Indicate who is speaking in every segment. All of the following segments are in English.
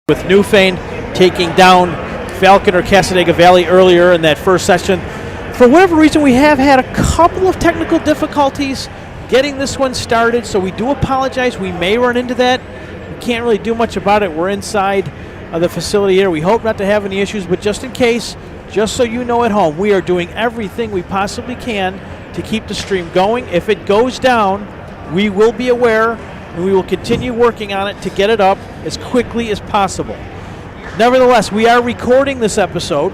Speaker 1: with Newfane taking down Falcon or Cassadaga Valley earlier in that first session. For whatever reason, we have had a couple of technical difficulties getting this one started, so we do apologize. We may run into that. We can't really do much about it. We're inside the facility here. We hope not to have any issues, but just in case, just so you know at home, we are doing everything we possibly can to keep the stream going. If it goes down, we will be aware, and we will continue working on it to get it up as quickly as possible. Nevertheless, we are recording this episode,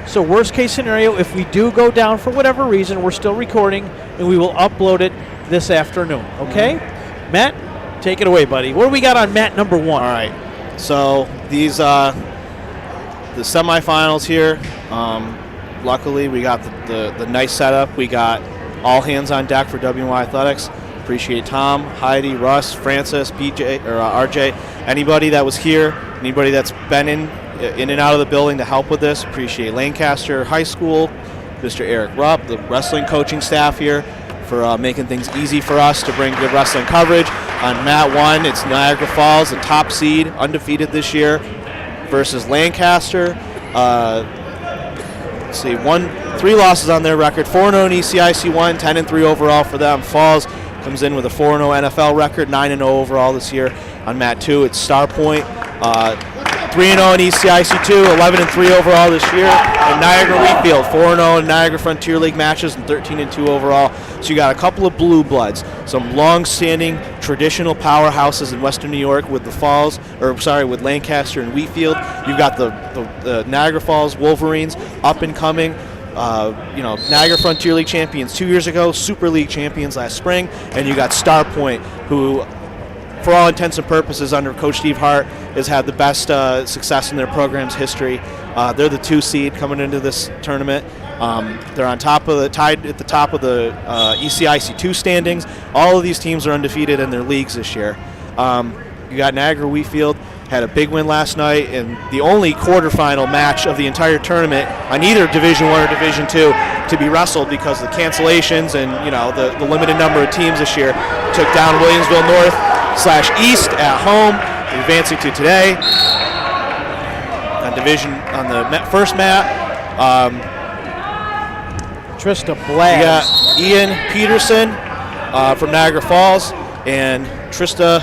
Speaker 1: so worst case scenario, if we do go down for whatever reason, we're still recording, and we will upload it this afternoon, okay? Matt, take it away, buddy. What do we got on mat number 1?
Speaker 2: All right, so these the semifinals here. Luckily, we got the nice setup. We got all hands on deck for WY Athletics. Appreciate Tom, Heidi, Russ, Francis, BJ, or RJ, anybody that was here, anybody that's been in and out of the building to help with this. Appreciate Lancaster High School, Mr. Eric Rupp, the wrestling coaching staff here for making things easy for us to bring good wrestling coverage. On mat 1, it's Niagara Falls, the top seed, undefeated this year, versus Lancaster. Let's see, 3 losses on their record, 4-0 in ECIC 1, 10-3 overall for them. Falls comes in with a 4-0 NFL record, 9-0 overall this year. On mat 2, it's STARPOINT, 3-0 in ECIC 2, 11-3 overall this year. And Niagara-Wheatfield, 4-0 in Niagara Frontier League matches and 13-2 overall. So you got a couple of blue bloods, some long-standing traditional powerhouses in Western New York with with Lancaster and Wheatfield. You've got the Niagara Falls Wolverines, up and coming. Niagara Frontier League champions 2 years ago, Super League champions last spring, and you got STARPOINT, who, for all intents and purposes, under Coach Steve Hart, has had the best success in their program's history. They're the 2 seed coming into this tournament. They're tied at the top of the ECIC 2 standings. All of these teams are undefeated in their leagues this year. You got Niagara-Wheatfield. Had a big win last night, and the only quarterfinal match of the entire tournament on either Division I or Division II to be wrestled because of the cancellations and the limited number of teams this year. Took down Williamsville North/East at home, advancing to today. On the first mat,
Speaker 1: Trista Blaz.
Speaker 2: We got Ian Peterson from Niagara Falls and Trista.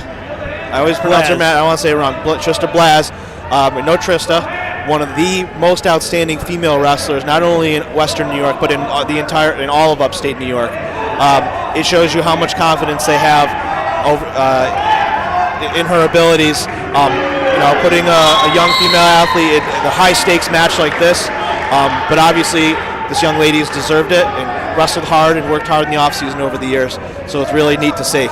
Speaker 2: I always pronounce her Matt. I want to say it wrong. Trista Blaz, but no Trista, one of the most outstanding female wrestlers, not only in Western New York, but in all of upstate New York. It shows you how much confidence they have in her abilities. Putting a young female athlete in a high stakes match like this, but obviously this young lady has deserved it and wrestled hard and worked hard in the off season over the years. So it's really neat to see.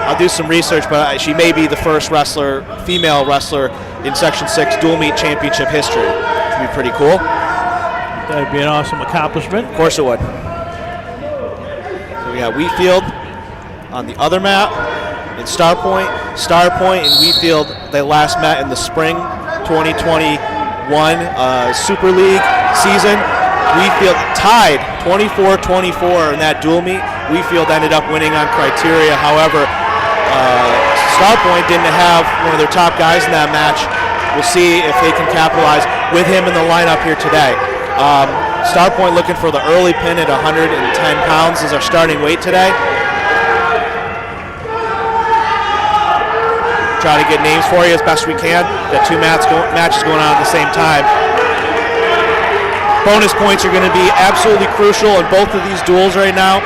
Speaker 2: I'll do some research, but she may be the first female wrestler in Section 6 dual meet championship history. It'd be pretty cool.
Speaker 1: That'd be an awesome accomplishment.
Speaker 2: Of course it would. So we got Wheatfield on the other mat. It's STARPOINT and Wheatfield, they last met in the spring 2021 Super League season. Wheatfield tied 24-24 in that dual meet. Wheatfield ended up winning on criteria. However, STARPOINT didn't have one of their top guys in that match. We'll see if they can capitalize with him in the lineup here today. STARPOINT looking for the early pin at 110 pounds as our starting weight today. Try to get names for you as best we can. Got 2 matches going on at the same time. Bonus points are going to be absolutely crucial in both of these duels right now.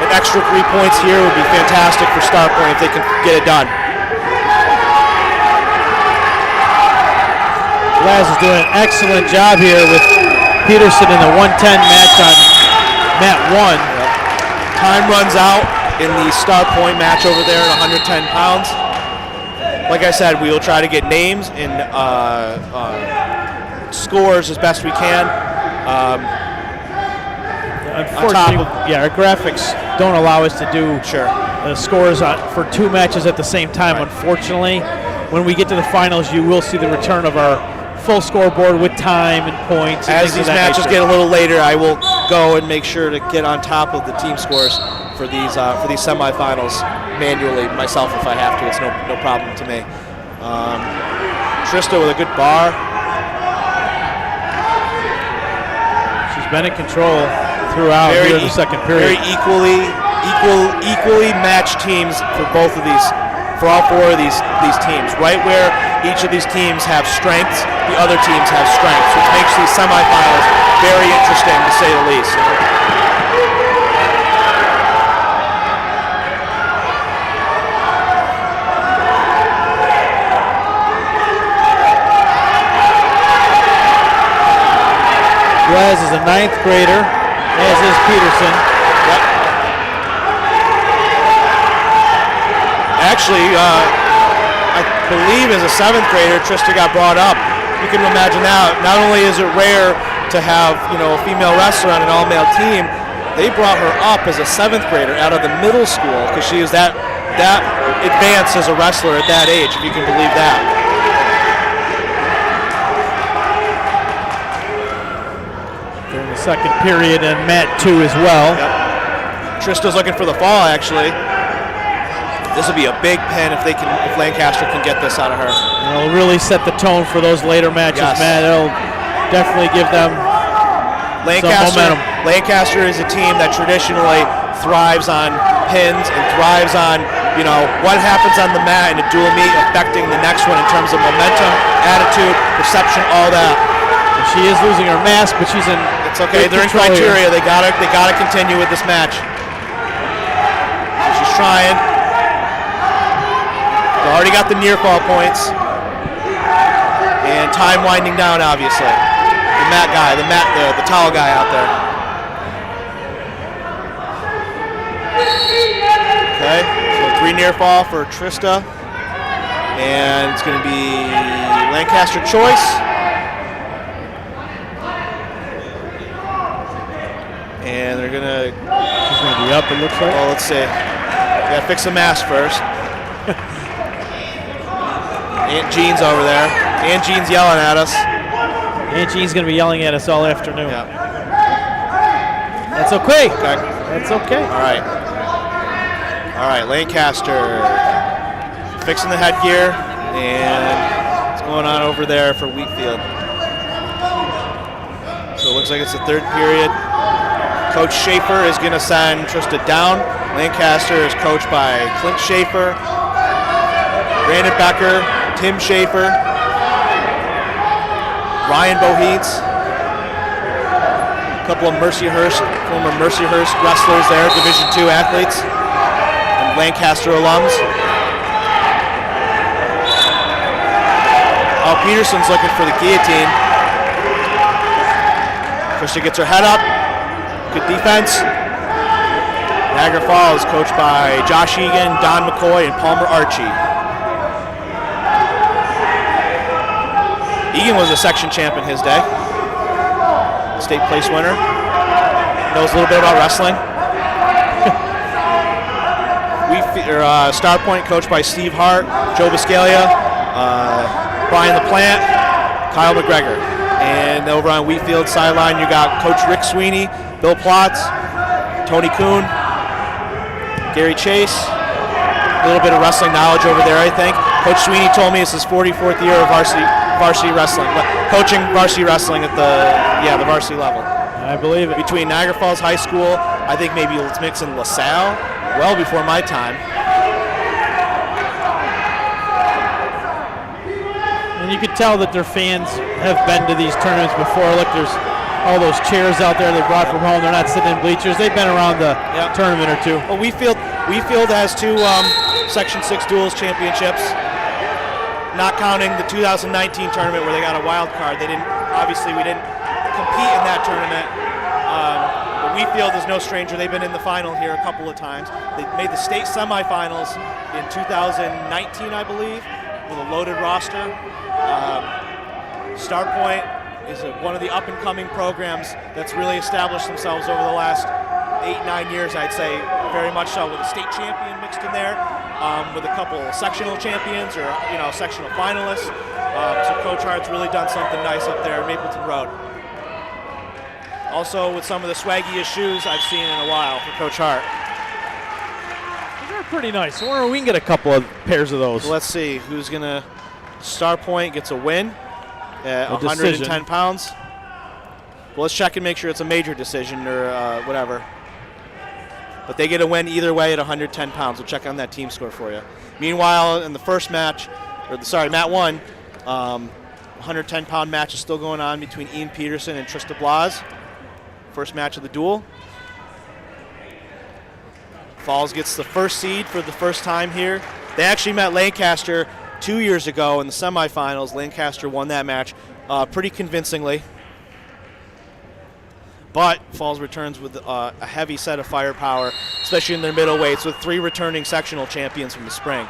Speaker 2: An extra 3 points here would be fantastic for STARPOINT if they can get it done.
Speaker 1: Blaz is doing an excellent job here with Peterson in the 110 match on mat 1.
Speaker 2: Yep. Time runs out in the STARPOINT match over there at 110 pounds. Like I said, we will try to get names and scores as best we can.
Speaker 1: Unfortunately, our graphics don't allow us to do scores for 2 matches at the same time. Right. Unfortunately, when we get to the finals, you will see the return of our full scoreboard with time and points.
Speaker 2: As these matches get a little later, I will go and make sure to get on top of the team scores for these semifinals manually myself if I have to. It's no problem to me. Trista with a good bar.
Speaker 1: She's been in control throughout here in the second period.
Speaker 2: Very equally matched teams for both of these, for all four of these teams. Right where each of these teams have strengths, the other teams have strengths, which makes these semifinals very interesting, to say the least.
Speaker 1: Wes is a 9th grader, as is Peterson.
Speaker 2: Yep. Actually, I believe as a 7th grader, Trista got brought up. You can imagine that. Not only is it rare to have, a female wrestler on an all-male team, they brought her up as a 7th grader out of the middle school because she was that advanced as a wrestler at that age, if you can believe that.
Speaker 1: During the second period, and Mat 2 as well.
Speaker 2: Yep. Trista's looking for the fall, actually. This will be a big pin if Lancaster can get this out of her.
Speaker 1: It'll really set the tone for those later matches,
Speaker 2: yes.
Speaker 1: Matt. It'll definitely give them some momentum.
Speaker 2: Lancaster is a team that traditionally thrives on pins and thrives on, what happens on the mat in a dual meet affecting the next one in terms of momentum, attitude, perception, all that.
Speaker 1: And she is losing her mask, but she's in.
Speaker 2: It's okay. They're in criteria. They gotta continue with this match. She's trying. They already got the near fall points. And time winding down, obviously. The mat guy, the towel guy out there. Okay, so 3 near fall for Trista. And it's going to be Lancaster choice. And they're gonna.
Speaker 1: She's gonna be up, it looks like.
Speaker 2: Well, let's see. We gotta fix the mask first. Aunt Jean's over there. Aunt Jean's yelling at us.
Speaker 1: Aunt Jean's gonna be yelling at us all afternoon.
Speaker 2: Yeah.
Speaker 1: That's okay.
Speaker 2: Okay.
Speaker 1: That's okay.
Speaker 2: All right, Lancaster fixing the headgear, and what's going on over there for Wheatfield? So it looks like it's the third period. Coach Schaefer is going to send Trista down. Lancaster is coached by Clint Schaefer, Brandon Becker, Tim Schaefer, Ryan Boheats, a couple of former Mercyhurst wrestlers there, Division II athletes, and Lancaster alums. Oh, Peterson's looking for the guillotine. Trista gets her head up. Good defense. Niagara Falls coached by Josh Egan, Don McCoy, and Palmer Archie. Egan was a section champ in his day. State place winner. Knows a little bit about wrestling. STARPOINT coached by Steve Hart, Joe Biscaglia, Brian LaPlante, Kyle McGregor. And over on Wheatfield sideline, you got Coach Rick Sweeney, Bill Plotz, Tony Kuhn, Gary Chase. A little bit of wrestling knowledge over there, I think. Coach Sweeney told me it's his 44th year of varsity wrestling, coaching varsity wrestling at the varsity level.
Speaker 1: I believe it.
Speaker 2: Between Niagara Falls High School, I think maybe let's mix in LaSalle, well before my time.
Speaker 1: And you could tell that their fans have been to these tournaments before. Look, there's all those chairs out there they brought from home. They're not sitting in bleachers. They've been around the tournament or two.
Speaker 2: Well, Wheatfield has 2 Section 6 duels championships, not counting the 2019 tournament where they got a wild card. We didn't compete in that tournament. But Wheatfield is no stranger. They've been in the final here a couple of times. They made the state semifinals in 2019, I believe, with a loaded roster. STARPOINT is one of the up-and-coming programs that's really established themselves over the last 8-9 years, I'd say, very much so, with a state champion mixed in there, with a couple sectional champions or sectional finalists. So Coach Hart's really done something nice up there at Mapleton Road. Also with some of the swaggiest shoes I've seen in a while for Coach Hart.
Speaker 1: They're pretty nice. I wonder if we can get a couple of pairs of those.
Speaker 2: So let's see who's gonna STARPOINT gets a win at 110 pounds. Well, let's check and make sure it's a major decision or whatever. But they get a win either way at 110 pounds. We'll check on that team score for you. Meanwhile, in the first match, Mat 1, 110-pound match is still going on between Ian Peterson and Trista Blas. First match of the duel. Falls gets the first seed for the first time here. They actually met Lancaster 2 years ago in the semifinals. Lancaster won that match pretty convincingly. But Falls returns with a heavy set of firepower, especially in their middleweights, with 3 returning sectional champions from the spring,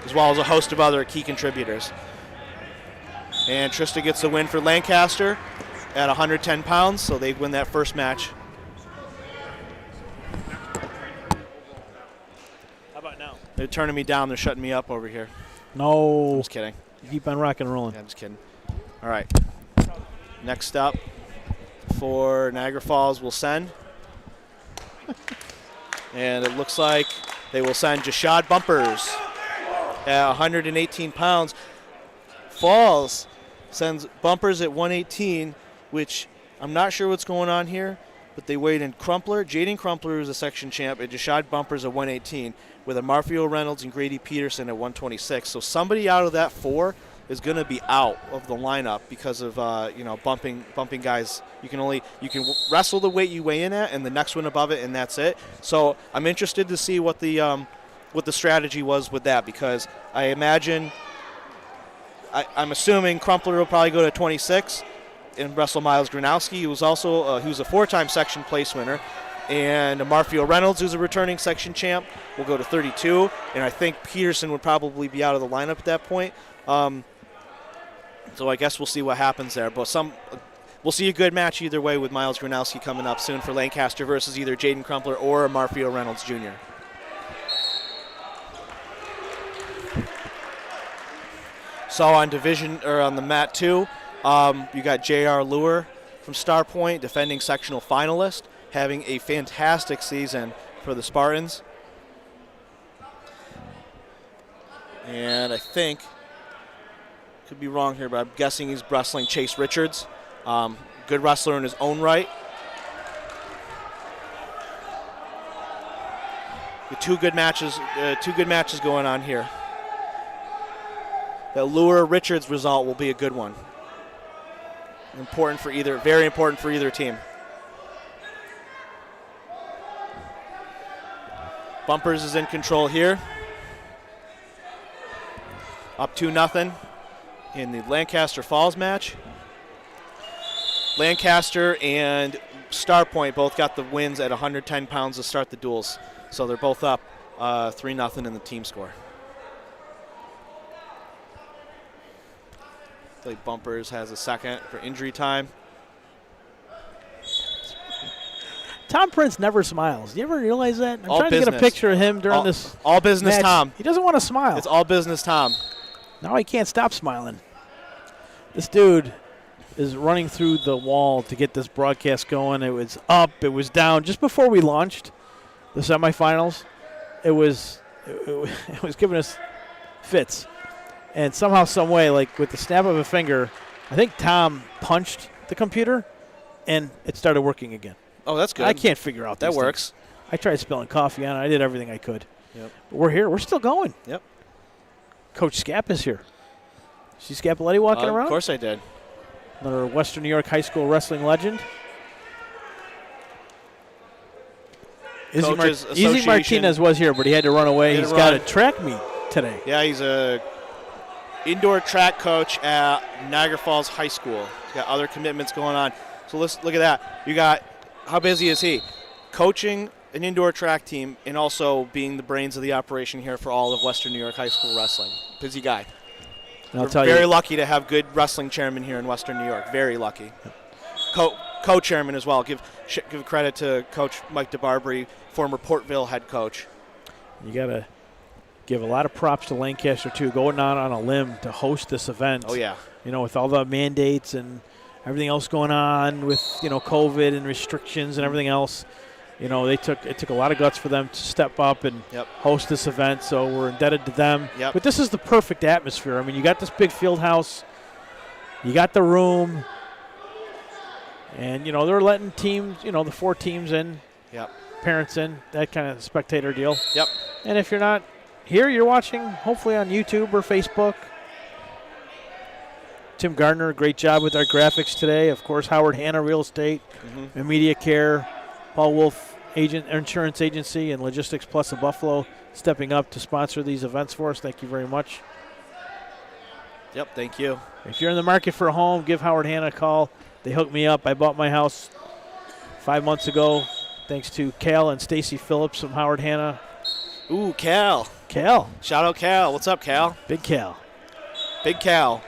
Speaker 2: as well as a host of other key contributors. And Trista gets the win for Lancaster at 110 pounds, so they win that first match.
Speaker 1: How about now?
Speaker 2: They're turning me down. They're shutting me up over here.
Speaker 1: No.
Speaker 2: I'm just kidding.
Speaker 1: You keep on rocking and rolling.
Speaker 2: Yeah, I'm just kidding. All right. Next up for Niagara Falls will send. And it looks like they will send Jashad Bumpers at 118 pounds. Falls sends Bumpers at 118, which I'm not sure what's going on here, but they weighed in Crumpler. Jaden Crumpler is a section champ, and Jashad Bumpers at 118, with a Marfio Reynolds and Grady Peterson at 126. So somebody out of that 4 is going to be out of the lineup because of bumping guys. You can wrestle the weight you weigh in at, and the next one above it, and that's it. So I'm interested to see what the strategy was with that, because I imagine I'm assuming Crumpler will probably go to 26 and wrestle Miles Gronowski, who was also who's a 4-time section place winner. And Marfio Reynolds, who's a returning section champ, will go to 32. And I think Peterson would probably be out of the lineup at that point. So I guess we'll see what happens there. But we'll see a good match either way, with Miles Gronowski coming up soon for Lancaster versus either Jaden Crumpler or Marfio Reynolds Jr. So on the mat 2, you got J.R. Lure from STARPOINT, defending sectional finalist, having a fantastic season for the Spartans. And I think, could be wrong here, but I'm guessing he's wrestling Chase Richards. Good wrestler in his own right. With two good matches going on here. That Lure-Richards result will be a good one. Very important for either team. Bumpers is in control here. Up 2-0 in the Lancaster Falls match. Lancaster and STARPOINT both got the wins at 110 pounds to start the duels. So they're both up 3-0 in the team score. I think Bumpers has a second for injury time.
Speaker 1: Tom Prince never smiles. You ever realize that? I'm
Speaker 2: all
Speaker 1: trying
Speaker 2: business.
Speaker 1: to get a picture of him during this
Speaker 2: all business
Speaker 1: match.
Speaker 2: Tom.
Speaker 1: He doesn't want to smile.
Speaker 2: It's all business Tom.
Speaker 1: Now he can't stop smiling. This dude is running through the wall to get this broadcast going. It was up, it was down. Just before we launched the semifinals, it was giving us fits. And somehow, some way, like with the snap of a finger, I think Tom punched the computer, and it started working again.
Speaker 2: Oh, that's good.
Speaker 1: I can't figure out
Speaker 2: that
Speaker 1: these
Speaker 2: works.
Speaker 1: things. I tried spilling coffee on it. I did everything I could.
Speaker 2: Yep.
Speaker 1: But we're here. We're still going.
Speaker 2: Yep.
Speaker 1: Coach Scap is here. See Scapoletti walking around?
Speaker 2: Of course I did.
Speaker 1: Another Western New York high school wrestling legend. Izzy Martinez was here, but he had to run away. He's got a track meet today.
Speaker 2: Yeah, he's a indoor track coach at Niagara Falls High School. He's got other commitments going on. So let's look at that. You got, how busy is he? Coaching an indoor track team and also being the brains of the operation here for all of Western New York high school wrestling. Busy guy. We're very lucky to have good wrestling chairman here in Western New York. Very lucky. Co-chairman as well. Give credit to Coach Mike DeBarbary, former Portville head coach.
Speaker 1: You got to give a lot of props to Lancaster, too, going out on a limb to host this event.
Speaker 2: Oh, yeah.
Speaker 1: You know, with all the mandates and everything else going on with, COVID and restrictions and everything else. You know, it took a lot of guts for them to step up and host this event, so we're indebted to them. But this is the perfect atmosphere. I mean, you got this big field house, you got the room, and, you know, they're letting teams, you know, the 4 teams in, parents in, that kind of spectator deal. And if you're not here, you're watching hopefully on YouTube or Facebook. Tim Gardner, great job with our graphics today. Of course, Howard Hanna Real Estate, and Media Care, Paul Wolf Insurance Agency, and Logistics Plus of Buffalo stepping up to sponsor these events for us. Thank you very much.
Speaker 2: Thank you.
Speaker 1: If you're in the market for a home, give Howard Hanna a call. They hooked me up. I bought my house 5 months ago thanks to Cal and Stacy Phillips from Howard Hanna.
Speaker 2: Ooh, Cal.
Speaker 1: Cal.
Speaker 2: Shout out Cal. What's up, Cal?
Speaker 1: Big Cal.
Speaker 2: Big Cal.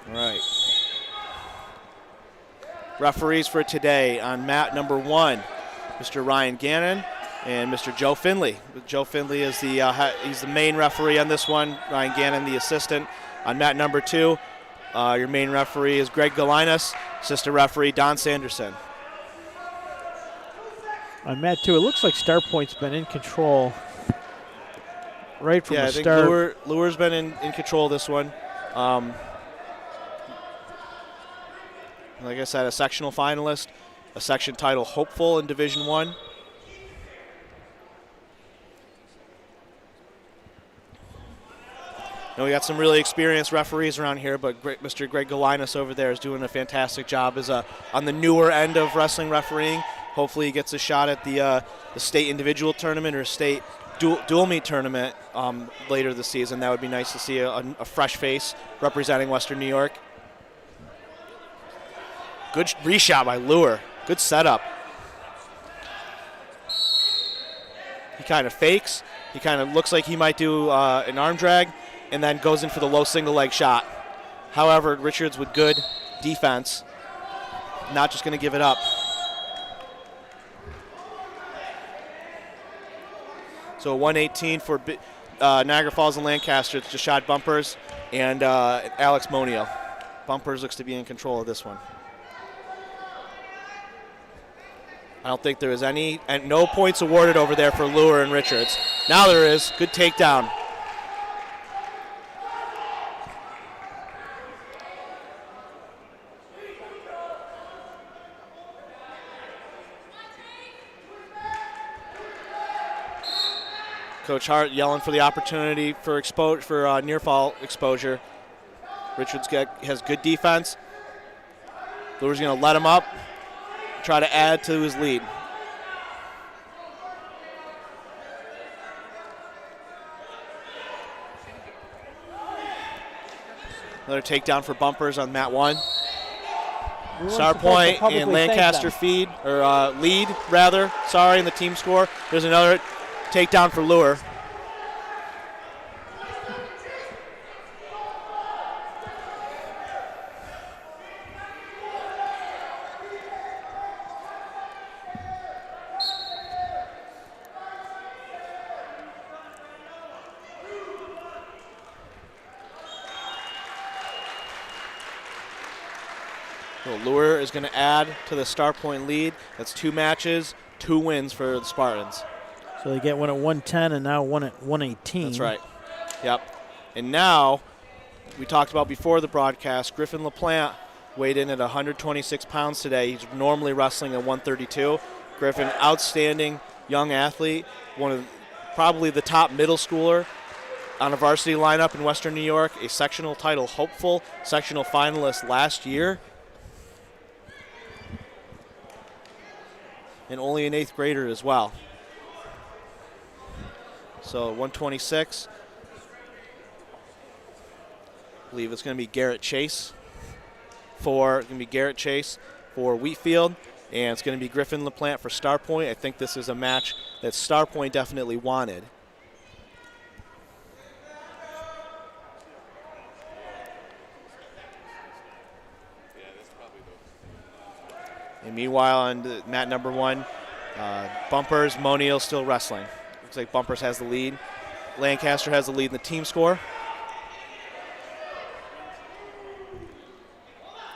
Speaker 2: All right. Referees for today on mat number 1, Mr. Ryan Gannon and Mr. Joe Finley. Joe Finley is he's the main referee on this one. Ryan Gannon, the assistant. On mat number 2, your main referee is Greg Galinas, assistant referee Don Sanderson. On
Speaker 1: mat 2, it looks like StarPoint's been in control right from the start.
Speaker 2: I think Lure's been in control of this one. Like I said, a sectional finalist, a section title hopeful in Division 1. Now we got some really experienced referees around here, but Mr. Greg Galinas over there is doing a fantastic job as on the newer end of wrestling refereeing. Hopefully he gets a shot at the state individual tournament or state dual meet tournament later this season. That would be nice to see a fresh face representing Western New York. Good reshot by Lure. Good setup. He kind of fakes. He kind of looks like he might do an arm drag and then goes in for the low single leg shot. However, Richards with good defense, not just going to give it up. So 118 for Niagara Falls and Lancaster. It's just shot Bumpers and Alex Monio. Bumpers looks to be in control of this one. I don't think there is no points awarded over there for Lure and Richards. Now there is. Good takedown. Coach Hart yelling for the opportunity for near fall exposure. Richards has good defense. Lure's going to let him up. Try to add to his lead. Another takedown for Bumpers on mat 1. StarPoint and Lancaster lead in the team score. There's another takedown for Lure. Lure is going to add to the StarPoint lead. That's 2 matches, 2 wins for the Spartans.
Speaker 1: So they get one at 110 and now one at 118.
Speaker 2: That's right. Yep. And now, we talked about before the broadcast, Griffin LaPlante weighed in at 126 pounds today. He's normally wrestling at 132. Griffin, outstanding young athlete, one of probably the top middle schooler on a varsity lineup in Western New York, a sectional title hopeful, sectional finalist last year. And only an 8th grader as well. So 126. I believe it's going to be Garrett Chase for Wheatfield, and it's going to be Griffin LaPlante for StarPoint. I think this is a match that StarPoint definitely wanted. And meanwhile, on mat number 1, Bumpers, Monio still wrestling. Looks like Bumpers has the lead. Lancaster has the lead in the team score.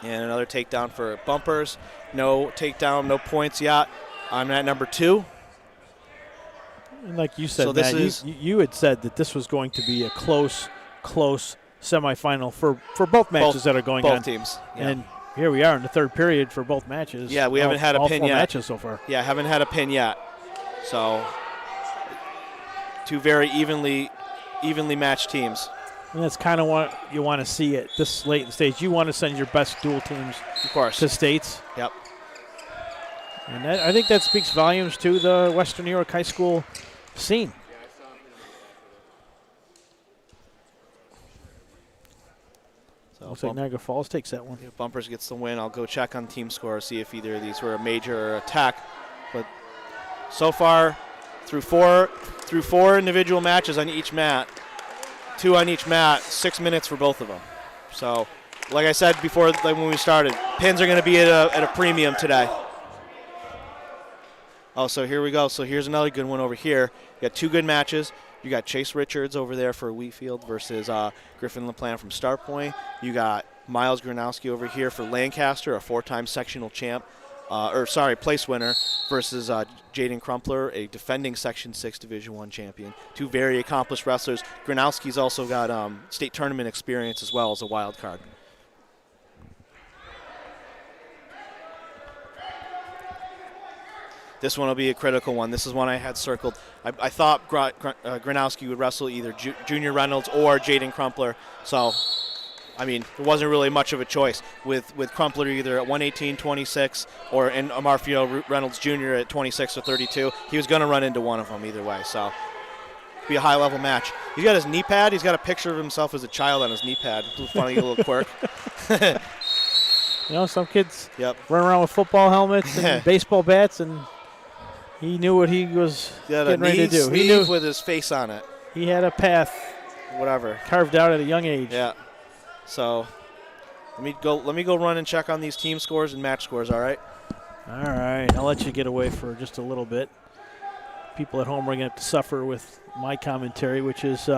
Speaker 2: And another takedown for Bumpers. No takedown, no points yet on mat number 2.
Speaker 1: And like you said,
Speaker 2: So this
Speaker 1: Matt,
Speaker 2: is
Speaker 1: you had said that this was going to be a close semifinal for both matches that are going on.
Speaker 2: Both teams. Yeah.
Speaker 1: And here we are in the third period for both matches.
Speaker 2: Yeah, we haven't had a pin
Speaker 1: all
Speaker 2: yet.
Speaker 1: 4 matches so far.
Speaker 2: Yeah, haven't had a pin yet. So 2 very evenly matched teams.
Speaker 1: And that's kind of what you want to see at this late in the stage. You want to send your best dual teams,
Speaker 2: of course,
Speaker 1: to states.
Speaker 2: Yep.
Speaker 1: And I think that speaks volumes to the Western New York high school scene.
Speaker 2: So
Speaker 1: looks like Niagara Falls takes that one.
Speaker 2: Yeah, Bumpers gets the win. I'll go check on team score, see if either of these were a major or attack. But so far, through four individual matches on each mat, 2 on each mat, 6 minutes for both of them. So, like I said before, like when we started, pins are going to be at a premium today. Oh, so here we go. So here's another good one over here. You got 2 good matches. You got Chase Richards over there for Wheatfield versus Griffin LaPlante from STARPOINT. You got Miles Gronowski over here for Lancaster, a 4-time sectional champ, place winner, versus Jaden Crumpler, a defending Section 6 Division I champion. 2 very accomplished wrestlers. Gronowski's also got state tournament experience as well as a wild card. This one will be a critical one. This is one I had circled. I thought Gronowski would wrestle either Junior Reynolds or Jaden Crumpler. So, I mean, there wasn't really much of a choice with Crumpler either at 118-26 or in Amarfio Reynolds Jr. at 26 or 32. He was going to run into one of them either way. So, be a high-level match. He's got his knee pad. He's got a picture of himself as a child on his knee pad. Funny little quirk.
Speaker 1: You know, some kids
Speaker 2: run
Speaker 1: around with football helmets and baseball bats, and he knew what he was getting ready to do. He knew
Speaker 2: with his face on it.
Speaker 1: He had a path,
Speaker 2: whatever,
Speaker 1: carved out at a young age.
Speaker 2: Yeah. So let me go run and check on these team scores and match scores. All right.
Speaker 1: All right. I'll let you get away for just a little bit. People at home are going to have to suffer with my commentary, which is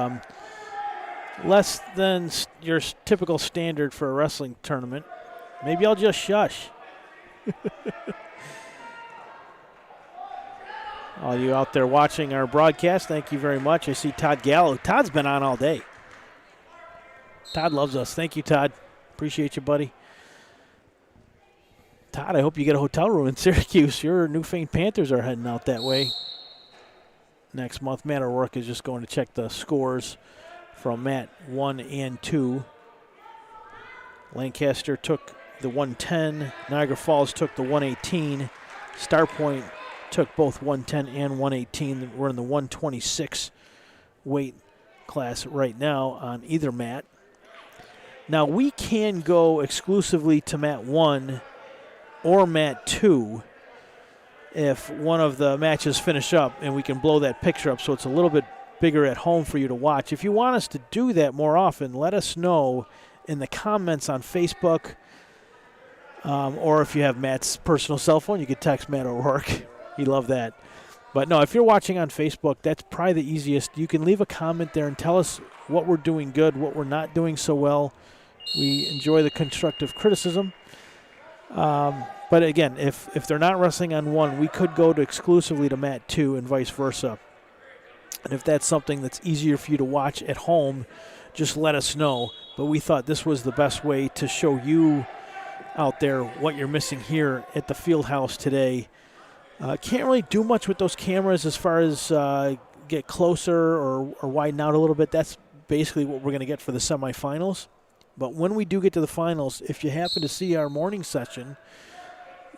Speaker 1: less than your typical standard for a wrestling tournament. Maybe I'll just shush. All you out there watching our broadcast, thank you very much. I see Todd Gallo. Todd's been on all day. Todd loves us. Thank you, Todd. Appreciate you, buddy. Todd, I hope you get a hotel room in Syracuse. Your Newfane Panthers are heading out that way next month. Matt O'Rourke is just going to check the scores from mat 1 and 2. Lancaster took the 110. Niagara Falls took the 118. STARPOINT took both 110 and 118. We're in the 126 weight class right now on either mat. Now, we can go exclusively to mat 1 or mat 2 if one of the matches finish up, and we can blow that picture up so it's a little bit bigger at home for you to watch. If you want us to do that more often, let us know in the comments on Facebook, or if you have Matt's personal cell phone, you could text Matt O'Rourke. He'd love that. But no, if you're watching on Facebook, that's probably the easiest. You can leave a comment there and tell us what we're doing good, what we're not doing so well. We enjoy the constructive criticism. But again, if they're not wrestling on 1, we could go to exclusively to mat 2 and vice versa. And if that's something that's easier for you to watch at home, just let us know. But we thought this was the best way to show you out there what you're missing here at the field house today. Can't really do much with those cameras as far as get closer or widen out a little bit. That's basically what we're going to get for the semifinals. But when we do get to the finals, if you happen to see our morning session,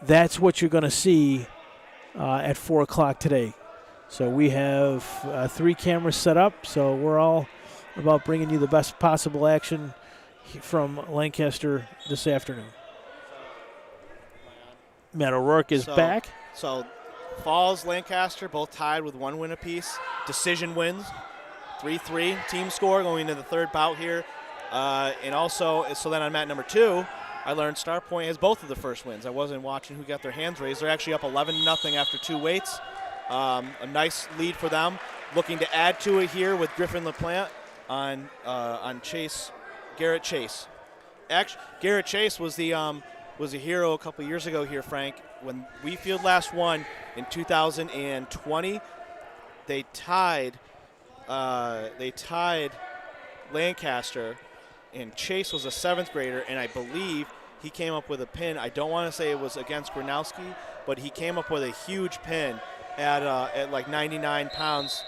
Speaker 1: that's what you're going to see at 4 o'clock today. So we have 3 cameras set up, so we're all about bringing you the best possible action from Lancaster this afternoon. Matt O'Rourke is back.
Speaker 2: So Falls, Lancaster, both tied with 1 win apiece. Decision wins, 3-3 team score going into the third bout here. And also, so then on mat number 2, I learned STARPOINT has both of the first wins. I wasn't watching who got their hands raised. They're actually up 11-0 after 2 weights. A nice lead for them. Looking to add to it here with Griffin LaPlante on Chase, Garrett Chase. actually, Garrett Chase was the was a hero a couple years ago here, Frank. When Wheatfield last won in 2020, they tied Lancaster, and Chase was a 7th grader, and I believe he came up with a pin. I don't want to say it was against Gronowski, but he came up with a huge pin at like 99 pounds,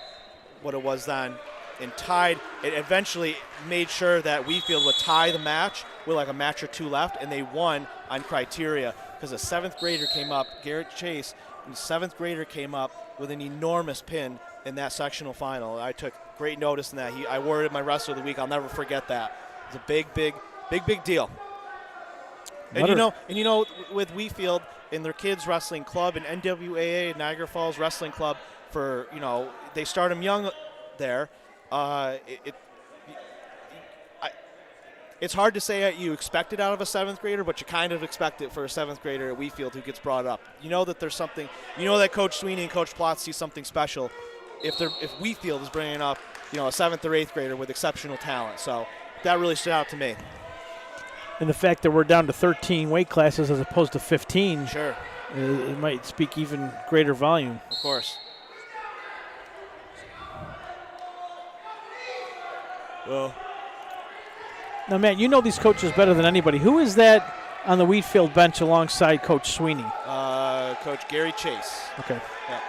Speaker 2: what it was then, and tied. It eventually made sure that Wheatfield would tie the match with like a match or 2 left, and they won on criteria because a 7th grader came up, Garrett Chase, and the 7th grader came up with an enormous pin in that sectional final. I took great notice in that. I wore it in my wrestler of the week. I'll never forget that. It's a big deal. And you know, with Wheatfield and their kids wrestling club and NWAA, Niagara Falls Wrestling Club, for they start them young there. It's hard to say that you expect it out of a 7th grader, but you kind of expect it for a 7th grader at Wheatfield who gets brought up. You know that there's something. You know that Coach Sweeney and Coach Plotz see something special if Wheatfield is bringing up a 7th or 8th grader with exceptional talent. So that really stood out to me.
Speaker 1: And the fact that we're down to 13 weight classes as opposed to 15,
Speaker 2: sure,
Speaker 1: it might speak even greater volume.
Speaker 2: Of course. Well,
Speaker 1: now, Matt, you know these coaches better than anybody. Who is that on the Wheatfield bench alongside Coach Sweeney?
Speaker 2: Coach Gary Chase.
Speaker 1: Okay.
Speaker 2: Yeah.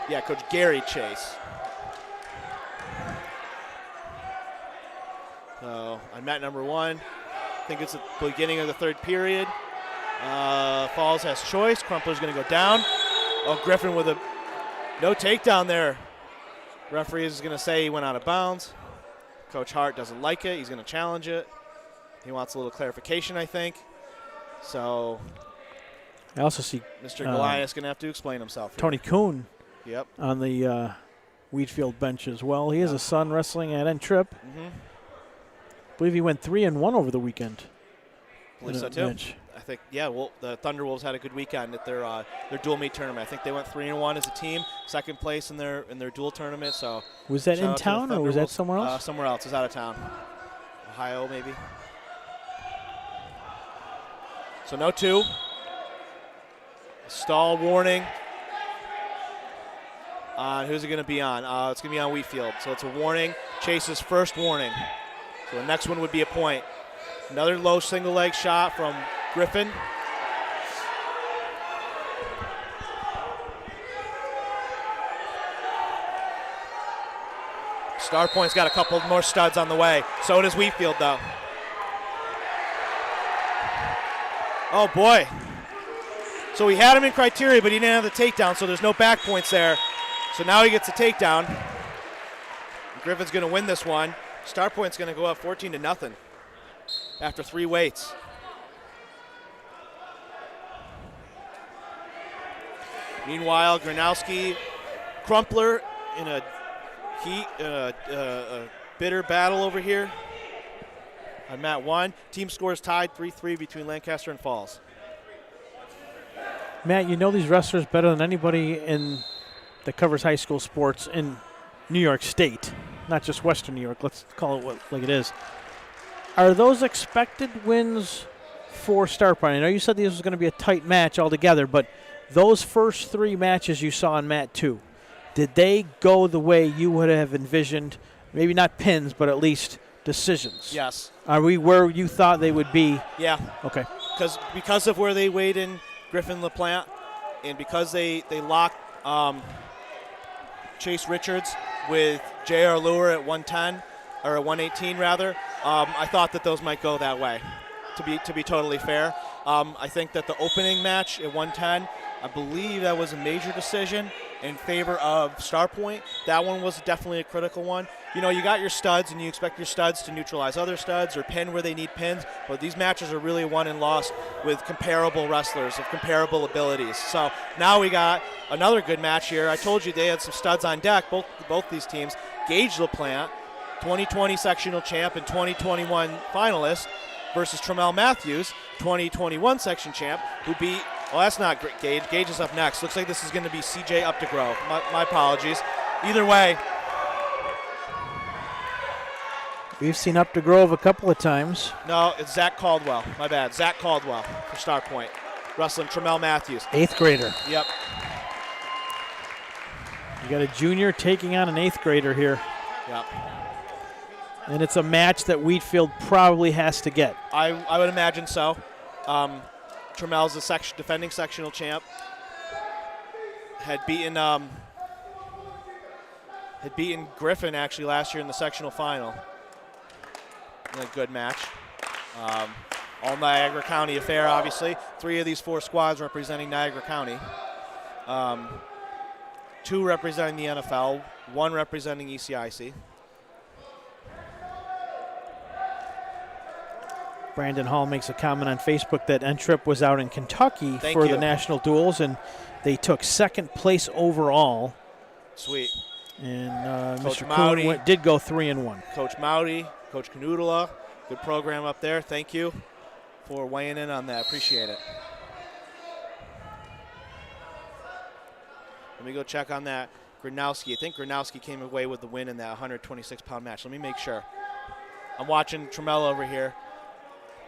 Speaker 2: Yeah, Coach Gary Chase. So on mat number 1, I think it's the beginning of the 3rd period. Falls has choice. Crumpler's going to go down. Oh, Griffin with no takedown there. Referee is going to say he went out of bounds. Coach Hart doesn't like it. He's going to challenge it. He wants a little clarification, I think. So
Speaker 1: I also see
Speaker 2: Mr. Goliath's going to have to explain himself here.
Speaker 1: Tony Kuhn.
Speaker 2: Yep.
Speaker 1: On the Wheatfield bench as well. He has a son wrestling at N-Trip.
Speaker 2: Mm-hmm.
Speaker 1: I believe he went 3-1 over the weekend.
Speaker 2: I believe so too.
Speaker 1: Match.
Speaker 2: I think, yeah. Well, the Thunderwolves had a good weekend at their dual meet tournament. I think they went 3-1 as a team, 2nd place in their dual tournament. So
Speaker 1: was that in town or was that somewhere else?
Speaker 2: Somewhere else. It was out of town. Ohio, maybe. So no 2. Stall warning. Who's it going to be on? It's going to be on Wheatfield. So it's a warning. Chase's first warning. So the next one would be a point. Another low single leg shot from Griffin. STARPOINT's got a couple more studs on the way. So does Wheatfield, though. Oh, boy. So he had him in criteria, but he didn't have the takedown, so there's no back points there. So now he gets a takedown. Griffin's going to win this one. STARPOINT's going to go up 14-0 after 3 weights. Meanwhile, Gronowski, Crumpler in a bitter battle over here on mat 1. Team scores tied 3-3 between Lancaster and Falls.
Speaker 1: Matt, you know these wrestlers better than anybody that covers high school sports in New York State, not just Western New York. Let's call it like it is. Are those expected wins for STARPOINT? I know you said this was going to be a tight match altogether, but those first 3 matches you saw in Mat 2, did they go the way you would have envisioned? Maybe not pins, but at least decisions.
Speaker 2: Yes.
Speaker 1: Are we where you thought they would be?
Speaker 2: Yeah.
Speaker 1: Okay.
Speaker 2: Because of where they weighed in Griffin LaPlante, and because they locked Chase Richards with J.R. Lure at 110, or at 118 rather, I thought that those might go that way, to be totally fair. I think that the opening match at 110, I believe that was a major decision in favor of STARPOINT. That one was definitely a critical one. You know, you got your studs, and you expect your studs to neutralize other studs or pin where they need pins, but these matches are really won and lost with comparable wrestlers of comparable abilities. So now we got another good match here. I told you they had some studs on deck, both these teams. Gage LaPlante, 2020 sectional champ and 2021 finalist, versus Tremel Matthews, 2021 section champ, who beat, well, that's not Gage. Gage is up next. Looks like this is going to be CJ Updegrove. My apologies. either way.
Speaker 1: We've seen Up to Grove a couple of times.
Speaker 2: No, it's Zach Caldwell. My bad. Zach Caldwell for STARPOINT. Wrestling Tremel Matthews.
Speaker 1: 8th grader.
Speaker 2: Yep.
Speaker 1: You got a junior taking on an 8th grader here.
Speaker 2: Yep.
Speaker 1: And it's a match that Wheatfield probably has to get.
Speaker 2: I would imagine so. Tremel's the defending sectional champ. Had beaten Griffin actually last year in the sectional final. In a good match. All Niagara County affair, obviously. 3 of these 4 squads representing Niagara County. 2 representing the NFL, 1 representing ECIC.
Speaker 1: Brandon Hall makes a comment on Facebook that N-Trip was out in Kentucky for the national duels, and they took 2nd place overall.
Speaker 2: Sweet.
Speaker 1: And
Speaker 2: Coach
Speaker 1: Mr.
Speaker 2: Mowdy
Speaker 1: Kuhn did go 3-1.
Speaker 2: Coach Mowdy, Coach Canoodala, good program up there. Thank you for weighing in on that. Appreciate it. Let me go check on that. Gronowski. I think Gronowski came away with the win in that 126-pound match. Let me make sure. I'm watching Tremel over here.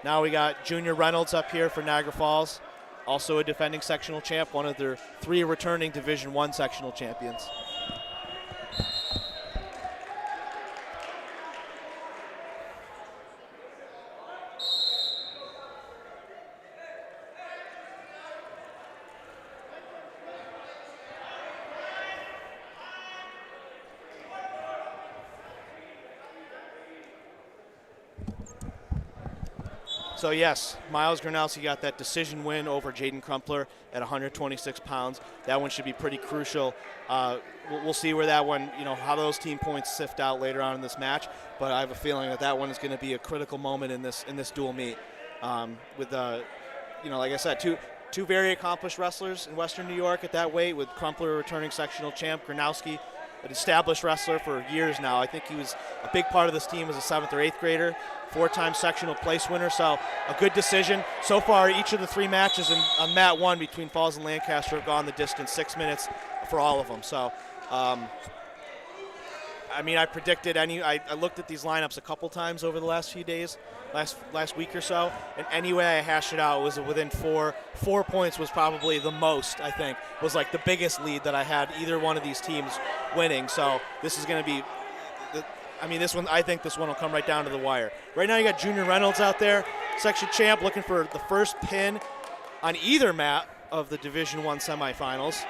Speaker 2: Now we got Junior Reynolds up here for Niagara Falls, also a defending sectional champ, one of their 3 returning Division I sectional champions. So yes, Miles Gronowski got that decision win over Jaden Crumpler at 126 pounds. That one should be pretty crucial. We'll see where that one, how those team points sift out later on in this match. But I have a feeling that one is going to be a critical moment in this dual meet. With like I said, two very accomplished wrestlers in Western New York at that weight. With Crumpler returning sectional champ, Gronowski, an established wrestler for years now. I think he was a big part of this team as a 7th or 8th grader, 4-time sectional place winner, so a good decision. So far, each of the 3 matches on Mat 1 between Falls and Lancaster have gone the distance, 6 minutes for all of them. So, I predicted I looked at these lineups a couple times over the last few days, last week or so, and any way I hashed it out, it was within 4 points was probably the most, I think, was like the biggest lead that I had either one of these teams winning. So this is going to be, I think this one will come right down to the wire. Right now you got Junior Reynolds out there, section champ, looking for the first pin on either mat of the Division I semifinals.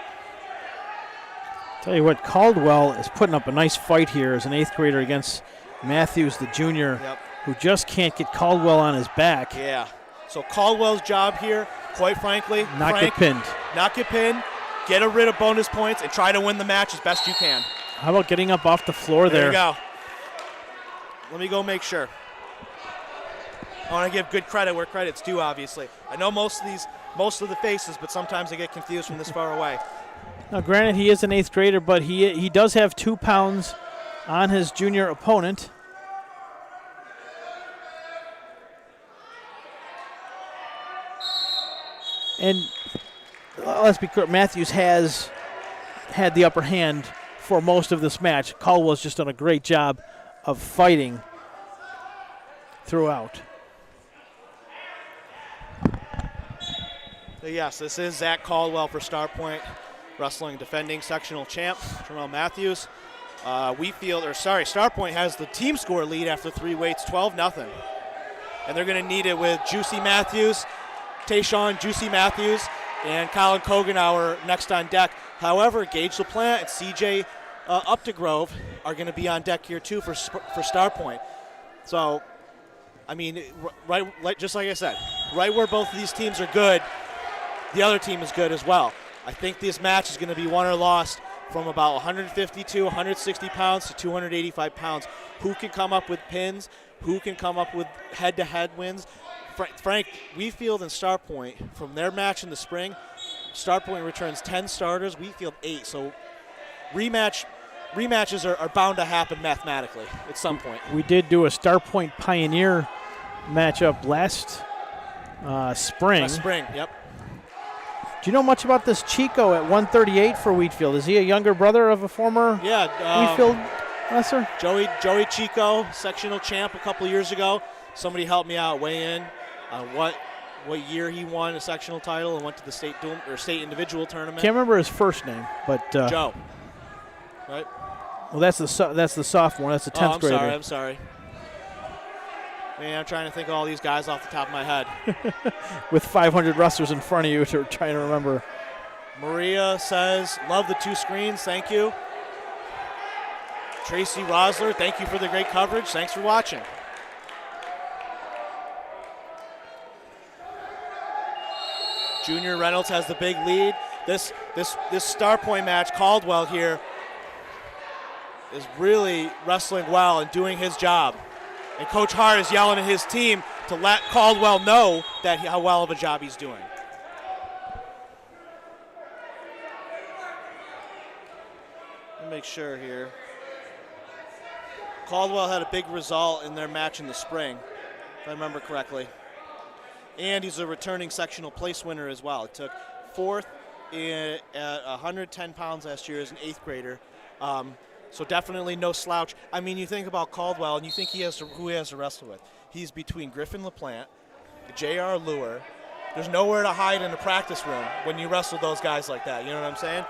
Speaker 1: Tell you what, Caldwell is putting up a nice fight here as an 8th grader against Matthews, the junior, who just can't get Caldwell on his back.
Speaker 2: Yeah. So Caldwell's job here, quite frankly,
Speaker 1: get pinned.
Speaker 2: Not get pinned, get rid of bonus points, and try to win the match as best you can.
Speaker 1: How about getting up off the floor there?
Speaker 2: There you go. Let me go make sure. I want to give good credit where credit's due, obviously. I know most of the faces, but sometimes I get confused from this far away.
Speaker 1: Now, granted, he is an 8th grader, but he does have 2 pounds on his junior opponent. And let's be clear, Matthews has had the upper hand for most of this match. Caldwell's just done a great job of fighting throughout.
Speaker 2: So yes, this is Zach Caldwell for STARPOINT, wrestling defending sectional champ, Tremel Matthews. STARPOINT has the team score lead after 3 weights, 12-0. And they're going to need it with Juicy Matthews, Tayshawn Juicy Matthews, and Colin Kogenauer next on deck. However, Gage LaPlante and CJ Updegrove are going to be on deck here too for STARPOINT. So, just like I said, right where both of these teams are good, the other team is good as well. I think this match is going to be won or lost from about 152, 160 pounds to 285 pounds. Who can come up with pins? Who can come up with head-to-head wins? Frank, Wheatfield and STARPOINT, from their match in the spring, STARPOINT returns 10 starters, Wheatfield 8. So rematches are bound to happen mathematically at some point.
Speaker 1: We did do a STARPOINT Pioneer matchup last spring.
Speaker 2: Last spring, yep.
Speaker 1: Do you know much about this Chico at 138 for Wheatfield? Is he a younger brother of a former Wheatfield wrestler?
Speaker 2: Joey Chico, sectional champ a couple of years ago. Somebody helped me out, weigh in on what year he won a sectional title and went to the state individual tournament.
Speaker 1: Can't remember his first name, but
Speaker 2: Joe. Right?
Speaker 1: Well, that's the sophomore. That's the 10th grader.
Speaker 2: I'm sorry. Man, I'm trying to think of all these guys off the top of my head.
Speaker 1: With 500 wrestlers in front of you, to trying to remember.
Speaker 2: Maria says, love the 2 screens. Thank you. Tracy Rosler, thank you for the great coverage. Thanks for watching. Junior Reynolds has the big lead. This STARPOINT match, Caldwell here, is really wrestling well and doing his job. And Coach Hart is yelling at his team to let Caldwell know that how well of a job he's doing. Let me make sure here. Caldwell had a big result in their match in the spring, if I remember correctly. And he's a returning sectional place winner as well. He took 4th at 110 pounds last year as an 8th grader. So definitely no slouch. I mean, you think about Caldwell and you think who he has to wrestle with. He's between Griffin LaPlante, J.R. Lure. There's nowhere to hide in the practice room when you wrestle those guys like that. You know what I'm saying?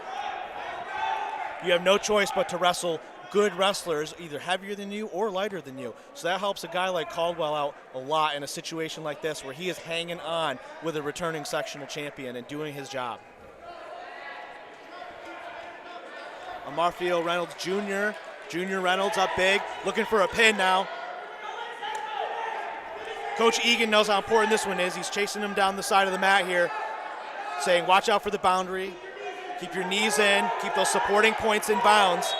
Speaker 2: You have no choice but to wrestle good wrestlers, either heavier than you or lighter than you. So that helps a guy like Caldwell out a lot in a situation like this where he is hanging on with a returning sectional champion and doing his job. Amarfio Reynolds Jr. Junior Reynolds up big, looking for a pin now. Coach Egan knows how important this one is. He's chasing him down the side of the mat here, saying watch out for the boundary. Keep your knees in, keep those supporting points in bounds.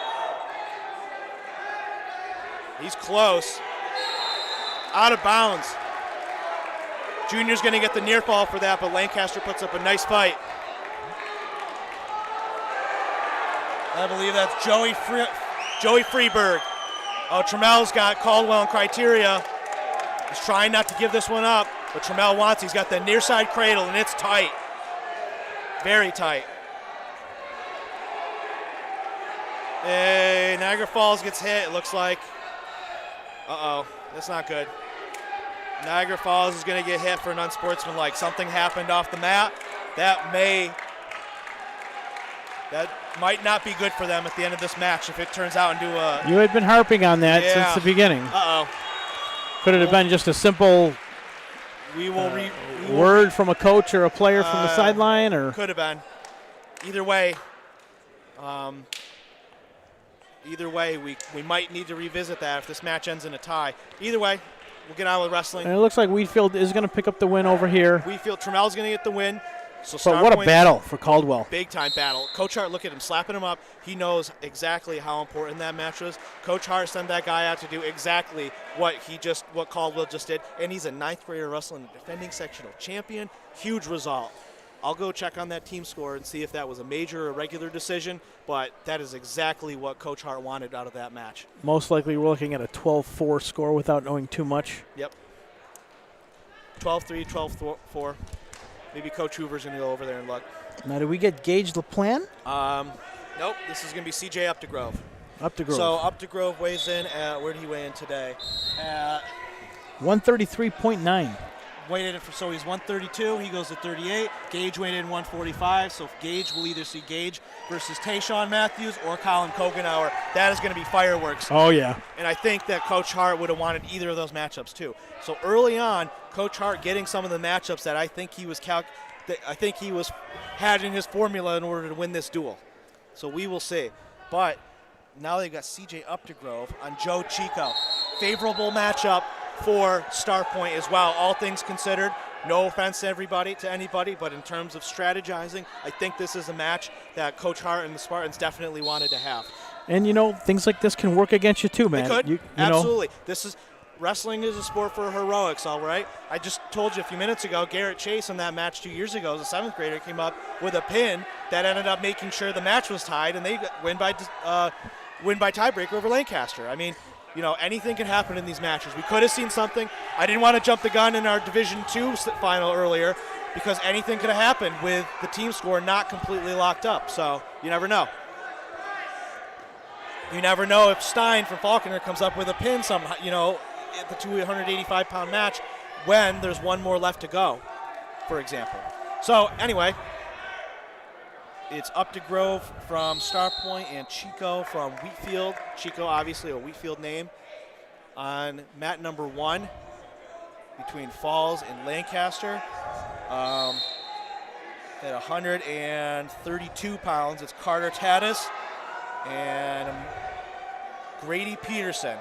Speaker 2: He's close. Out of bounds. Junior's going to get the near fall for that, but Lancaster puts up a nice fight. I believe that's Joey Freeberg. Oh, Trammell's got Caldwell and criteria. He's trying not to give this one up, but Trammell wants. He's got the near side cradle, and it's tight. Very tight. Hey, Niagara Falls gets hit, it looks like. Uh-oh, that's not good. Niagara Falls is going to get hit for an unsportsmanlike. Something happened off the mat. That might not be good for them at the end of this match if it turns out into a...
Speaker 1: You had been harping on that since the beginning.
Speaker 2: Uh-oh.
Speaker 1: Could it have been just a simple word from a coach or a player from the sideline? Or
Speaker 2: could have been. Either way, we might need to revisit that if this match ends in a tie. Either way, we'll get on with wrestling.
Speaker 1: And it looks like Wheatfield is going to pick up the win over here.
Speaker 2: Trammell's going to get the win. So
Speaker 1: but what a battle for Caldwell.
Speaker 2: Big time battle. Coach Hart, look at him slapping him up. He knows exactly how important that match was. Coach Hart sent that guy out to do exactly what Caldwell just did. And he's a 9th grader wrestling, defending sectional champion. Huge result. I'll go check on that team score and see if that was a major or regular decision, but that is exactly what Coach Hart wanted out of that match.
Speaker 1: Most likely we're looking at a 12-4 score without knowing too much.
Speaker 2: Yep. 12-3, 12-4. Maybe Coach Hoover's going to go over there and look.
Speaker 1: Now, did we get Gage LaPlante?
Speaker 2: Nope. This is going to be CJ Updegrove.
Speaker 1: Updegrove.
Speaker 2: So Updegrove weighs in at, where did he weigh in today? At
Speaker 1: 133.9.
Speaker 2: Weighted so he's 132. He goes to 38. Gage weighed in 145. So Gage will either see Gage versus Tayshawn Matthews or Colin Kogenauer. That is going to be fireworks.
Speaker 1: Oh yeah.
Speaker 2: And I think that Coach Hart would have wanted either of those matchups too. So early on, Coach Hart getting some of the matchups that I think he was had in his formula in order to win this duel. So we will see. But now they've got CJ Updegrove on Joe Chico. Favorable matchup for STARPOINT as well, all things considered. No offense to anybody, but in terms of strategizing, I think this is a match that Coach Hart and the Spartans definitely wanted to have.
Speaker 1: And, things like this can work against you too, man.
Speaker 2: It could. Absolutely. Wrestling is a sport for heroics, all right? I just told you a few minutes ago, Garrett Chase in that match 2 years ago as a 7th grader came up with a pin that ended up making sure the match was tied, and they win by tiebreaker over Lancaster. I mean, anything can happen in these matches. We could have seen something. I didn't want to jump the gun in our Division II final earlier, because anything could have happened with the team score not completely locked up. So you never know. You never know if Stein from Falconer comes up with a pin somehow, at the 285-pound match when there's one more left to go, for example. So anyway, it's Updegrove from Starpoint and Chico from Wheatfield. Chico, obviously a Wheatfield name. On mat number 1 between Falls and Lancaster. At 132 pounds, it's Carter Tatis and Grady Peterson.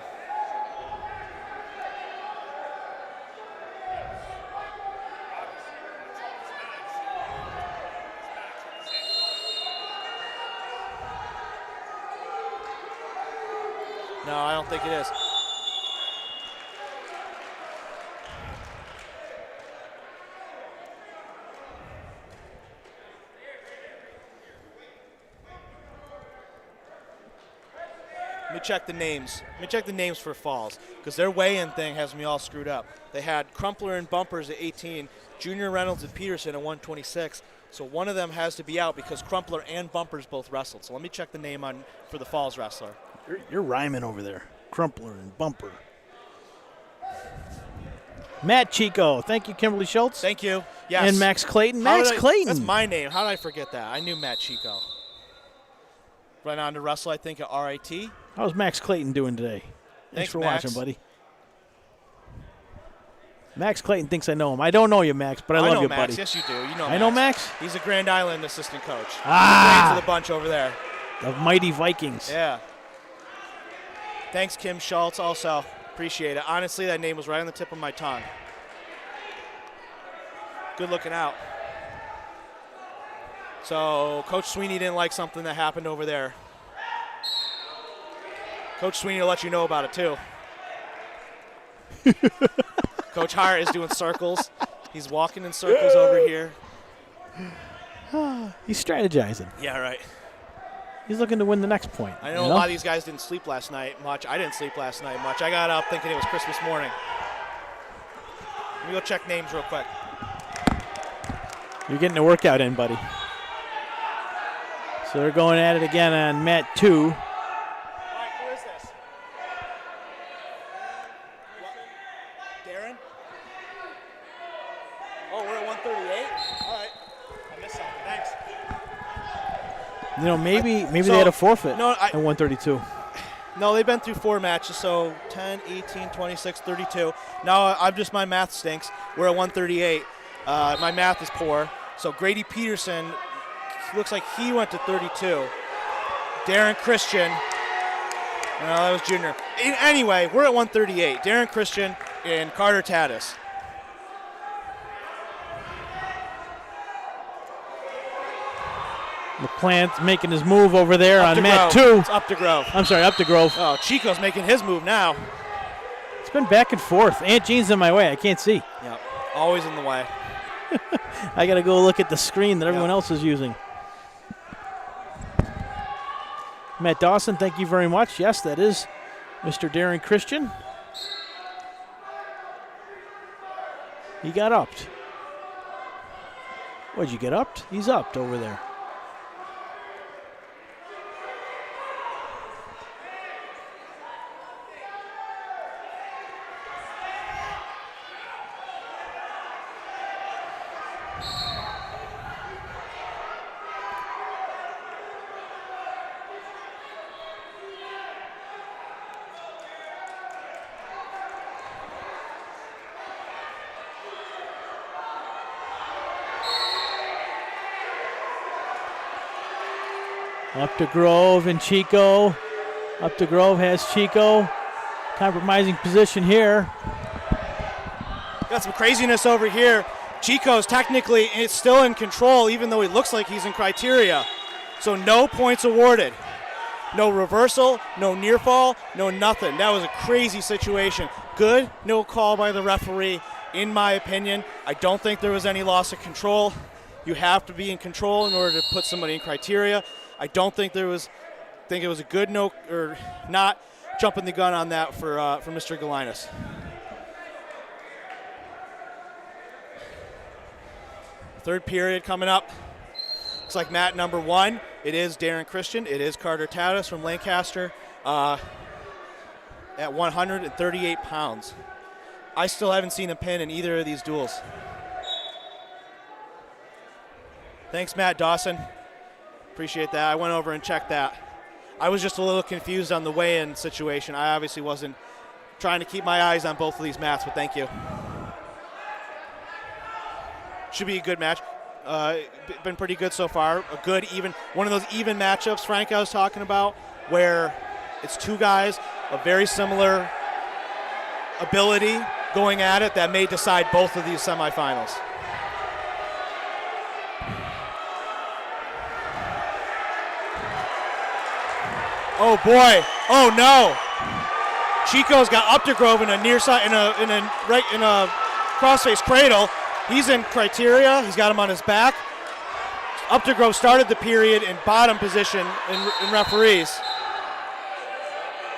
Speaker 2: No, I don't think it is. Let me check the names. Let me check the names for Falls, because their weigh-in thing has me all screwed up. They had Crumpler and Bumpers at 18, Junior Reynolds and Peterson at 126. So one of them has to be out because Crumpler and Bumpers both wrestled. So let me check the name for the Falls wrestler.
Speaker 1: You're rhyming over there. Crumpler and Bumper. Matt Chico. Thank you, Kimberly Schultz.
Speaker 2: Thank you. Yes.
Speaker 1: And Max Clayton. Max Clayton.
Speaker 2: That's my name. How did I forget that? I knew Matt Chico. Went on to wrestle, I think, at RIT.
Speaker 1: How's Max Clayton doing today? Thanks for
Speaker 2: Max.
Speaker 1: watching, buddy. Max Clayton thinks I know him. I don't know you, Max, but I love you,
Speaker 2: Max.
Speaker 1: buddy.
Speaker 2: Yes, you do. You know
Speaker 1: I know Max.
Speaker 2: He's a Grand Island assistant coach.
Speaker 1: Ah!
Speaker 2: He's the brains of the bunch over there.
Speaker 1: The mighty Vikings.
Speaker 2: Yeah. Thanks, Kim Schultz, also. Appreciate it. Honestly, that name was right on the tip of my tongue. Good looking out. So Coach Sweeney didn't like something that happened over there. Coach Sweeney will let you know about it, too. Coach Hart is doing circles. He's walking in circles over here.
Speaker 1: He's strategizing.
Speaker 2: Yeah, right.
Speaker 1: He's looking to win the next point.
Speaker 2: I know a lot of these guys didn't sleep last night much. I didn't sleep last night much. I got up thinking it was Christmas morning. Let me go check names real quick.
Speaker 1: You're getting a workout in, buddy. So they're going at it again on mat 2.
Speaker 2: All right, who is this? Darren? Oh, we're at 138? All right. I missed something. Thanks.
Speaker 1: You know, maybe they had a forfeit at 132.
Speaker 2: No, they've been through 4 matches, so 10, 18, 26, 32. Now, my math stinks. We're at 138. My math is poor. So Grady Peterson looks like he went to 32. Darren Christian. No, that was Junior. Anyway, we're at 138. Darren Christian and Carter Tatis.
Speaker 1: LaPlante's making his move over there on mat 2.
Speaker 2: It's Updegrove.
Speaker 1: I'm sorry, Updegrove.
Speaker 2: Oh, Chico's making his move now.
Speaker 1: It's been back and forth. Aunt Jean's in my way. I can't see.
Speaker 2: Yep, always in the way.
Speaker 1: I got to go look at the screen that everyone else is using. Matt Dawson, thank you very much. Yes, that is Mr. Darren Christian. He got upped. What'd you get upped? He's upped over there. Updegrove and Chico. Updegrove has Chico. Compromising position here.
Speaker 2: Got some craziness over here. Chico's technically still in control, even though he looks like he's in criteria. So no points awarded. No reversal, no near fall, no nothing. That was a crazy situation. Good, no call by the referee, in my opinion. I don't think there was any loss of control. You have to be in control in order to put somebody in criteria. I don't think there was. Think it was a good no or not jumping the gun on that for Mr. Galinas. Third period coming up. Looks like mat number 1. It is Darren Christian. It is Carter Tatis from Lancaster at 138 pounds. I still haven't seen a pin in either of these duels. Thanks, Matt Dawson. Appreciate that. I went over and checked that. I was just a little confused on the weigh-in situation. I obviously wasn't trying to keep my eyes on both of these mats, but thank you. Should be a good match. Been pretty good so far. A good, even, one of those even matchups, Frank, I was talking about, where it's two guys of very similar ability going at it that may decide both of these semifinals. Oh boy! Oh no! Chico's got Updegrove in a near side, in a crossface cradle. He's in criteria. He's got him on his back. Updegrove started the period in bottom position in referees.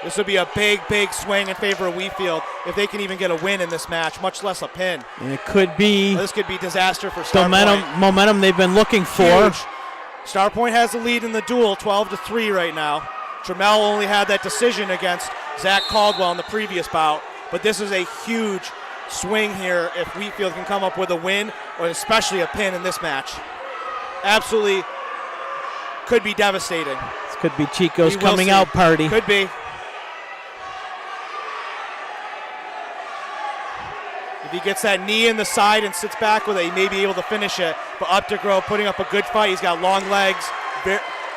Speaker 2: This would be a big, big swing in favor of Wheatfield if they can even get a win in this match, much less a pin.
Speaker 1: And it could be.
Speaker 2: This could be disaster for STARPOINT.
Speaker 1: Momentum they've been looking for.
Speaker 2: Huge. STARPOINT has the lead in the duel, 12-3 right now. Trammell only had that decision against Zach Caldwell in the previous bout, but this is a huge swing here if Wheatfield can come up with a win, or especially a pin in this match. Absolutely could be devastating.
Speaker 1: This could be Chico's coming out party.
Speaker 2: Could be. If he gets that knee in the side and sits back with it, he may be able to finish it. But Updegrove putting up a good fight. He's got long legs.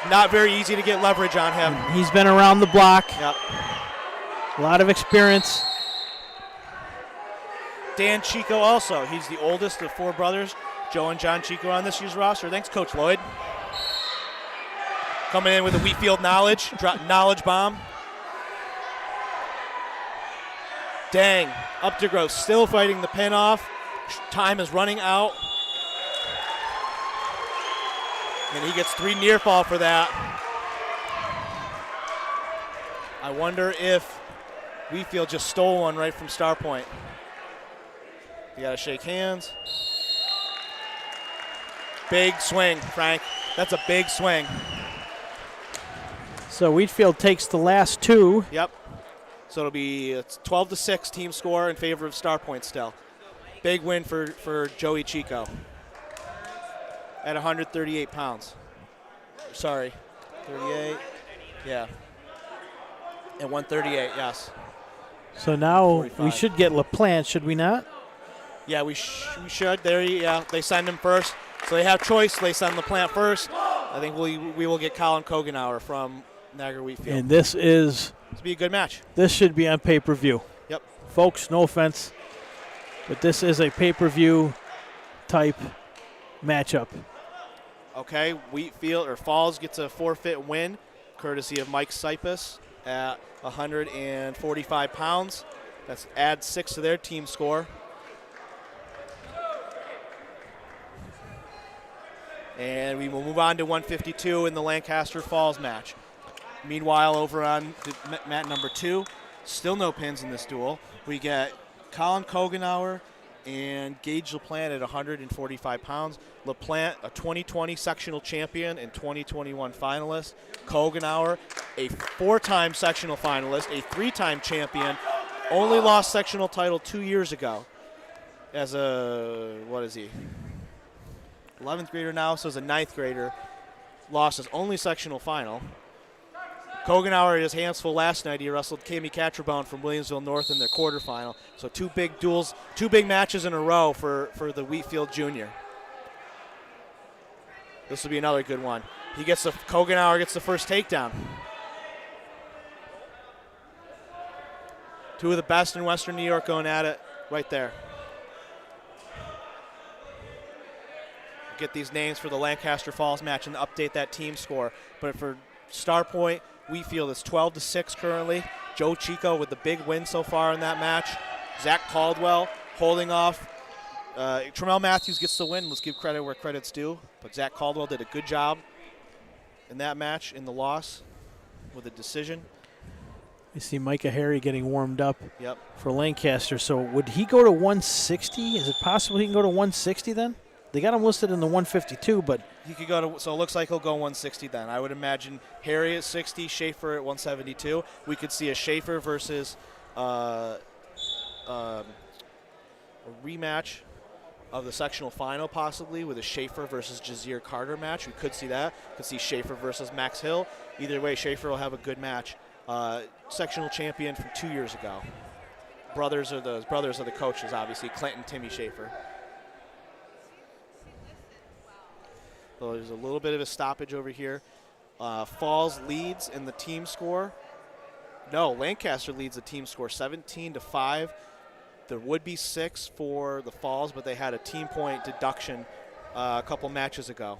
Speaker 2: Not very easy to get leverage on him.
Speaker 1: He's been around the block.
Speaker 2: Yep.
Speaker 1: A lot of experience.
Speaker 2: Dan Chico also. He's the oldest of 4 brothers. Joe and John Chico on this year's roster. Thanks, Coach Lloyd. Coming in with a Wheatfield knowledge bomb. Dang. Updegrove still fighting the pin off. Time is running out. And he gets 3 near fall for that. I wonder if Wheatfield just stole one right from STARPOINT. You gotta shake hands. Big swing, Frank. That's a big swing.
Speaker 1: So Wheatfield takes the last 2.
Speaker 2: Yep. So it'll be 12-6 team score in favor of STARPOINT still. Big win for Joey Chico at 138 pounds. Sorry, 38. Yeah. At 138, yes.
Speaker 1: So now
Speaker 2: 45.
Speaker 1: we should get LaPlante, should we not?
Speaker 2: Yeah, we should. They send him first. So they have choice. They send LaPlante first. I think we will get Colin Kogenauer from Niagara Wheatfield.
Speaker 1: And this
Speaker 2: will be a good match.
Speaker 1: This should be on pay-per-view.
Speaker 2: Yep.
Speaker 1: Folks, no offense, but this is a pay-per-view type matchup.
Speaker 2: Okay, Falls gets a forfeit win, courtesy of Mike Sipus at 145 pounds. That's adds 6 to their team score. And we will move on to 152 in the Lancaster Falls match. Meanwhile, over on mat number 2, still no pins in this duel. We get Colin Kogenauer and Gage LaPlante at 145 pounds. LaPlante, a 2020 sectional champion and 2021 finalist. Kogenauer, a 4-time sectional finalist, a 3-time champion. Only lost sectional title 2 years ago as a, 11th grader now, so as a 9th grader. Lost his only sectional final. Kogenauer had his hands full last night. He wrestled Kami Catrabone from Williamsville North in their quarterfinal. So 2 big duels, 2 big matches in a row for the Wheatfield Junior. This will be another good one. Kogenauer gets the first takedown. 2 of the best in Western New York going at it right there. Get these names for the Lancaster Falls match and update that team score. But for STARPOINT, Wheatfield is 12-6 currently. Joe Chico with the big win so far in that match. Zach Caldwell holding off. Trammell Matthews gets the win. Let's give credit where credit's due. But Zach Caldwell did a good job in that match in the loss with a decision.
Speaker 1: You see Micah Harry getting warmed up
Speaker 2: Yep.
Speaker 1: for Lancaster. So would he go to 160? Is it possible he can go to 160 then? They got him listed in the 152, but
Speaker 2: he could go to. So it looks like he'll go 160 then. I would imagine Harry at 60, Schaefer at 172. We could see a Schaefer versus a rematch of the sectional final, possibly with a Schaefer versus Jazir Carter match. We could see that. Could see Schaefer versus Max Hill. Either way, Schaefer will have a good match. Sectional champion from 2 years ago. Brothers are the coaches, obviously. Clinton, Timmy Schaefer. So there's a little bit of a stoppage over here. Falls leads in the team score. No, Lancaster leads the team score 17-5. There would be 6 for the Falls, but they had a team point deduction a couple matches ago,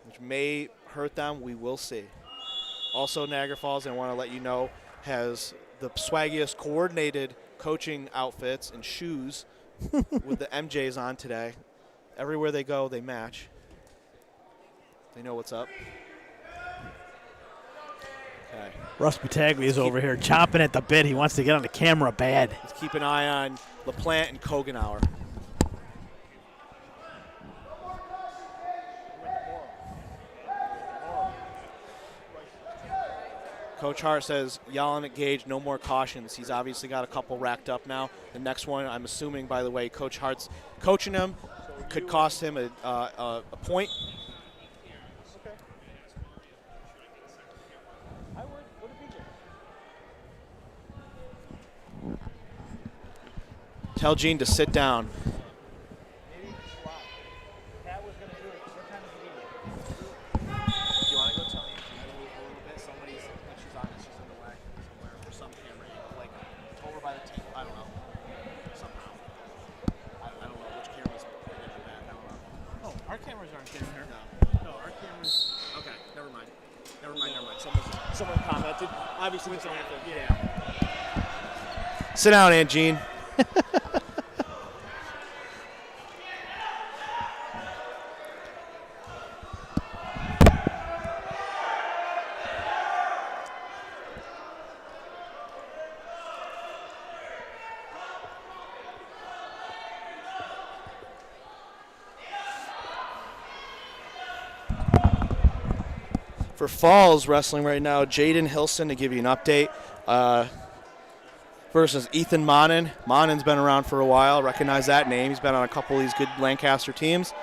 Speaker 2: which may hurt them. We will see. Also, Niagara Falls, I want to let you know, has the swaggiest coordinated coaching outfits and shoes with the MJs on today. Everywhere they go, they match. They know what's up. Okay.
Speaker 1: Russ Bataglia is over here chomping at the bit. He wants to get on the camera bad.
Speaker 2: Let's keep an eye on LaPlante and Kogenauer. Coach Hart says, yelling at Gage, no more cautions. He's obviously got a couple racked up now. The next one, I'm assuming, by the way, Coach Hart's coaching him. Could cost him a point. Tell Gene to sit down.
Speaker 1: Our cameras aren't getting here.
Speaker 2: No, our cameras. Okay, never mind. Someone commented. Obviously, it's only yeah. Sit down, Aunt Jean. For Falls wrestling right now, Jaden Hilson, to give you an update, versus Ethan Monin. Monin's been around for a while. Recognize that name. He's been on a couple of these good Lancaster teams.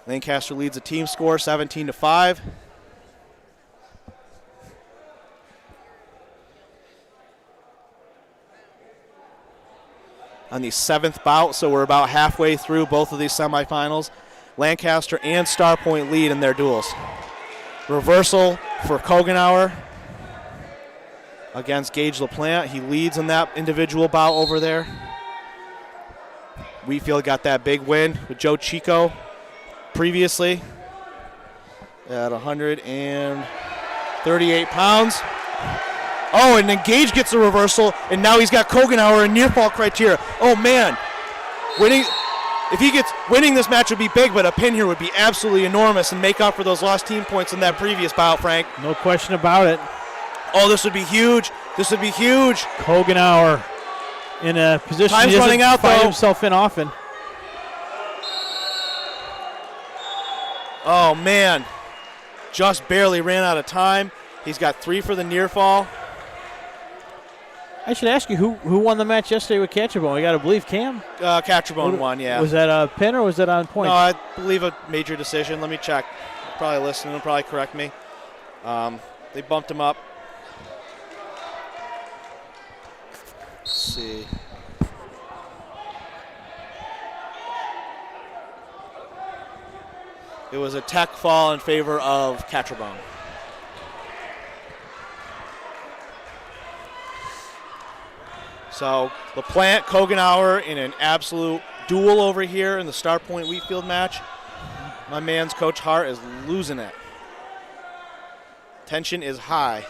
Speaker 2: Lancaster leads the team score 17-5. On the 7th bout, so we're about halfway through both of these semifinals. Lancaster and STARPOINT lead in their duels. Reversal for Kogenauer against Gage LaPlante. He leads in that individual bout over there. Wheatfield got that big win with Joe Chico previously at 138 pounds. Oh, and then Gage gets a reversal, and now he's got Kogenauer in near fall criteria. Oh, man. Winning this match would be big, but a pin here would be absolutely enormous and make up for those lost team points in that previous bout, Frank.
Speaker 1: No question about it.
Speaker 2: Oh, this would be huge. This would be huge.
Speaker 1: Kogenauer in a position
Speaker 2: Time's
Speaker 1: he doesn't
Speaker 2: running out,
Speaker 1: find
Speaker 2: though.
Speaker 1: himself in often.
Speaker 2: Oh, man. Just barely ran out of time. He's got 3 for the near fall.
Speaker 1: I should ask you, who won the match yesterday with Catcherbone? I got to believe Cam.
Speaker 2: Catcherbone won, yeah.
Speaker 1: Was that a pin or was that on point?
Speaker 2: No, I believe a major decision. Let me check. Probably listening. They'll probably correct me. They bumped him up. Let's see. It was a tech fall in favor of Catcherbone. So LaPlante, Kogenauer in an absolute duel over here in the STARPOINT Wheatfield match. My man's Coach Hart is losing it. Tension is high.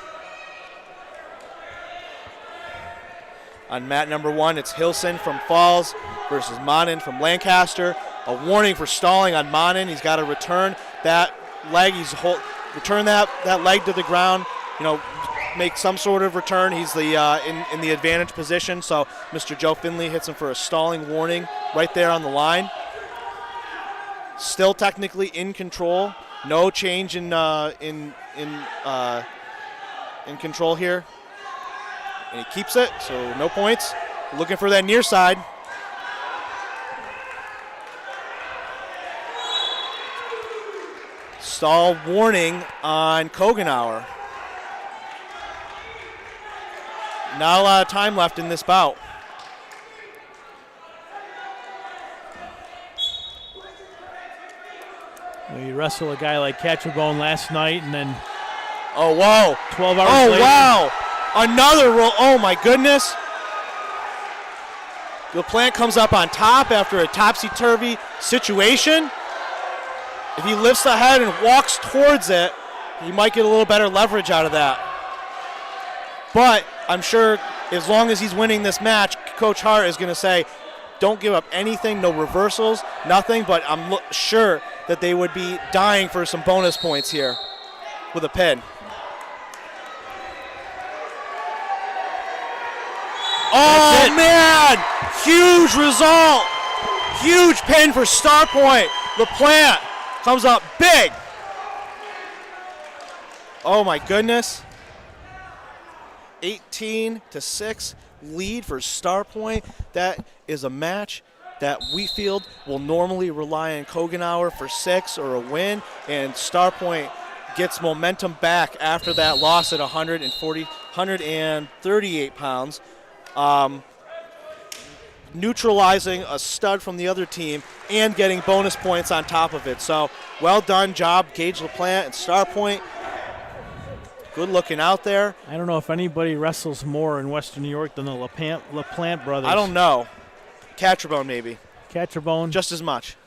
Speaker 2: On mat number 1, it's Hilson from Falls versus Monin from Lancaster. A warning for stalling on Monin. He's got to return that leg. Return that leg to the ground. You know, make some sort of return. He's the in the advantage position, so Mr. Joe Finley hits him for a stalling warning right there on the line. Still technically in control. No change in control here. And he keeps it, so no points. Looking for that near side. Stall warning on Kogenauer. Not a lot of time left in this bout.
Speaker 1: You wrestle a guy like Catcherbone last night, and then
Speaker 2: oh wow,
Speaker 1: 12 hours later.
Speaker 2: Oh wow, another roll. Oh my goodness. LaPlante comes up on top after a topsy-turvy situation. If he lifts the head and walks towards it, he might get a little better leverage out of that. But I'm sure as long as he's winning this match, Coach Hart is going to say, don't give up anything, no reversals, nothing, but I'm sure that they would be dying for some bonus points here with a pin. Oh, man! Huge result! Huge pin for STARPOINT. LaPlante comes up big. Oh, my goodness. 18-6 lead for STARPOINT. That is a match that Wheatfield will normally rely on Kogenauer for 6 or a win, and STARPOINT gets momentum back after that loss at 138 pounds, neutralizing a stud from the other team and getting bonus points on top of it. So well done job, Gage LaPlante and STARPOINT. Good looking out there.
Speaker 1: I don't know if anybody wrestles more in Western New York than the LaPlante brothers.
Speaker 2: I don't know. Catcherbone maybe.
Speaker 1: Catcherbone.
Speaker 2: Just as much.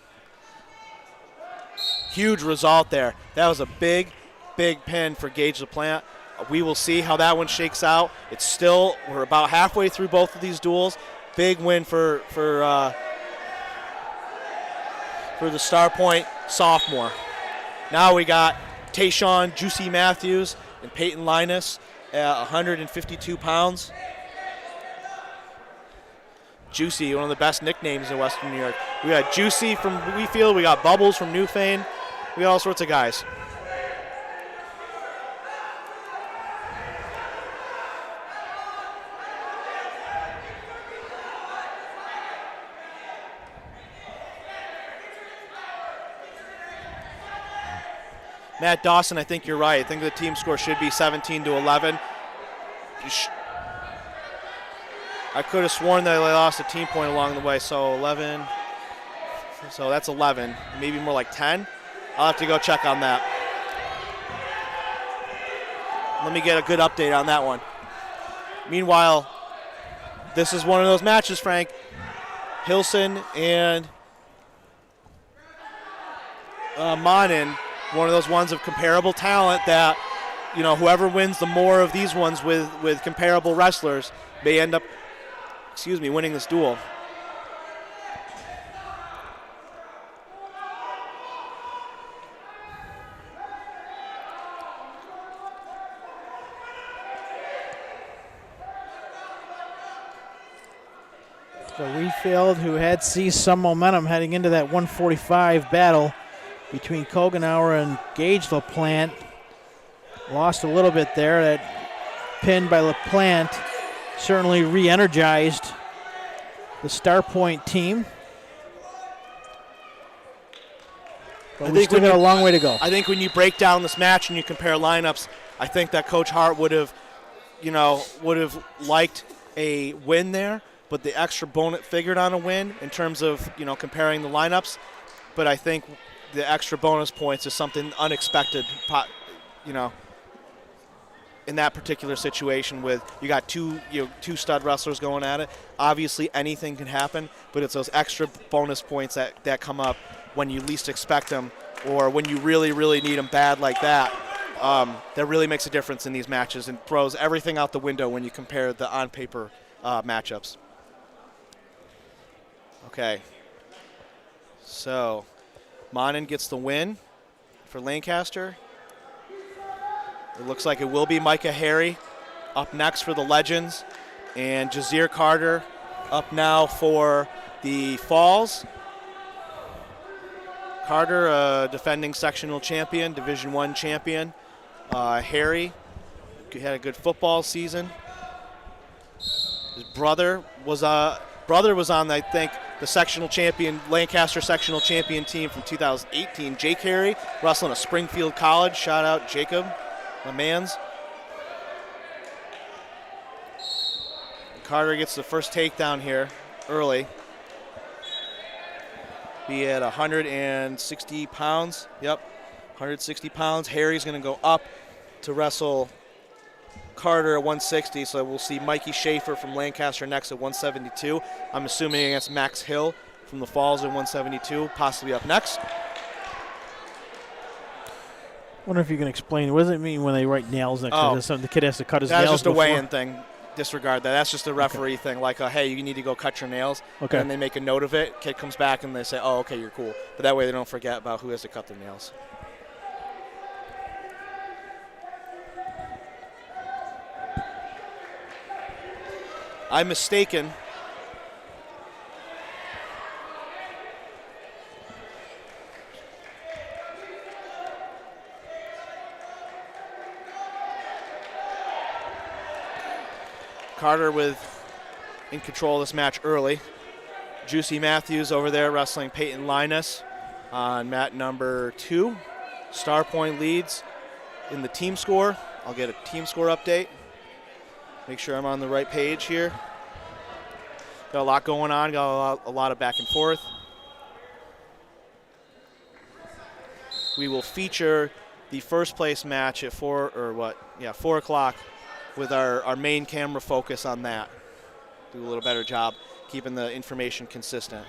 Speaker 2: Huge result there. That was a big, big pin for Gage LaPlante. We will see how that one shakes out. It's still, we're about halfway through both of these duels. Big win for the STARPOINT sophomore. Now we got Tayshawn Juicy Matthews and Peyton Linus at 152 pounds. Juicy, one of the best nicknames in Western New York. We got Juicy from Wheatfield. We got Bubbles from Newfane. We got all sorts of guys. Matt Dawson, I think you're right. I think the team score should be 17-11. I could have sworn that they lost a team point along the way, so 11. So that's 11, maybe more like 10. I'll have to go check on that. Let me get a good update on that one. Meanwhile, this is one of those matches, Frank. Hilson and Monin, one of those ones of comparable talent that, you know, whoever wins the more of these ones with comparable wrestlers may end up, winning this duel.
Speaker 1: So Wheatfield, who had seized some momentum heading into that 145 battle between Kogenauer and Gage LaPlante, lost a little bit there. That pin by LaPlante certainly re-energized the STARPOINT team. But we still got a long way to go.
Speaker 2: I think when you break down this match and you compare lineups, I think that Coach Hart would have liked a win there, but the extra bonus figured on a win in terms of, comparing the lineups. But I think the extra bonus points is something unexpected, in that particular situation with you got two stud wrestlers going at it. Obviously anything can happen, but it's those extra bonus points that come up when you least expect them or when you really, really need them bad like that. That really makes a difference in these matches and throws everything out the window when you compare the on-paper matchups. Okay. So Monin gets the win for Lancaster. It looks like it will be Micah Harry up next for the Legends, and Jazir Carter up now for the Falls. Carter, defending sectional champion, Division I champion. Harry had a good football season. His brother was on, I think, the sectional champion, Lancaster sectional champion team from 2018. Jake Harry, wrestling at Springfield College. Shout out Jacob, my mans. Carter gets the first takedown here early. Be at 160 pounds. Yep, 160 pounds. Harry's going to go up to wrestle Carter at 160, so we'll see Mikey Schaefer from Lancaster next at 172. I'm assuming against Max Hill from the Falls at 172, possibly up next.
Speaker 1: Wonder if you can explain, what does it mean when they write nails next to this? The kid has to cut his nails
Speaker 2: That's just
Speaker 1: before?
Speaker 2: a weigh-in thing. Disregard that. That's just a referee thing, like, hey, you need to go cut your nails.
Speaker 1: Okay.
Speaker 2: And they make a note of it. Kid comes back and they say, oh, okay, you're cool. But that way they don't forget about who has to cut their nails. I'm mistaken. Carter in control of this match early. Juicy Matthews over there wrestling Peyton Linus on mat number 2. STARPOINT leads in the team score. I'll get a team score update. Make sure I'm on the right page here. Got a lot going on, got a lot of back and forth. We will feature the first place match at 4 o'clock with our main camera focus on that. Do a little better job keeping the information consistent.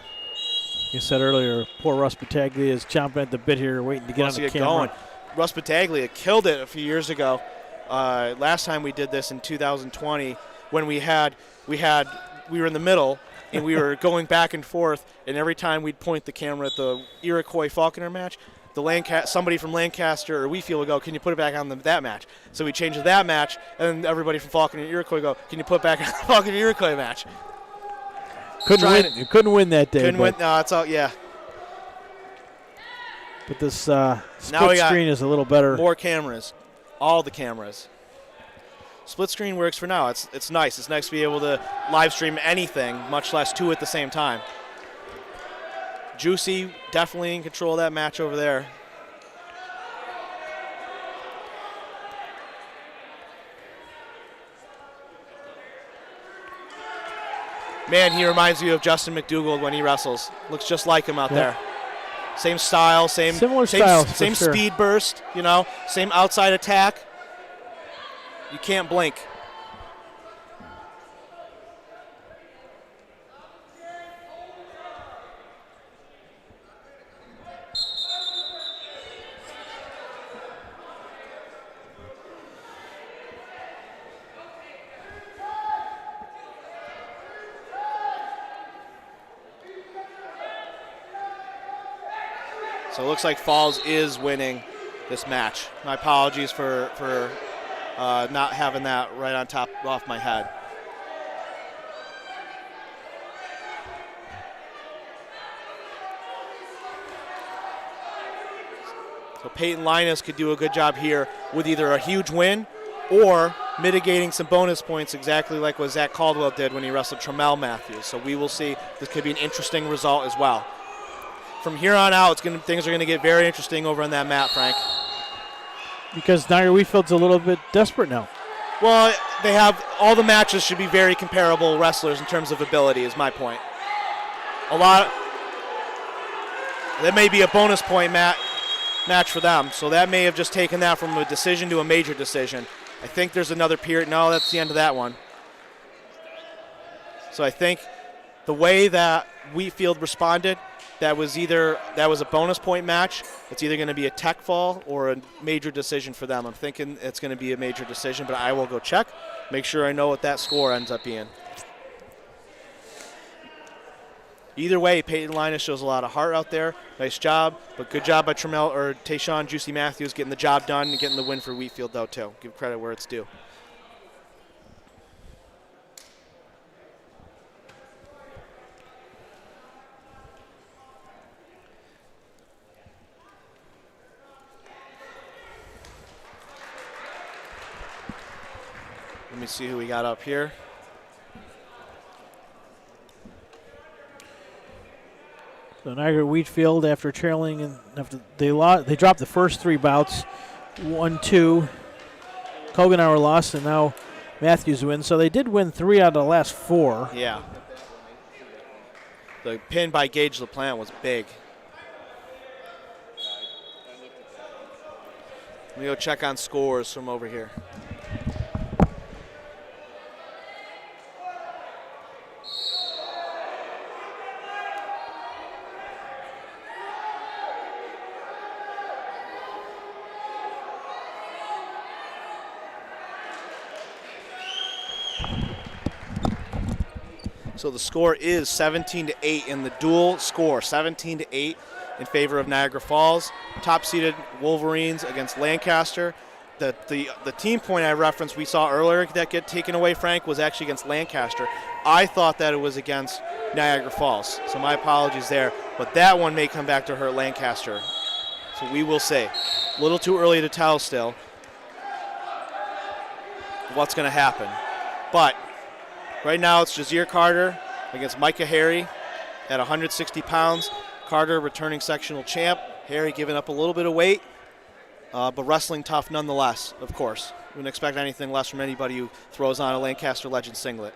Speaker 1: You said earlier, poor Russ Battaglia is chomping at the bit here, waiting to get on the camera.
Speaker 2: Going. Russ Battaglia killed it a few years ago. Last time we did this in 2020, when we were in the middle and we were going back and forth, and every time we'd point the camera at the Iroquois Falconer match, somebody from Lancaster or Wheatfield would go, can you put it back on that match? So we changed that match, and then everybody from Falconer and Iroquois go, can you put it back on the Falconer and Iroquois match?
Speaker 1: Couldn't win that day.
Speaker 2: Couldn't win. No, it's all, yeah.
Speaker 1: But this split screen is a little better.
Speaker 2: More cameras. All the cameras. Split screen works for now. It's nice. It's nice to be able to live stream anything, much less 2 at the same time. Juicy definitely in control of that match over there. Man, he reminds me of Justin McDougall when he wrestles. Looks just like him out there. Same style, same speed burst, same outside attack. You can't blink. So it looks like Falls is winning this match. My apologies for not having that right on top off my head. So Peyton Linus could do a good job here with either a huge win or mitigating some bonus points, exactly like what Zach Caldwell did when he wrestled Tremel Matthews. So we will see. This could be an interesting result as well. From here on out, things are going to get very interesting over on that mat, Frank.
Speaker 1: Because Niagara Wheatfield's a little bit desperate now.
Speaker 2: Well, they have all the matches should be very comparable wrestlers in terms of ability, is my point. That may be a bonus point match for them, so that may have just taken that from a decision to a major decision. I think there's another period. No, that's the end of that one. So I think the way that Wheatfield responded, that was a bonus point match. It's either going to be a tech fall or a major decision for them. I'm thinking it's going to be a major decision, but I will go check, make sure I know what that score ends up being. Either way, Peyton Linus shows a lot of heart out there. Nice job, but good job by Tayshawn Juicy Matthews getting the job done and getting the win for Wheatfield, though, too. Give credit where it's due. Let me see who we got up here.
Speaker 1: So Niagara Wheatfield, after trailing, and after they dropped the first 3 bouts, 1-2. Kogenauer lost, and now Matthews wins. So they did win 3 out of the last 4.
Speaker 2: Yeah. The pin by Gage LaPlante was big. Let me go check on scores from over here. So the score is 17-8 in the dual score, 17-8 in favor of Niagara Falls. Top-seeded Wolverines against Lancaster. The team point I referenced we saw earlier that get taken away, Frank, was actually against Lancaster. I thought that it was against Niagara Falls, so my apologies there. But that one may come back to hurt Lancaster. So we will see. A little too early to tell still what's going to happen. But right now it's Jazir Carter against Micah Harry at 160 pounds. Carter returning sectional champ. Harry giving up a little bit of weight, but wrestling tough nonetheless, of course. We wouldn't expect anything less from anybody who throws on a Lancaster Legend singlet.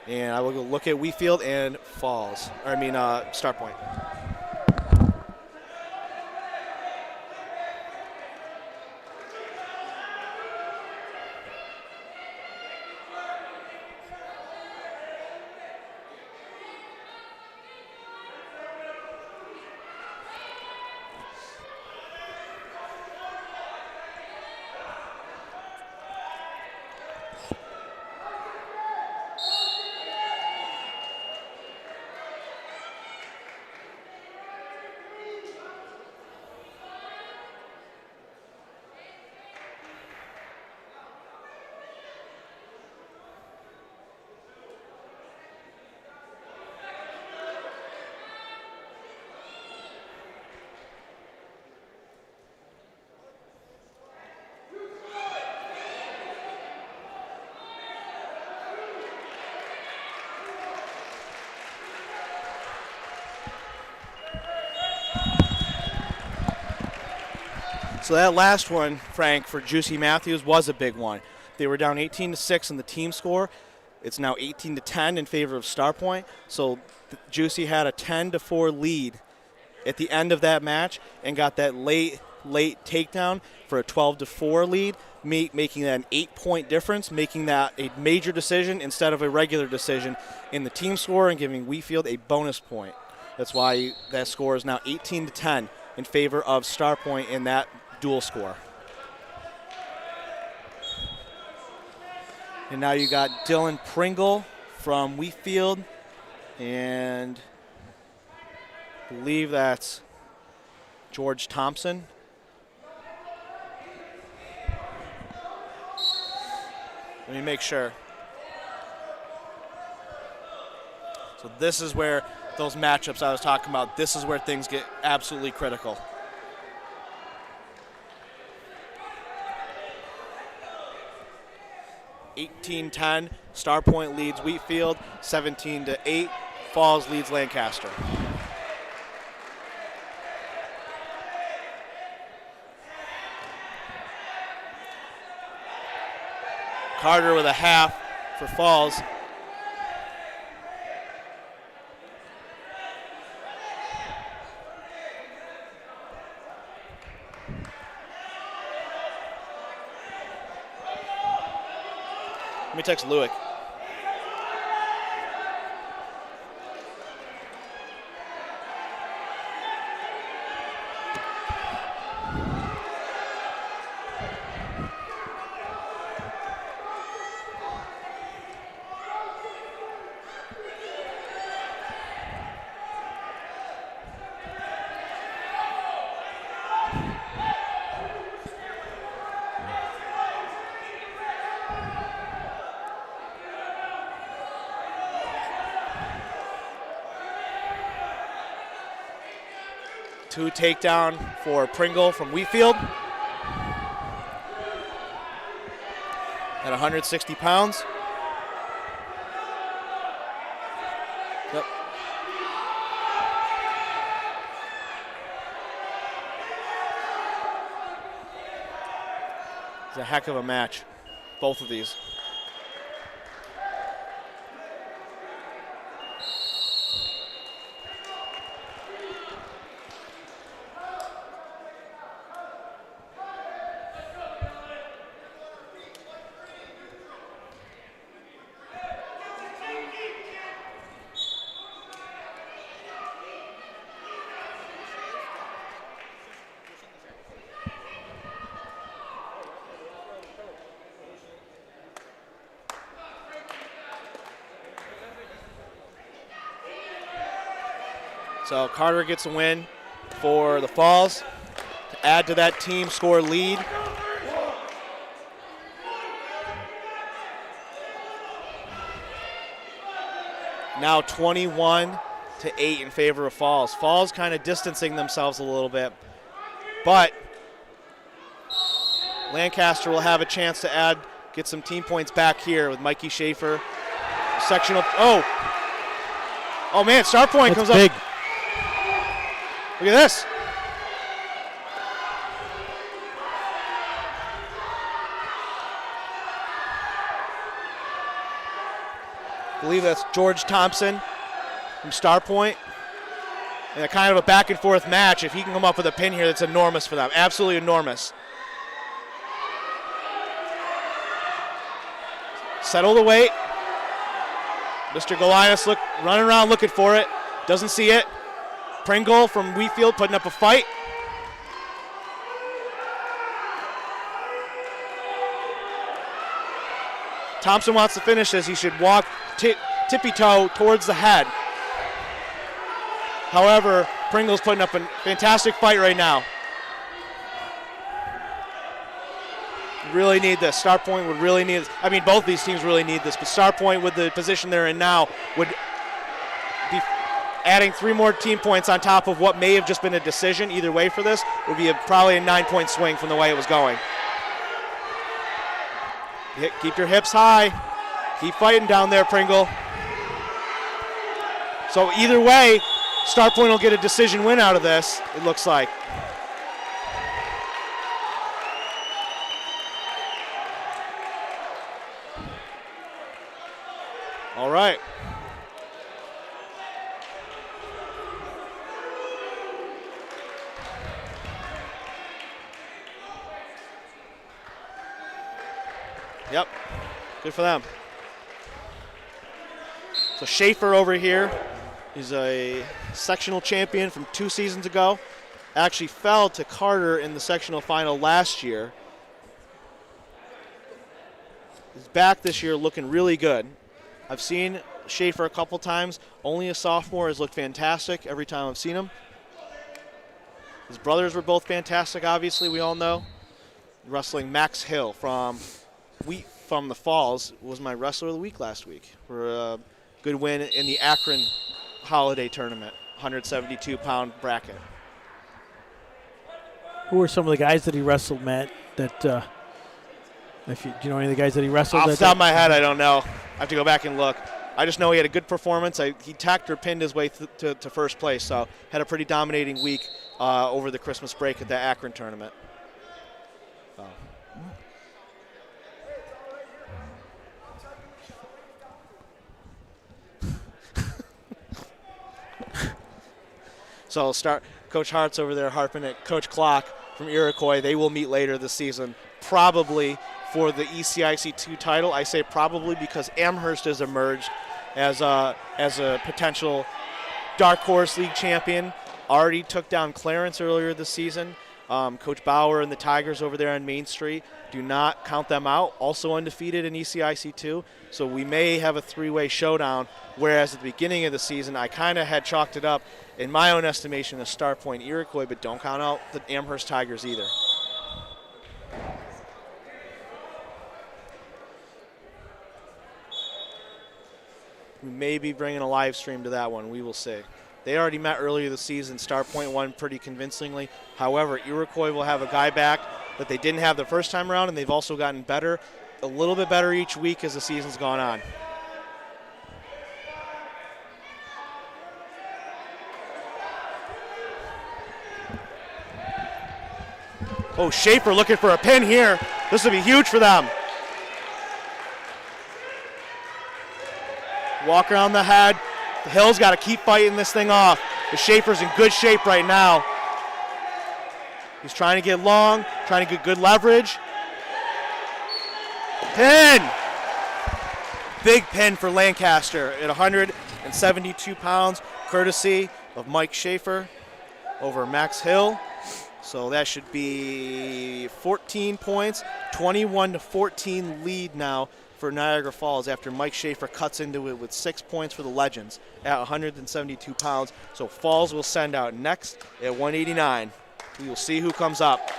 Speaker 2: And I will go look at Wheatfield and StarPoint. So that last one, Frank, for Juicy Matthews was a big one. They were down 18-6 in the team score. It's now 18-10 in favor of StarPoint. So Juicy had a 10-4 lead at the end of that match and got that late takedown for a 12-4 lead, making that an 8-point difference, making that a major decision instead of a regular decision in the team score and giving Wheatfield a bonus point. That's why that score is now 18-10 in favor of StarPoint in that dual score. And now you got Dylan Pringle from Wheatfield, and I believe that's George Thompson. Let me make sure. So this is where those matchups I was talking about, this is where things get absolutely critical. (18-10), StarPoint leads Wheatfield. 17-8, Falls leads Lancaster. Carter with a half for Falls. Let me text Lewick. Two takedown for Pringle from Wheatfield. at 160 pounds. Yep. It's a heck of a match, both of these. So Carter gets a win for the Falls to add to that team score lead. Now 21-8 in favor of Falls. Falls kind of distancing themselves a little bit, but Lancaster will have a chance to get some team points back here with Mikey Schaefer. Sectional, oh man, STARPOINT comes
Speaker 1: big.
Speaker 2: up. Look at this. I believe that's George Thompson from STARPOINT. And a kind of a back and forth match. If he can come up with a pin here, that's enormous for them. Absolutely enormous. Settle the weight. Mr. Goliath running around looking for it. Doesn't see it. Pringle from Wheatfield putting up a fight. Thompson wants to finish this. He should walk tippy-toe towards the head. However, Pringle's putting up a fantastic fight right now. Really need this. STARPOINT would really need this. I mean, both these teams really need this, but STARPOINT with the position they're in now would be adding 3 more team points on top of what may have just been a decision either way for this. Would be probably a 9-point swing from the way it was going. Keep your hips high. Keep fighting down there, Pringle. So either way, STARPOINT will get a decision win out of this, it looks like. All right. Yep, good for them. So Schaefer over here, he's a sectional champion from 2 seasons ago. Actually fell to Carter in the sectional final last year. He's back this year looking really good. I've seen Schaefer a couple times. Only a sophomore, has looked fantastic every time I've seen him. His brothers were both fantastic, obviously, we all know. Wrestling Max Hill from the Falls was my wrestler of the week last week for a good win in the Akron Holiday Tournament, 172-pound bracket.
Speaker 1: Who were some of the guys that he wrestled, Matt? That do you know any of the guys that he wrestled?
Speaker 2: Off the top of my head, I don't know. I have to go back and look. I just know he had a good performance. He tacked or pinned his way to first place, so had a pretty dominating week over the Christmas break at the Akron tournament. So I'll start. Coach Hart's over there harping at Coach Clock from Iroquois. They will meet later this season, probably for the ECIC2 title. I say probably because Amherst has emerged as a potential dark horse league champion. Already took down Clarence earlier this season. Coach Bauer and the Tigers over there on Main Street, do not count them out. Also undefeated in ECIC2. So we may have a 3-way showdown, whereas at the beginning of the season, I kind of had chalked it up, in my own estimation, as STARPOINT Iroquois, but don't count out the Amherst Tigers either. We may be bringing a live stream to that one. We will see. They already met earlier this season. STARPOINT won pretty convincingly. However, Iroquois will have a guy back that they didn't have the first time around, and they've also gotten better a little bit better each week as the season's gone on. Oh, Schaefer looking for a pin here. This would be huge for them. Walk around the head. The Hill's got to keep fighting this thing off. The Schaefer's in good shape right now. He's trying to get long, trying to get good leverage. Pin! Big pin for Lancaster at 172 pounds, courtesy of Mike Schaefer over Max Hill. So that should be 14 points, 21-14 lead now for Niagara Falls after Mike Schaefer cuts into it with 6 points for the Legends at 172 pounds. So Falls will send out next at 189. We will see who comes up.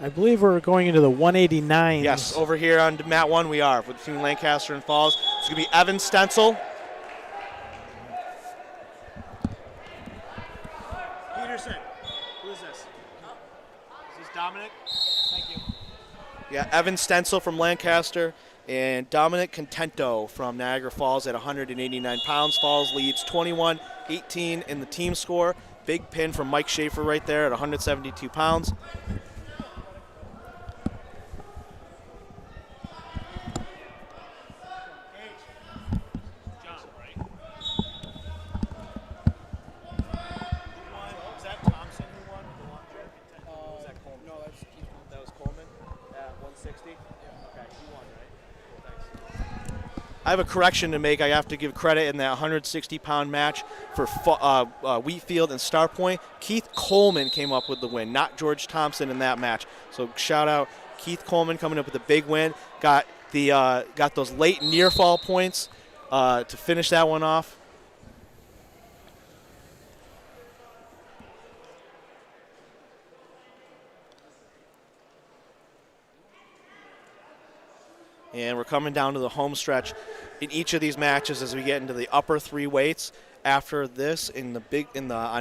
Speaker 1: I believe we're going into the 189.
Speaker 2: Yes, over here on mat 1 we are between Lancaster and Falls. It's going to be Evan Stencil. Peterson. Who is this? Is this Dominic? Thank you. Yeah, Evan Stencil from Lancaster and Dominic Contento from Niagara Falls at 189 pounds. Falls leads 21-18 in the team score. Big pin from Mike Schaefer right there at 172 pounds. I have a correction to make. I have to give credit in that 160-pound match for Wheatfield and STARPOINT. Keith Coleman came up with the win, not George Thompson in that match. So shout out Keith Coleman coming up with a big win. Got those late near fall points to finish that one off. And we're coming down to the home stretch in each of these matches as we get into the upper 3 weights. After this, on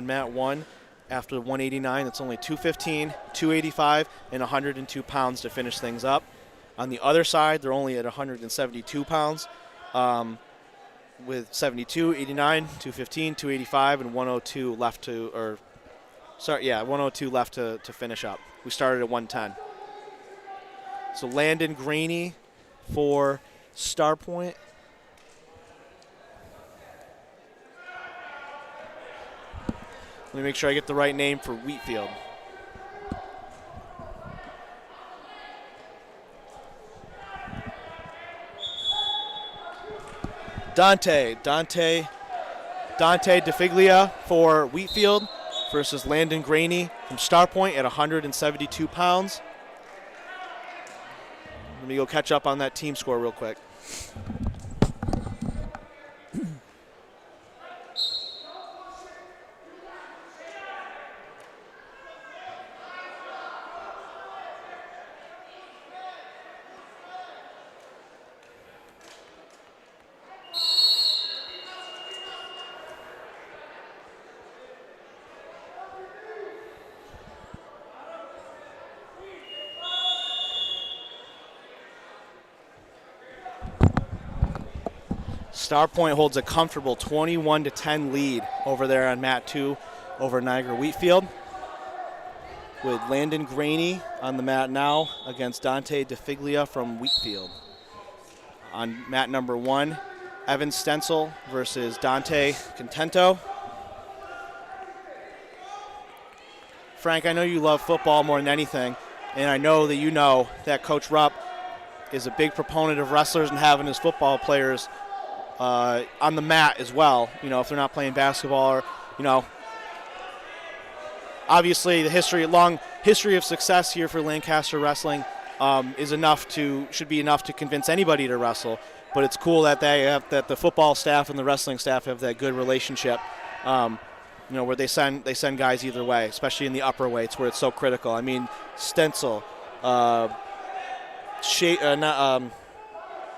Speaker 2: mat 1, after the 189, it's only 215, 285, and 102 pounds to finish things up. On the other side, they're only at 172 pounds, with 72, 89, 215, 285, and 102 left to, 102 left to finish up. We started at 110. So Landon Graney for STARPOINT. Let me make sure I get the right name for Wheatfield. Dante DeFiglia for Wheatfield versus Landon Graney from STARPOINT at 172 pounds. Let me go catch up on that team score real quick. STARPOINT holds a comfortable 21-10 lead over there on mat 2 over Niagara Wheatfield, with Landon Graney on the mat now against Dante DeFiglia from Wheatfield. On mat number 1, Evan Stencil versus Dante Contento. Frank, I know you love football more than anything, and I know that you know that Coach Rupp is a big proponent of wrestlers and having his football players on the mat as well, if they're not playing basketball or, obviously the long history of success here for Lancaster wrestling should be enough to convince anybody to wrestle. But it's cool that that the football staff and the wrestling staff have that good relationship, where they send guys either way, especially in the upper weights where it's so critical. I mean, Stencil,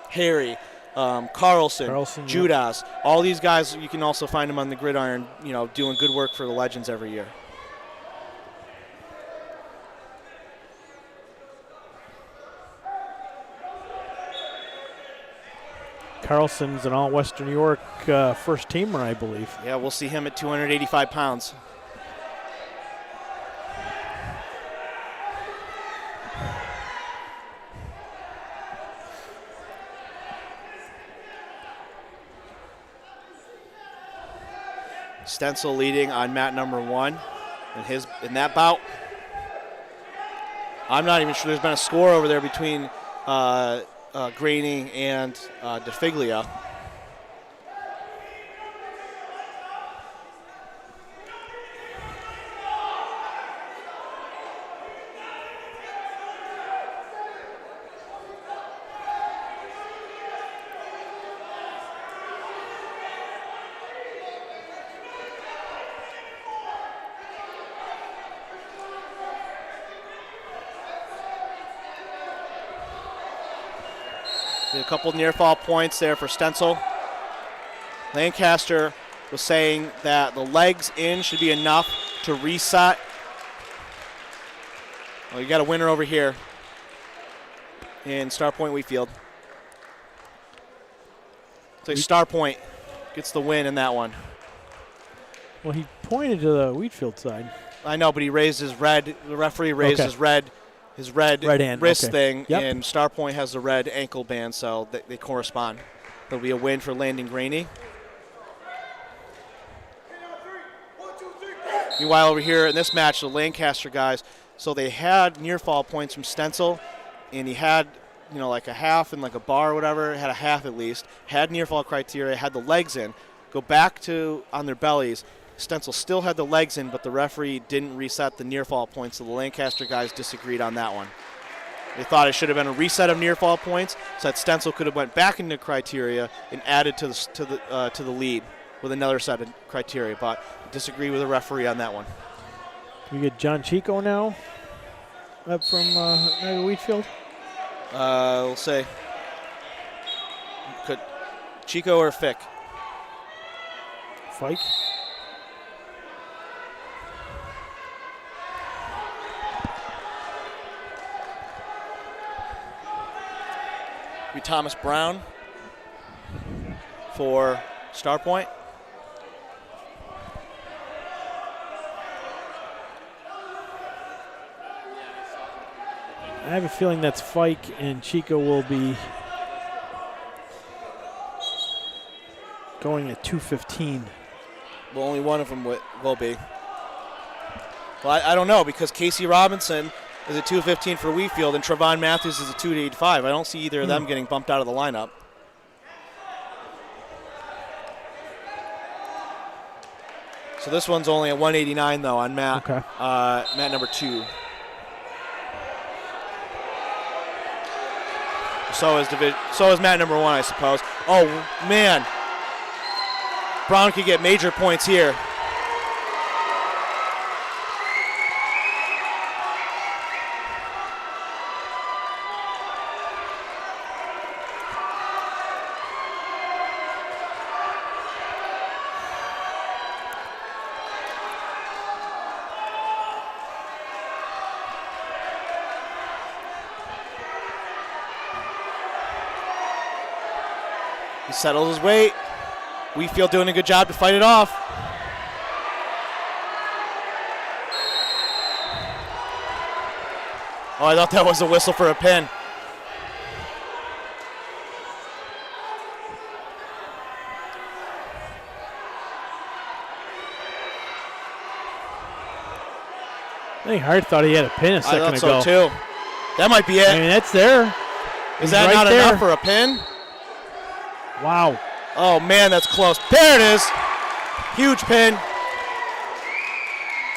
Speaker 2: Harry, Carlson, Judas, all these guys, you can also find them on the gridiron, doing good work for the Legends every year.
Speaker 1: Carlson's an all-Western New York first teamer, I believe.
Speaker 2: Yeah, we'll see him at 285 pounds. Stencil leading on mat number 1 in that bout. I'm not even sure there's been a score over there between Graining and DeFiglia. A couple near fall points there for Stencil. Lancaster was saying that the legs in should be enough to reset. Well, you got a winner over here in STARPOINT Wheatfield. So STARPOINT gets the win in that one.
Speaker 1: Well, he pointed to the Wheatfield side.
Speaker 2: I know, but he raised his red. The referee raised his red
Speaker 1: hand,
Speaker 2: wrist thing,
Speaker 1: yep.
Speaker 2: And STARPOINT has the red ankle band, so they correspond. There'll be a win for Landon Graney. Meanwhile, over here in this match, the Lancaster guys, so they had near fall points from Stencil, and he had, like a half and like a bar or whatever, had a half at least, had near fall criteria, had the legs in, go back to on their bellies. Stencil still had the legs in, but the referee didn't reset the near fall points, so the Lancaster guys disagreed on that one. They thought it should have been a reset of near fall points, so that Stencil could have went back into criteria and added to the lead with another set of criteria, but disagree with the referee on that one.
Speaker 1: We get John Chico now up from Wheatfield.
Speaker 2: We'll say could Chico or Fick.
Speaker 1: Fike.
Speaker 2: Be Thomas Brown for STARPOINT.
Speaker 1: I have a feeling that's Fike, and Chico will be going at 215.
Speaker 2: Well, only one of them will be. Well, I don't know, because Casey Robinson is a 215 for Wheatfield, and Trevon Matthews is a 285. I don't see either of them getting bumped out of the lineup. So this one's only a 189 though on mat.
Speaker 1: Okay.
Speaker 2: Mat number 2. So is mat number 1, I suppose. Oh man, Brown could get major points here. He settles his weight. Wheatfield doing a good job to fight it off. Oh, I thought that was a whistle for a pin.
Speaker 1: I think Hart thought he had a pin a second ago.
Speaker 2: I thought so too. That might be it.
Speaker 1: I mean, that's there.
Speaker 2: Is that not enough for a pin?
Speaker 1: Wow.
Speaker 2: Oh, man, that's close. There it is. Huge pin.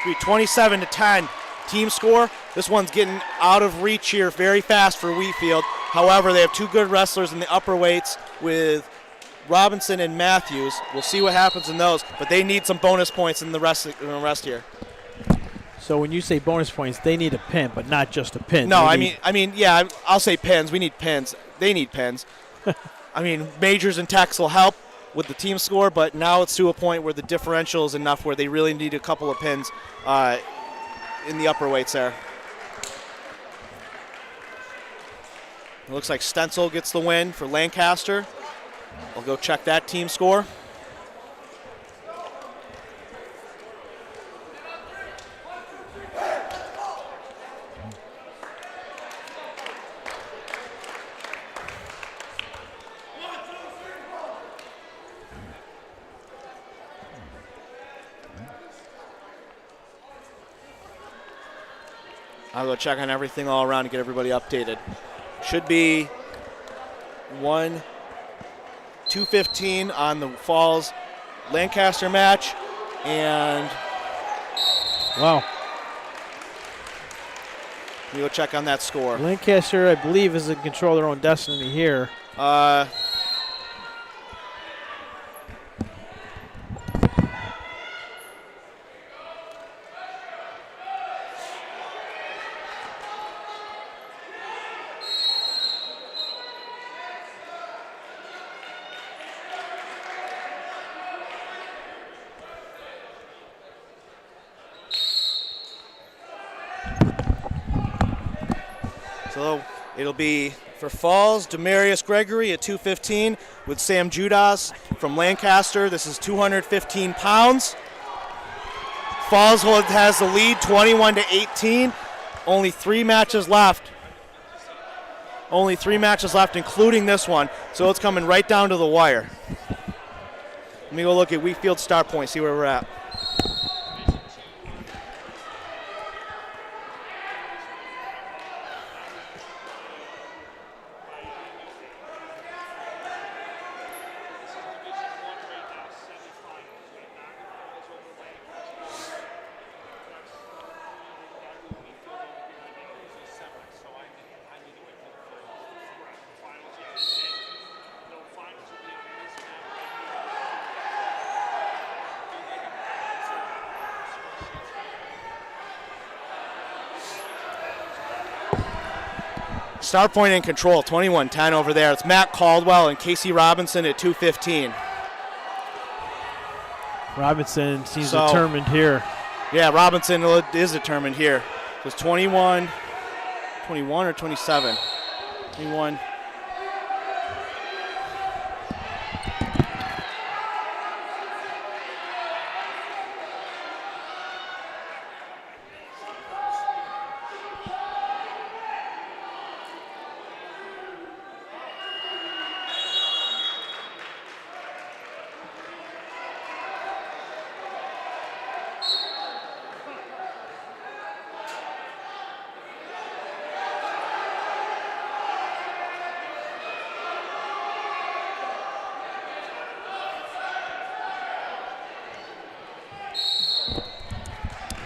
Speaker 2: It'll be 27-10. Team score. This one's getting out of reach here very fast for Wheatfield. However, they have two good wrestlers in the upper weights with Robinson and Matthews. We'll see what happens in those, but they need some bonus points in the rest here.
Speaker 1: So when you say bonus points, they need a pin, but not just a pin.
Speaker 2: No, I mean, yeah, I'll say pins. We need pins. They need pins. I mean, majors and techs will help with the team score, but now it's to a point where the differential is enough where they really need a couple of pins in the upper weights there. It looks like Stencil gets the win for Lancaster. We'll go check that team score. I'll go check on everything all around to get everybody updated. Should be 2:15 on the Falls Lancaster match, and
Speaker 1: wow.
Speaker 2: We go check on that score.
Speaker 1: Lancaster, I believe, is in control of their own destiny here.
Speaker 2: So it'll be for Falls, Demarius Gregory at 215 with Sam Judas from Lancaster. This is 215 pounds. Falls has the lead 21-18. Only 3 matches left. Only 3 matches left, including this one. So it's coming right down to the wire. Let me go look at Wheatfield STARPOINT, see where we're at. STARPOINT in control, 21-10 over there. It's Matt Caldwell and Casey Robinson at 215.
Speaker 1: Robinson seems determined here.
Speaker 2: Yeah, Robinson is determined here. It was 21 or 27? 21.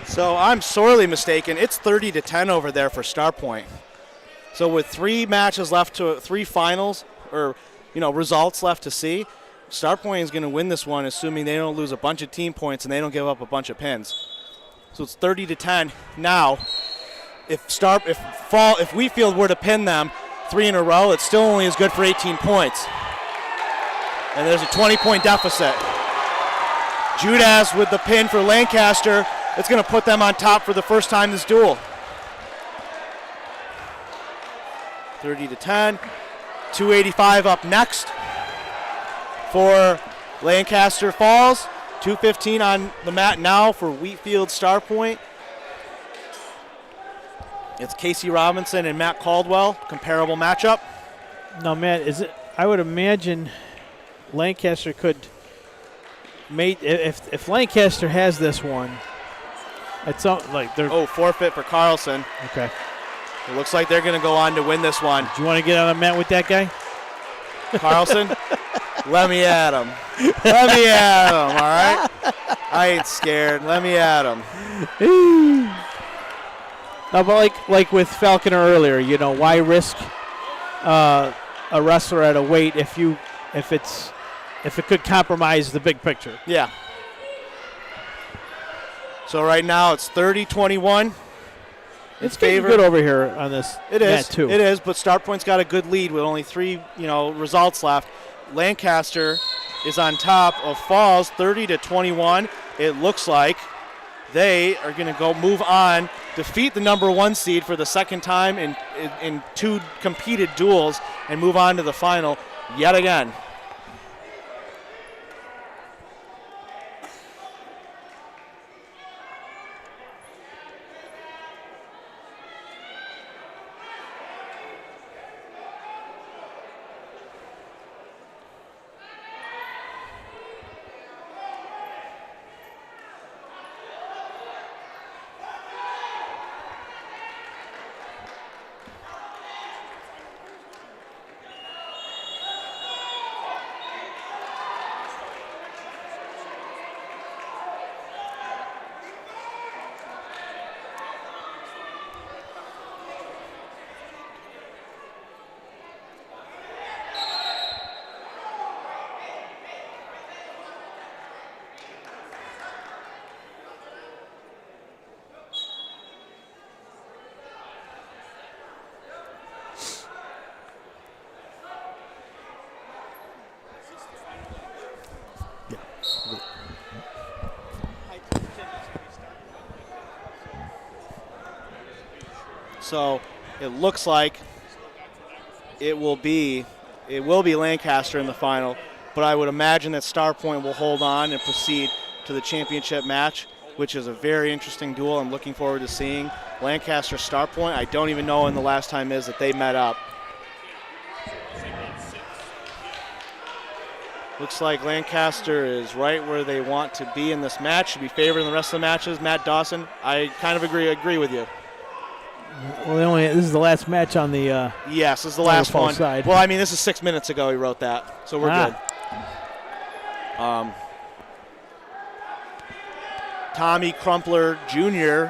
Speaker 2: So I'm sorely mistaken. It's 30-10 over there for STARPOINT. So with 3 matches left to 3 finals or results left to see, STARPOINT is going to win this one, assuming they don't lose a bunch of team points and they don't give up a bunch of pins. So it's 30-10 now. If Wheatfield were to pin them 3 in a row, it's still only as good for 18 points. And there's a 20-point deficit. Judas with the pin for Lancaster. It's going to put them on top for the first time this duel. 30-10. 285 up next for Lancaster Falls. 215 on the mat now for Wheatfield STARPOINT. It's Casey Robinson and Matt Caldwell. Comparable matchup.
Speaker 1: No, Matt, I would imagine Lancaster could mate if Lancaster has this one. It's like they're
Speaker 2: forfeit for Carlson.
Speaker 1: Okay.
Speaker 2: It looks like they're going to go on to win this one.
Speaker 1: Do you want to get on a mat with that guy?
Speaker 2: Carlson, let me at him. Let me at him, all right? I ain't scared. Let me at him.
Speaker 1: No, but like with Falconer earlier, why risk a wrestler at a weight if it could compromise the big picture?
Speaker 2: Yeah. So right now it's 30-21.
Speaker 1: It's getting good over here on this mat too.
Speaker 2: It is, but STARPOINT's got a good lead with only 3, results left. Lancaster is on top of Falls, 30-21. It looks like they are going to go move on, defeat the number 1 seed for the second time in 2 competed duels, and move on to the final yet again. So it looks like it will be Lancaster in the final, but I would imagine that STARPOINT will hold on and proceed to the championship match, which is a very interesting duel. I'm looking forward to seeing Lancaster STARPOINT. I don't even know when the last time is that they met up. Looks like Lancaster is right where they want to be in this match. Should be favored in the rest of the matches. Matt Dawson, I kind of agree with you.
Speaker 1: Well, this is the last match on the
Speaker 2: yes, this is the last one.
Speaker 1: Side.
Speaker 2: Well, I mean, this is 6 minutes ago he wrote that, so we're good. Tommy Crumpler Jr.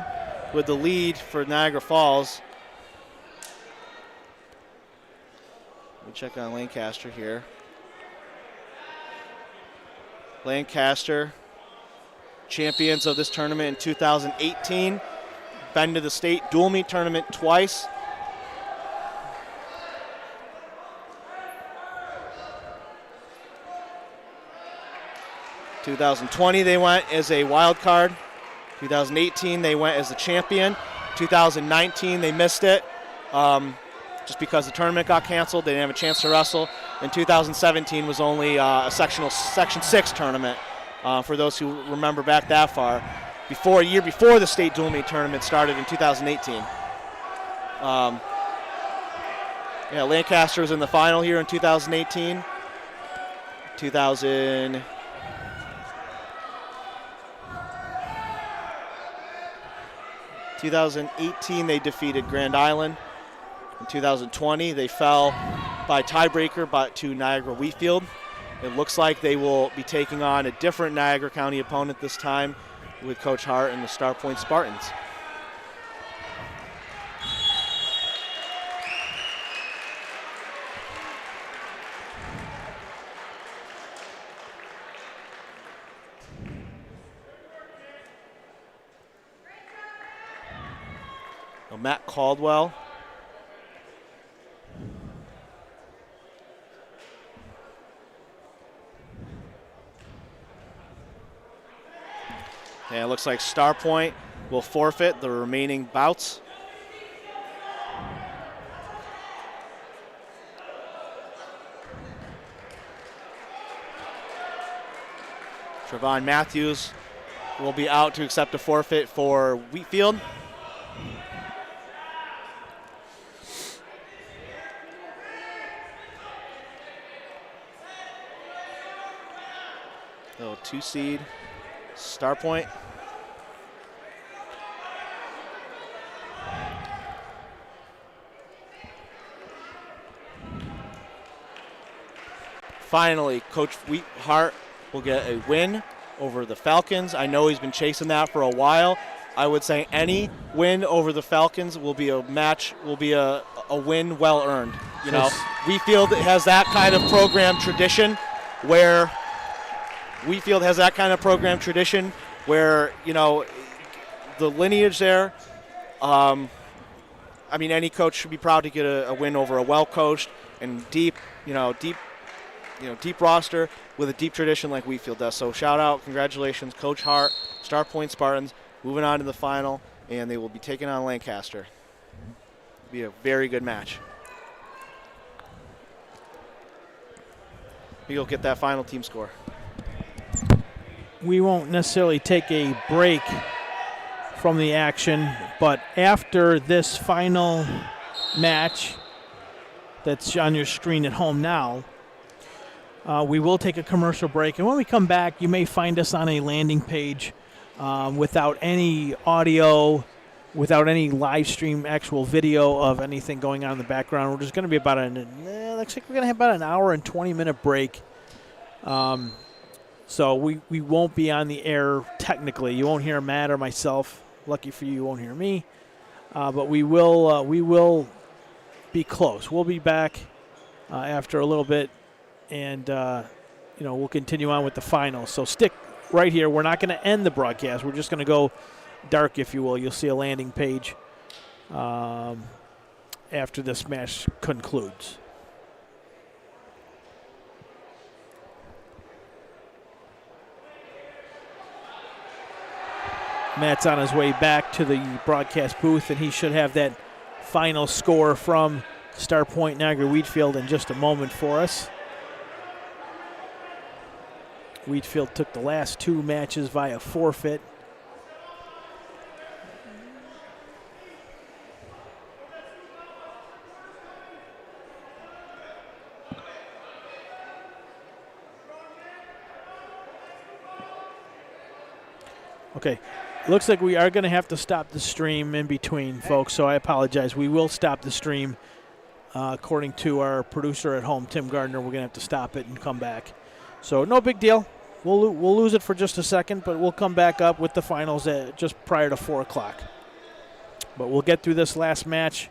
Speaker 2: with the lead for Niagara Falls. Let me check on Lancaster here. Lancaster, champions of this tournament in 2018. Been to the state dual meet tournament twice. In 2020 they went as a wild card. 2018 they went as the champion. 2019 they missed it just because the tournament got canceled. They didn't have a chance to wrestle. And 2017 was only a Section 6 tournament for those who remember back that far. A year before the state dual meet tournament started in 2018. Lancaster was in the final here in 2018. 2018 they defeated Grand Island. In 2020 they fell by tiebreaker to Niagara Wheatfield. It looks like they will be taking on a different Niagara County opponent this time with Coach Hart and the STARPOINT Spartans. Now Matt Caldwell. And it looks like STARPOINT will forfeit the remaining bouts. Trevon Matthews will be out to accept a forfeit for Wheatfield. So 2 seed STARPOINT. Finally, Coach Hart will get a win over the Falcons. I know he's been chasing that for a while. I would say any win over the Falcons will be a win well earned. You know, Wheatfield has that kind of program tradition where you know, the lineage there. I mean, any coach should be proud to get a win over a well-coached and deep roster with a deep tradition like Wheatfield does. So shout out, congratulations, Coach Hart, STARPOINT Spartans, moving on to the final, and they will be taking on Lancaster. It'll be a very good match. You'll get that final team score.
Speaker 1: We won't necessarily take a break from the action, but after this final match that's on your screen at home now, we will take a commercial break. And when we come back, you may find us on a landing page without any audio, without any live stream, actual video of anything going on in the background. We're just going to be looks like we're going to have about an hour and 20-minute break. So we won't be on the air technically. You won't hear Matt or myself. Lucky for you, you won't hear me. But we will be close. We'll be back after a little bit, and we'll continue on with the finals. So stick right here. We're not going to end the broadcast. We're just going to go dark, if you will. You'll see a landing page after this match concludes. Matt's on his way back to the broadcast booth, and he should have that final score from StarPoint Niagara Wheatfield in just a moment for us. Wheatfield took the last 2 matches via forfeit. Okay, looks like we are going to have to stop the stream in between, folks, so I apologize. We will stop the stream. According to our producer at home, Tim Gardner, we're going to have to stop it and come back. So no big deal. We'll lose it for just a second, but we'll come back up with the finals just prior to 4 o'clock. But we'll get through this last match,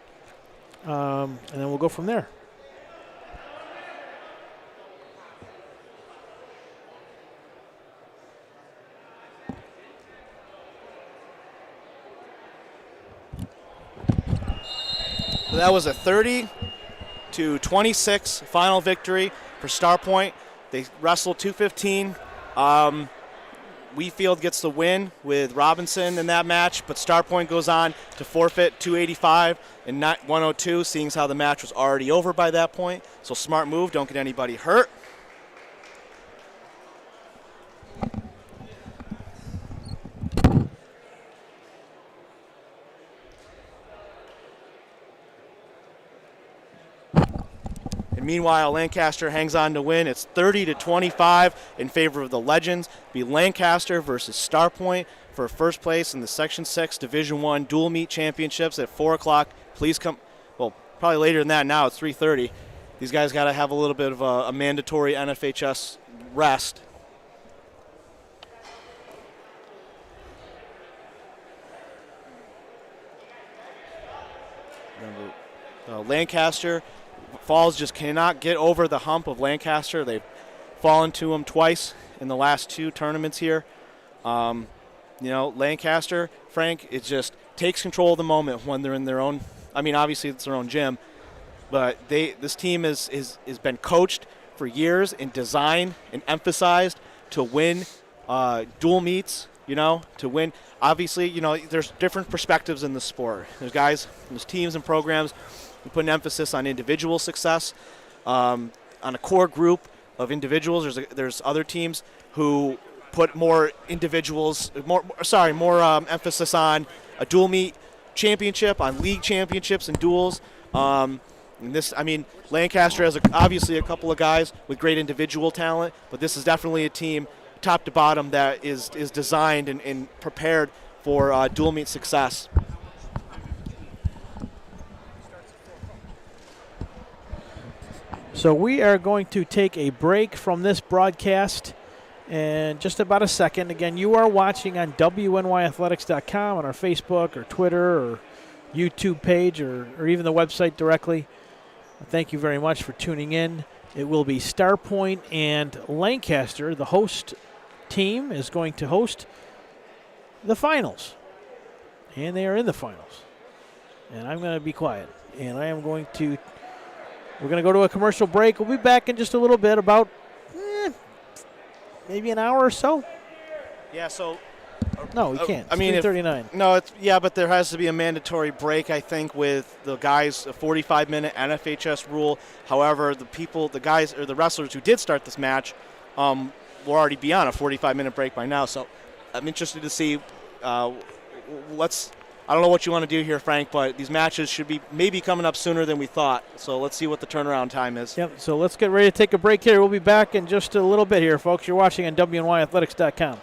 Speaker 1: and then we'll go from there.
Speaker 2: That was a 30-26 final victory for StarPoint. They wrestled 215. Wheatfield gets the win with Robinson in that match, but StarPoint goes on to forfeit 285 and 102, seeing as how the match was already over by that point. So smart move, don't get anybody hurt. Meanwhile, Lancaster hangs on to win. It's 30-25 in favor of the Legends. Be Lancaster versus StarPoint for first place in the Section 6 Division I Dual Meet Championships at 4 o'clock. Please come. Well, probably later than that now. It's 3:30. These guys got to have a little bit of a mandatory NFHS rest. Remember, Lancaster. Falls just cannot get over the hump of Lancaster. They've fallen to them twice in the last 2 tournaments here. Lancaster, Frank, it just takes control of the moment when they're in their own. I mean, obviously it's their own gym, but this team has been coached for years and designed and emphasized to win dual meets. To win. Obviously, there's different perspectives in the sport. There's teams and programs. We put an emphasis on individual success, on a core group of individuals. There's other teams who put more emphasis on a dual meet championship, on league championships and duels. Lancaster has obviously a couple of guys with great individual talent, but this is definitely a team, top to bottom, that is designed and prepared for dual meet success.
Speaker 1: So we are going to take a break from this broadcast in just about a second. Again, you are watching on WNYathletics.com, on our Facebook or Twitter or YouTube page or even the website directly. Thank you very much for tuning in. It will be StarPoint and Lancaster. The host team is going to host the finals. And they are in the finals. And I'm going to be quiet. And I am going to... We're going to go to a commercial break. We'll be back in just a little bit, about maybe an hour or so.
Speaker 2: Yeah, so...
Speaker 1: No, we can't. It's 3:39.
Speaker 2: But there has to be a mandatory break, I think, with the guys, a 45-minute NFHS rule. However, the wrestlers who did start this match will already be on a 45-minute break by now. So I'm interested to see. I don't know what you want to do here, Frank, but these matches should be maybe coming up sooner than we thought. So let's see what the turnaround time is.
Speaker 1: Yep, so let's get ready to take a break here. We'll be back in just a little bit here, folks. You're watching on WNYathletics.com.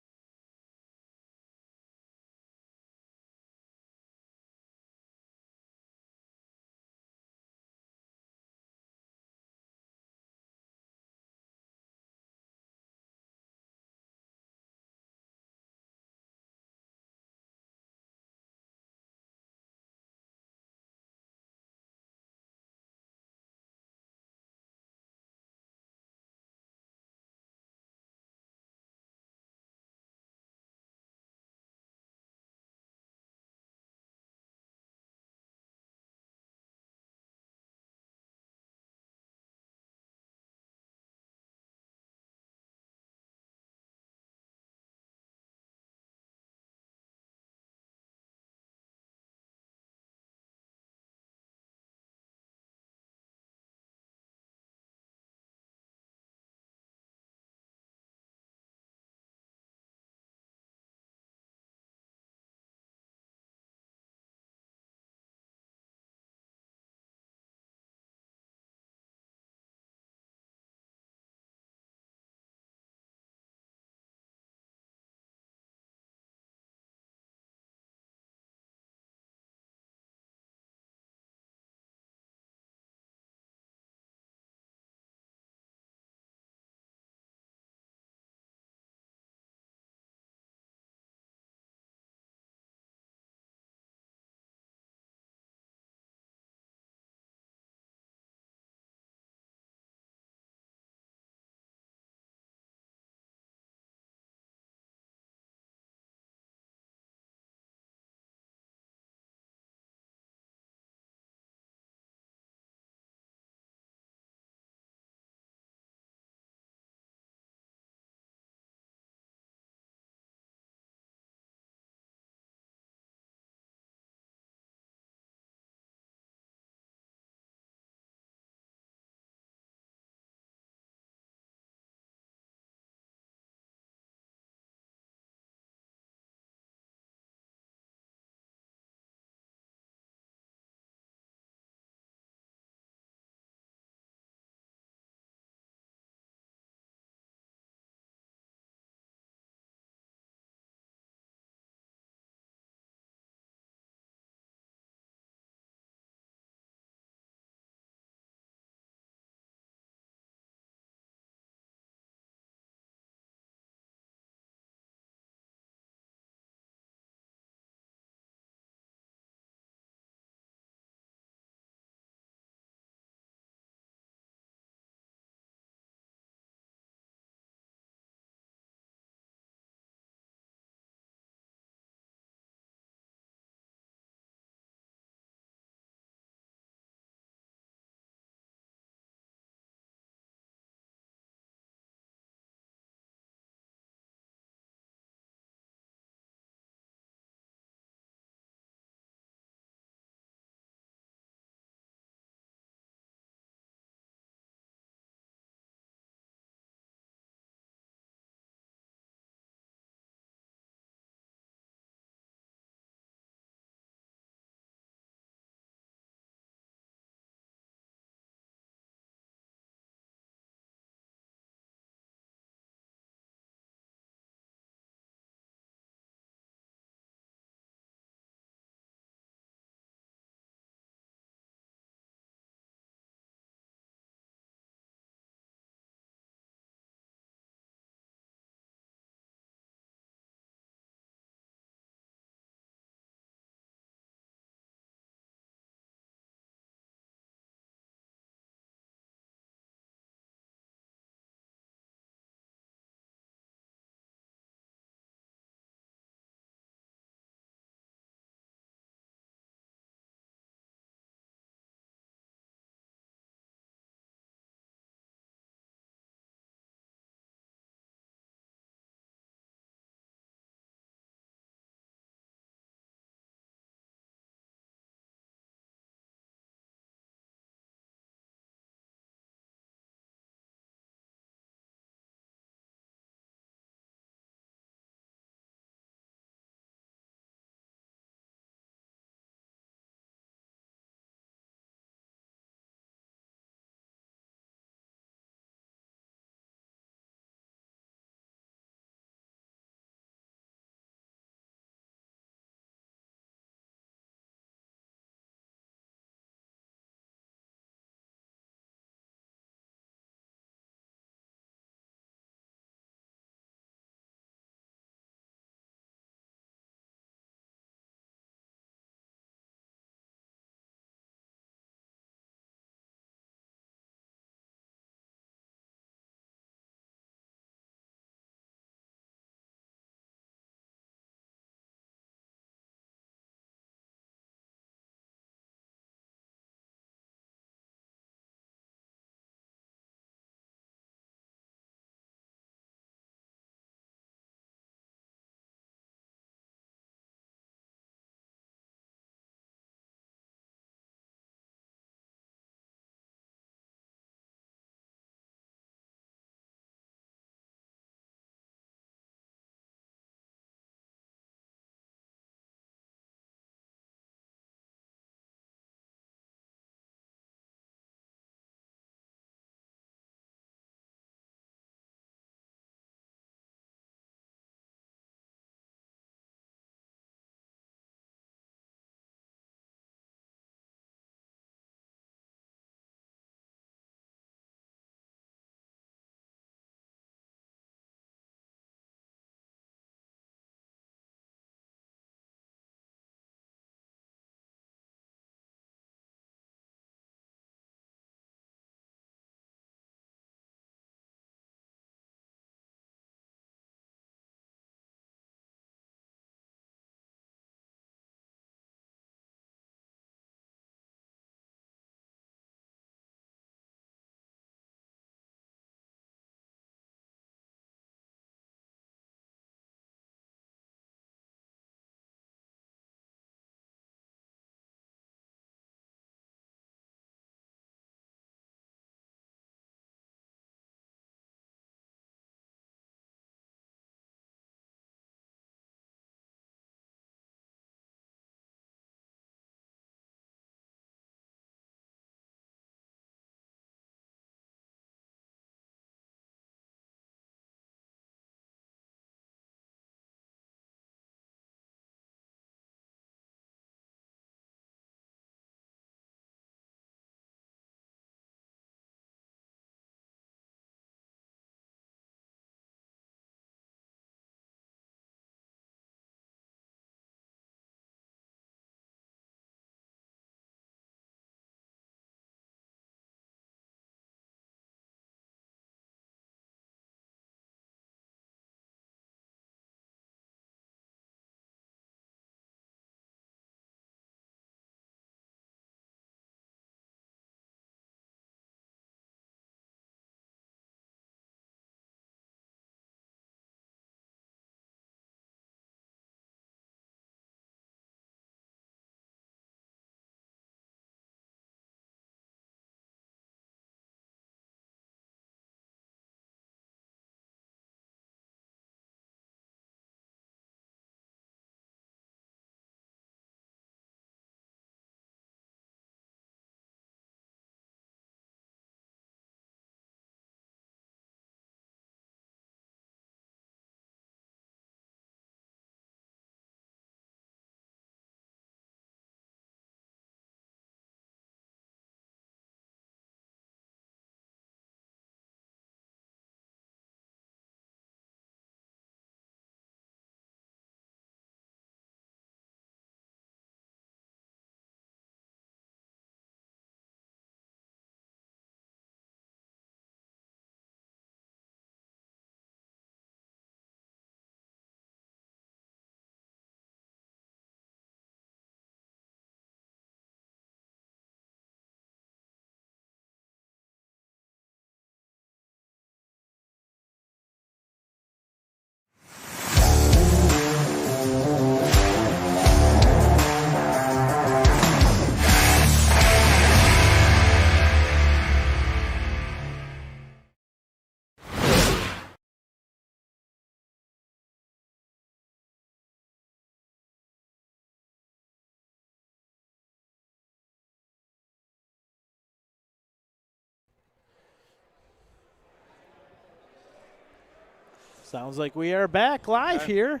Speaker 1: Sounds like we are back live here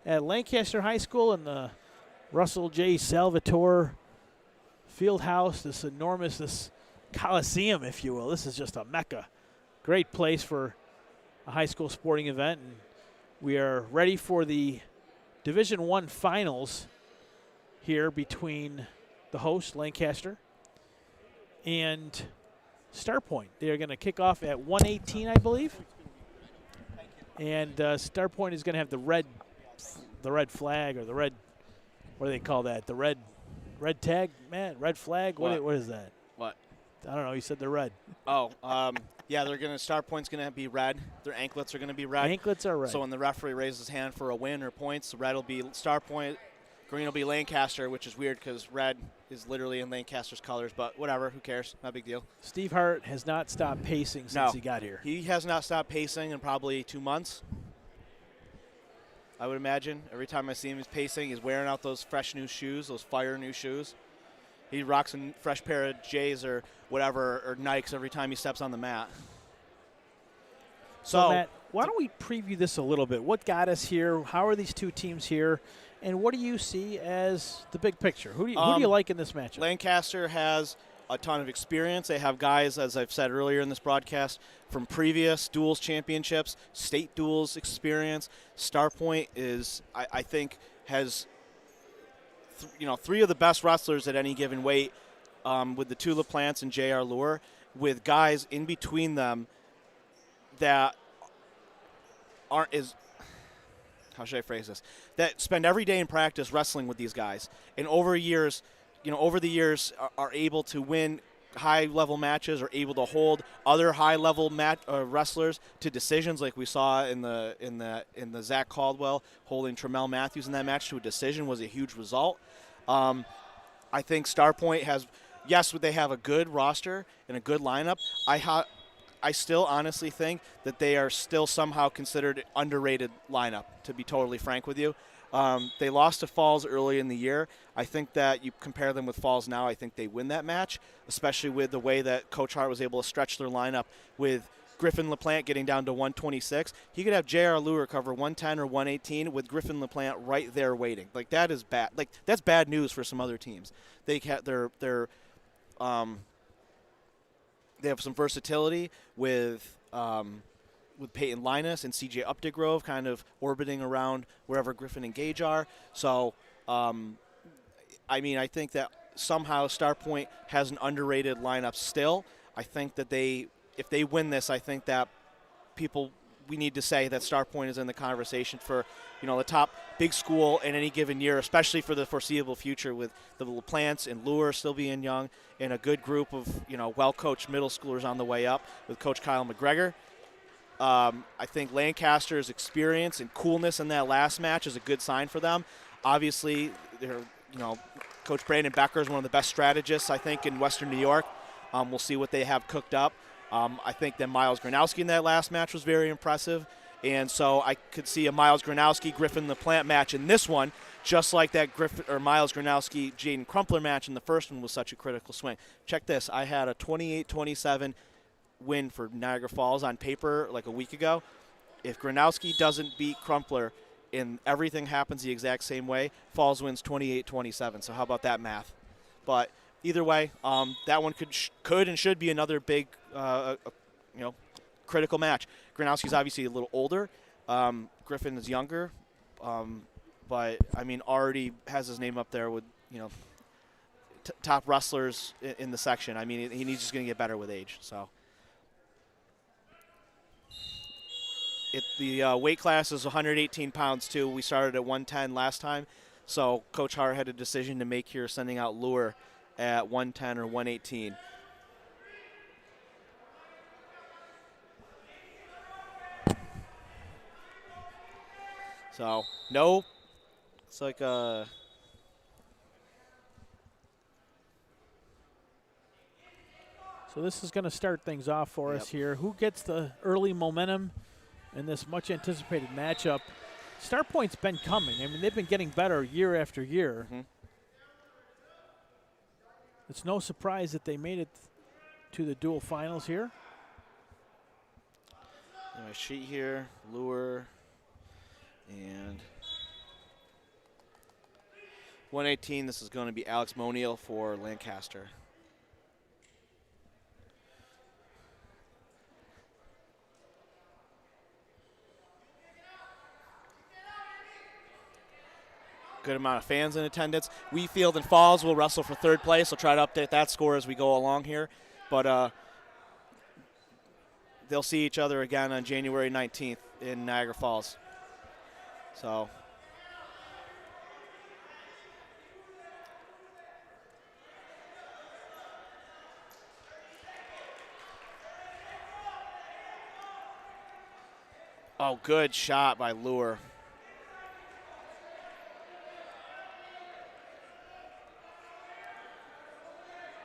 Speaker 1: at Lancaster High School in the Russell J. Salvatore Fieldhouse, this Coliseum, if you will. This is just a mecca. Great place for a high school sporting event. And we are ready for the Division I finals here between the host, Lancaster, and STARPOINT. They are going to kick off at 1:18, I believe. And STARPOINT is going to have the red flag, or the red, what do they call that? The red tag, man, red flag. What is that?
Speaker 2: What?
Speaker 1: I don't know. You said they're red.
Speaker 2: Oh, yeah. STARPOINT's going to be red. Their anklets are going to be red.
Speaker 1: Anklets are red.
Speaker 2: So when the referee raises his hand for a win or points, the red will be STARPOINT, green will be Lancaster, which is weird because red is literally in Lancaster's colors. But whatever, who cares? Not a big deal.
Speaker 1: Steve Hart has not stopped pacing since he got here.
Speaker 2: He has not stopped pacing in probably 2 months. I would imagine. Every time I see him, he's pacing. He's wearing out those fresh new shoes, those fire new shoes. He rocks a fresh pair of J's or whatever, or Nikes every time he steps on the mat.
Speaker 1: So, Matt, why don't we preview this a little bit? What got us here? How are these two teams here? And what do you see as the big picture? Who do you like in this matchup?
Speaker 2: Lancaster has a ton of experience. They have guys, as I've said earlier in this broadcast, from previous duals championships, state duals experience. STARPOINT is, I think, has three of the best wrestlers at any given weight, with the two LaPlants and J.R. Lure, with guys in between them that aren't as, how should I phrase this, that spend every day in practice wrestling with these guys, and over the years are able to win high-level matches, or able to hold other high-level wrestlers to decisions, like we saw in the Zach Caldwell holding Tremel Matthews in that match to a decision was a huge result. I think STARPOINT has, yes, they have a good roster and a good lineup. I still honestly think that they are still somehow considered an underrated lineup, to be totally frank with you. They lost to Falls early in the year. I think that you compare them with Falls now, I think they win that match, especially with the way that Coach Hart was able to stretch their lineup with Griffin LaPlante getting down to 126. He could have J.R. Lure cover 110 or 118 with Griffin LaPlante right there waiting. Like, that is bad. Like, that's bad news for some other teams. They have some versatility with Peyton Linus and C.J. Updegrove kind of orbiting around wherever Griffin and Gage are. So, I think that somehow STARPOINT has an underrated lineup still. I think that if they win this, I think that we need to say that STARPOINT is in the conversation for, the top big school in any given year, especially for the foreseeable future, with the LaPlants and Lure still being young and a good group of, well-coached middle schoolers on the way up with Coach Kyle McGregor. I think Lancaster's experience and coolness in that last match is a good sign for them. Obviously, Coach Brandon Becker is one of the best strategists, I think, in Western New York. We'll see what they have cooked up. I think that Miles Gronowski in that last match was very impressive. And so I could see a Miles Gronowski-Griffin LaPlante match in this one, just like that Miles Gronowski-Jaden Crumpler match in the first one was such a critical swing. Check this. I had a 28-27 win for Niagara Falls on paper like a week ago. If Gronowski doesn't beat Crumpler and everything happens the exact same way, Falls wins 28-27. So how about that math? But either way, that one could and should be another big, critical match. Gronowski's obviously a little older. Griffin is younger, but already has his name up there with top wrestlers in the section. He's just going to get better with age. So the weight class is 118 pounds too. We started at 110 last time, so Coach Hart had a decision to make here, sending out Lure at 110 or 118. So, no, it's like a...
Speaker 1: So this is going to start things off for us here. Who gets the early momentum in this much-anticipated matchup? STARPOINT's been coming. They've been getting better year after year. Mm-hmm. It's no surprise that they made it to the dual finals here.
Speaker 2: My sheet here, lure, and 118. This is going to be Alex Moniel for Lancaster. Good amount of fans in attendance. Wheatfield and Falls will wrestle for third place. I'll try to update that score as we go along here. But they'll see each other again on January 19th in Niagara Falls. So oh, good shot by Lure.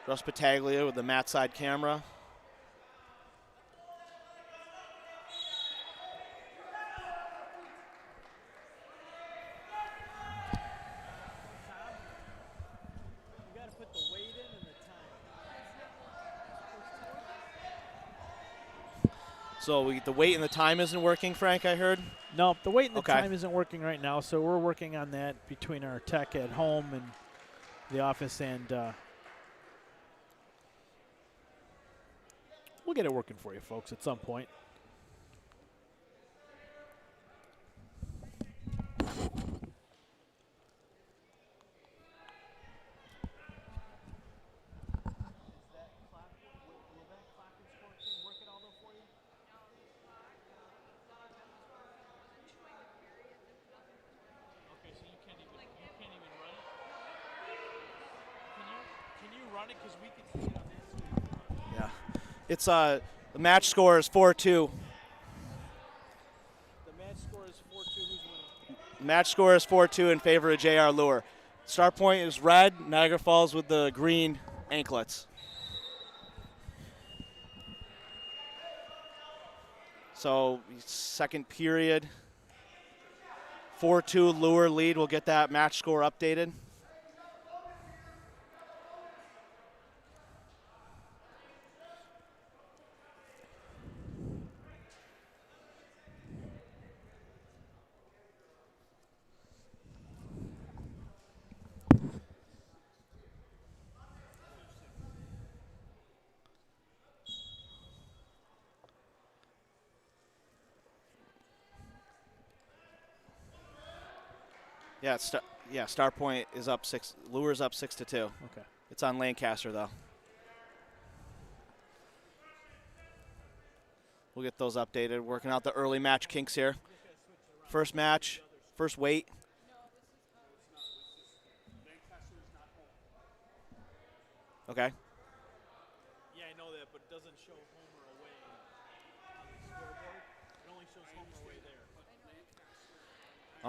Speaker 2: Russ Battaglia with the mat side camera.
Speaker 1: You got to put the weight in and the time.
Speaker 2: So the weight and the time isn't working, Frank, I heard?
Speaker 1: No, the weight and the
Speaker 2: Okay.
Speaker 1: time isn't working right now, so we're working on that between our tech at home and the office, and we'll get it working for you folks at some point. Okay, so you can't even run it? Can you run it? Because we can see it on that screen.
Speaker 2: Yeah. It's the match score is 4-2.
Speaker 1: The match score is 4-2. Who's winning?
Speaker 2: Match score is 4-2 in favor of JR Lure. Start point is red. Niagara Falls with the green anklets. So second period, 4-2 Lure lead. We'll get that match score updated. Yeah, StarPoint is up 6. Lure's up 6-2.
Speaker 1: Okay.
Speaker 2: It's on Lancaster though. We'll get those updated. Working out the early match kinks here. First match, first weight. Okay.
Speaker 1: Yeah, I know that, but it doesn't show home or away on the scoreboard. It only shows home or away there.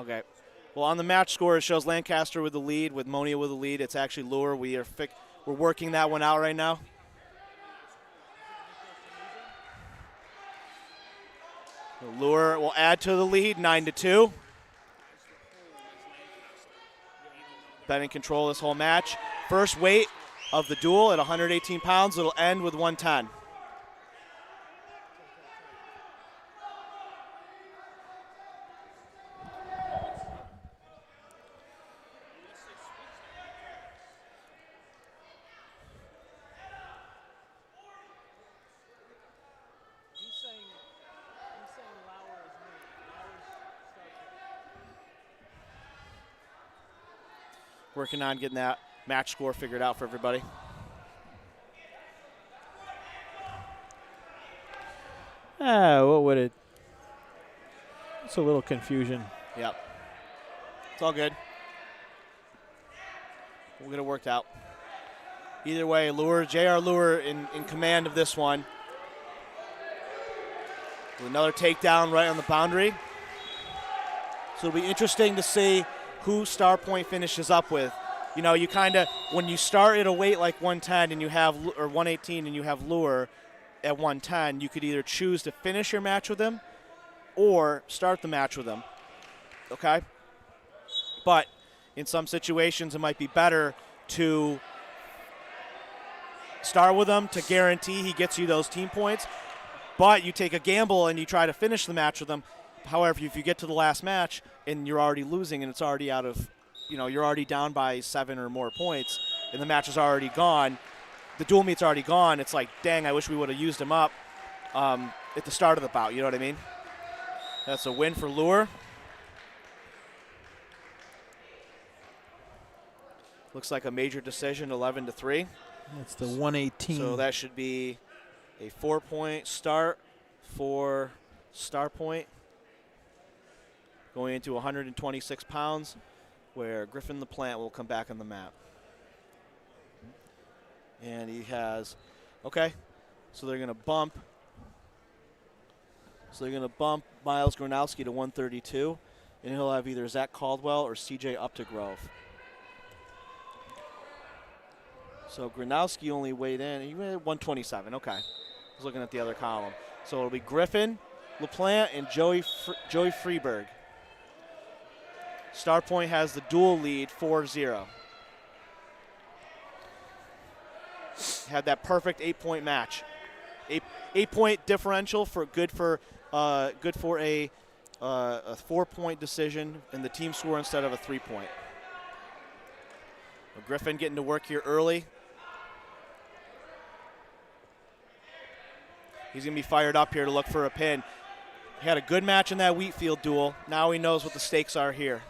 Speaker 2: Okay. Well, on the match score, it shows Lancaster with the lead, with Monia with the lead. It's actually Lure. We're working that one out right now. Lure will add to the lead, 9-2. Been in control this whole match. First weight of the duel at 118 pounds. It'll end with 110. Working on getting that match score figured out for everybody.
Speaker 1: What would it? It's a little confusion.
Speaker 2: Yep. It's all good. We'll get it worked out. Either way, JR Lure in command of this one. With another takedown right on the boundary. So it'll be interesting to see who StarPoint finishes up with. You know, you kind of, when you start at a weight like 110 and you have, or 118 and you have Lure at 110, you could either choose to finish your match with him or start the match with him, okay? But in some situations, it might be better to start with him to guarantee he gets you those team points. but you take a gamble and you try to finish the match with them. However, if you get to the last match and you're already losing and it's already out of, you're already down by 7 or more points and the match is already gone, the dual meet's already gone, it's like, dang, I wish we would have used him up at the start of the bout, you know what I mean? That's a win for Lure. Looks like a major decision, 11-3.
Speaker 1: That's the 118.
Speaker 2: So that should be a 4-point start for STARPOINT, going into 126 pounds, where Griffin LaPlante will come back on the map. And he has, okay, so they're going to bump. So they're going to bump Miles Gronowski to 132, and he'll have either Zach Caldwell or CJ Updegrove. So Gronowski only weighed in, he weighed 127, okay. I was looking at the other column. So it'll be Griffin LaPlante and Joey Freeberg. STARPOINT has the dual lead, 4-0. Had that perfect 8-point match. 8-point differential for good for a 4-point decision in the team score instead of a 3-point. Well, Griffin getting to work here early. He's going to be fired up here to look for a pin. He had a good match in that Wheatfield duel. Now he knows what the stakes are here.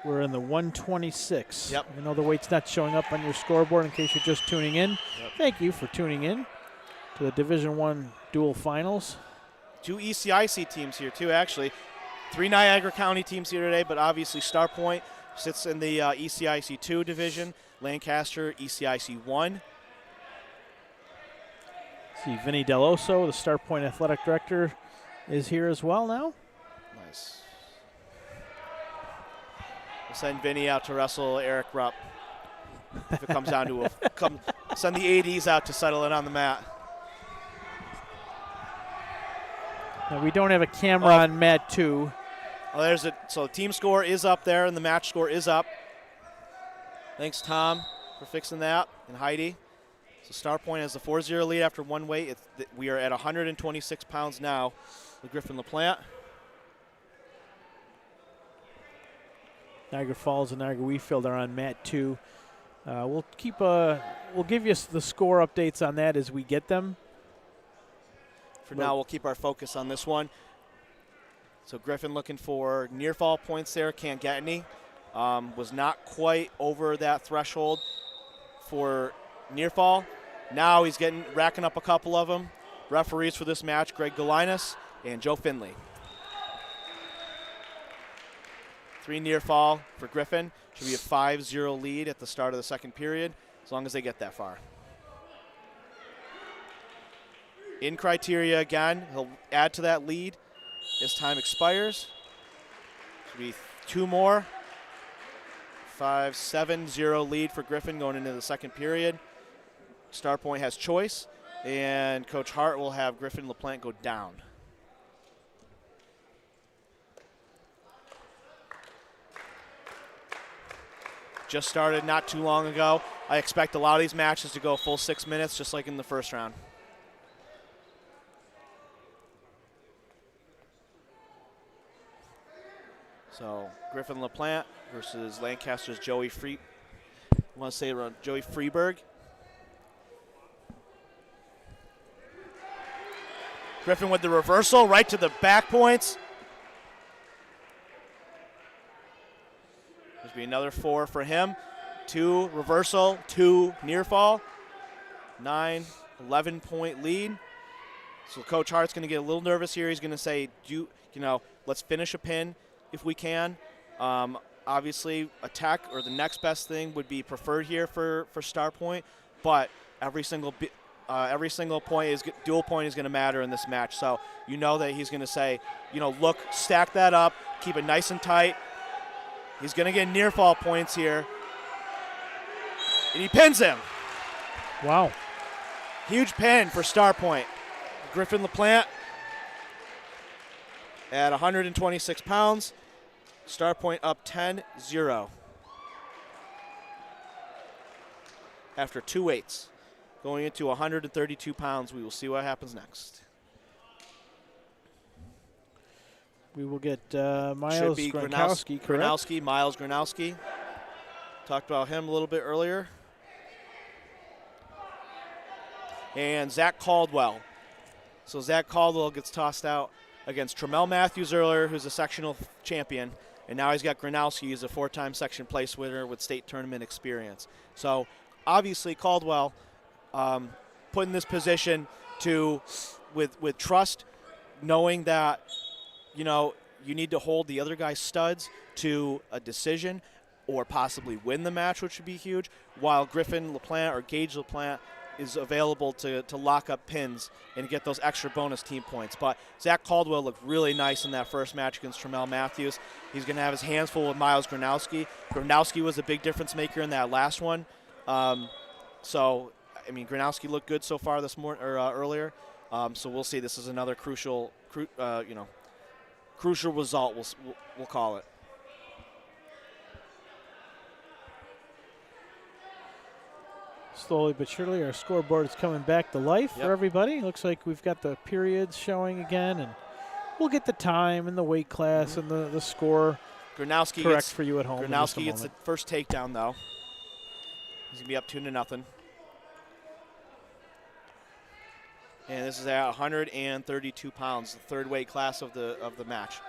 Speaker 1: We're in the 126.
Speaker 2: Yep.
Speaker 1: I know the weight's not showing up on your scoreboard in case you're just tuning in.
Speaker 2: Yep.
Speaker 1: Thank you for tuning in to the Division I dual finals.
Speaker 2: 2 ECIC teams here, too, actually. 3 Niagara County teams here today, but obviously STARPOINT sits in the ECIC 2 division. Lancaster, ECIC 1.
Speaker 1: See, Vinny Deloso, the STARPOINT athletic director, is here as well now.
Speaker 2: Nice. We'll send Vinny out to wrestle Eric Rupp. If it comes down to send the ADs out to settle it on the mat.
Speaker 1: Now, we don't have a camera on mat 2.
Speaker 2: Oh, so team score is up there and the match score is up. Thanks, Tom, for fixing that, and Heidi. So STARPOINT has the 4-0 lead after one weight. We are at 126 pounds now with Griffin LaPlante.
Speaker 1: Niagara Falls and Niagara Wheatfield are on mat 2. We'll give you the score updates on that as we get them.
Speaker 2: For now, we'll keep our focus on this one. So Griffin looking for near fall points there, can't get any. Was not quite over that threshold for near fall. Now he's racking up a couple of them. Referees for this match, Greg Galinas and Joe Finley. 3 near fall for Griffin. Should be a 5-0 lead at the start of the second period, as long as they get that far. In criteria again, he'll add to that lead as time expires. Should be 2 more. 5-7-0 lead for Griffin going into the second period. STARPOINT has choice, and Coach Hart will have Griffin LaPlante go down. Just started not too long ago. I expect a lot of these matches to go full 6 minutes, just like in the first round. So Griffin LaPlante versus Lancaster's Joey Freeberg. Griffin with the reversal right to the back points. There's be another 4 for him. 2 reversal, 2 near fall. 9, 11-point lead. So Coach Hart's going to get a little nervous here. He's going to say, let's finish a pin if we can. Obviously, attack or the next best thing would be preferred here for STARPOINT, but every single point dual point is going to matter in this match. So you know that he's going to say, look, stack that up, keep it nice and tight. He's going to get near fall points here, and he pins him.
Speaker 1: Wow.
Speaker 2: Huge pin for STARPOINT. Griffin LaPlante at 126 pounds. STARPOINT up 10-0 after 2 weights. going into 132 pounds. We will see what happens next.
Speaker 1: We will get Miles Gronkowski, correct?
Speaker 2: Miles Gronowski. Talked about him a little bit earlier. And Zach Caldwell. So Zach Caldwell gets tossed out against Tremel Matthews earlier, who's a sectional champion. And now he's got Gronowski, who's a 4-time section place winner with state tournament experience. So obviously Caldwell put in this position with trust, knowing that, you know, you need to hold the other guy's studs to a decision or possibly win the match, which would be huge, while Griffin LaPlante or Gage LaPlante is available to lock up pins and get those extra bonus team points. But Zach Caldwell looked really nice in that first match against Tremel Matthews. He's going to have his hands full with Miles Gronowski. Gronowski was a big difference maker in that last one. So, I mean, Gronowski looked good so far this morning or earlier. So we'll see. This is another crucial result. We'll call it.
Speaker 1: Slowly but surely, our scoreboard is coming back to life for everybody. Looks like we've got the periods showing again, and we'll get the time and the weight class and the score correct for you at home.
Speaker 2: Gronowski gets the first takedown, though. He's going to be up 2-0. And this is at 132 pounds, the third weight class of the match.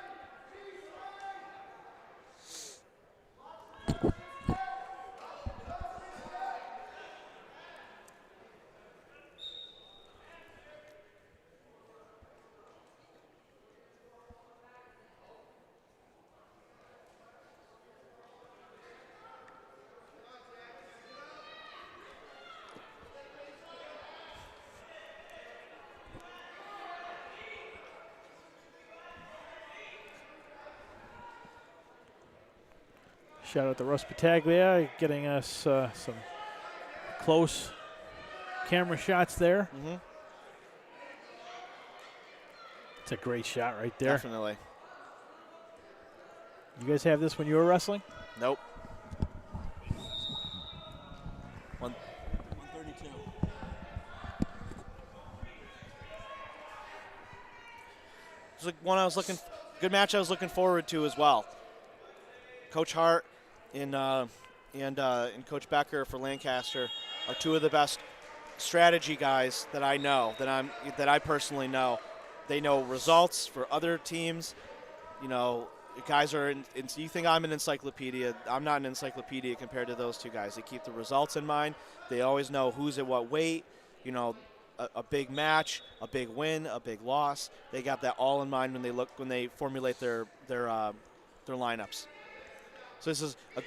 Speaker 1: Shout out to Russ Battaglia getting us some close camera shots there.
Speaker 2: Mm-hmm.
Speaker 1: It's a great shot right there.
Speaker 2: Definitely.
Speaker 1: You guys have this when you were wrestling?
Speaker 2: Nope.
Speaker 3: 132.
Speaker 2: It was like one good match I was looking forward to as well. Coach Hart and Coach Becker for Lancaster are two of the best strategy guys that I know, that I personally know. They know results for other teams. You know, guys are you think I'm an encyclopedia. I'm not an encyclopedia compared to those two guys. They keep the results in mind. They always know who's at what weight. You know, a big match, a big win, a big loss. They got that all in mind when they formulate their lineups. So this is a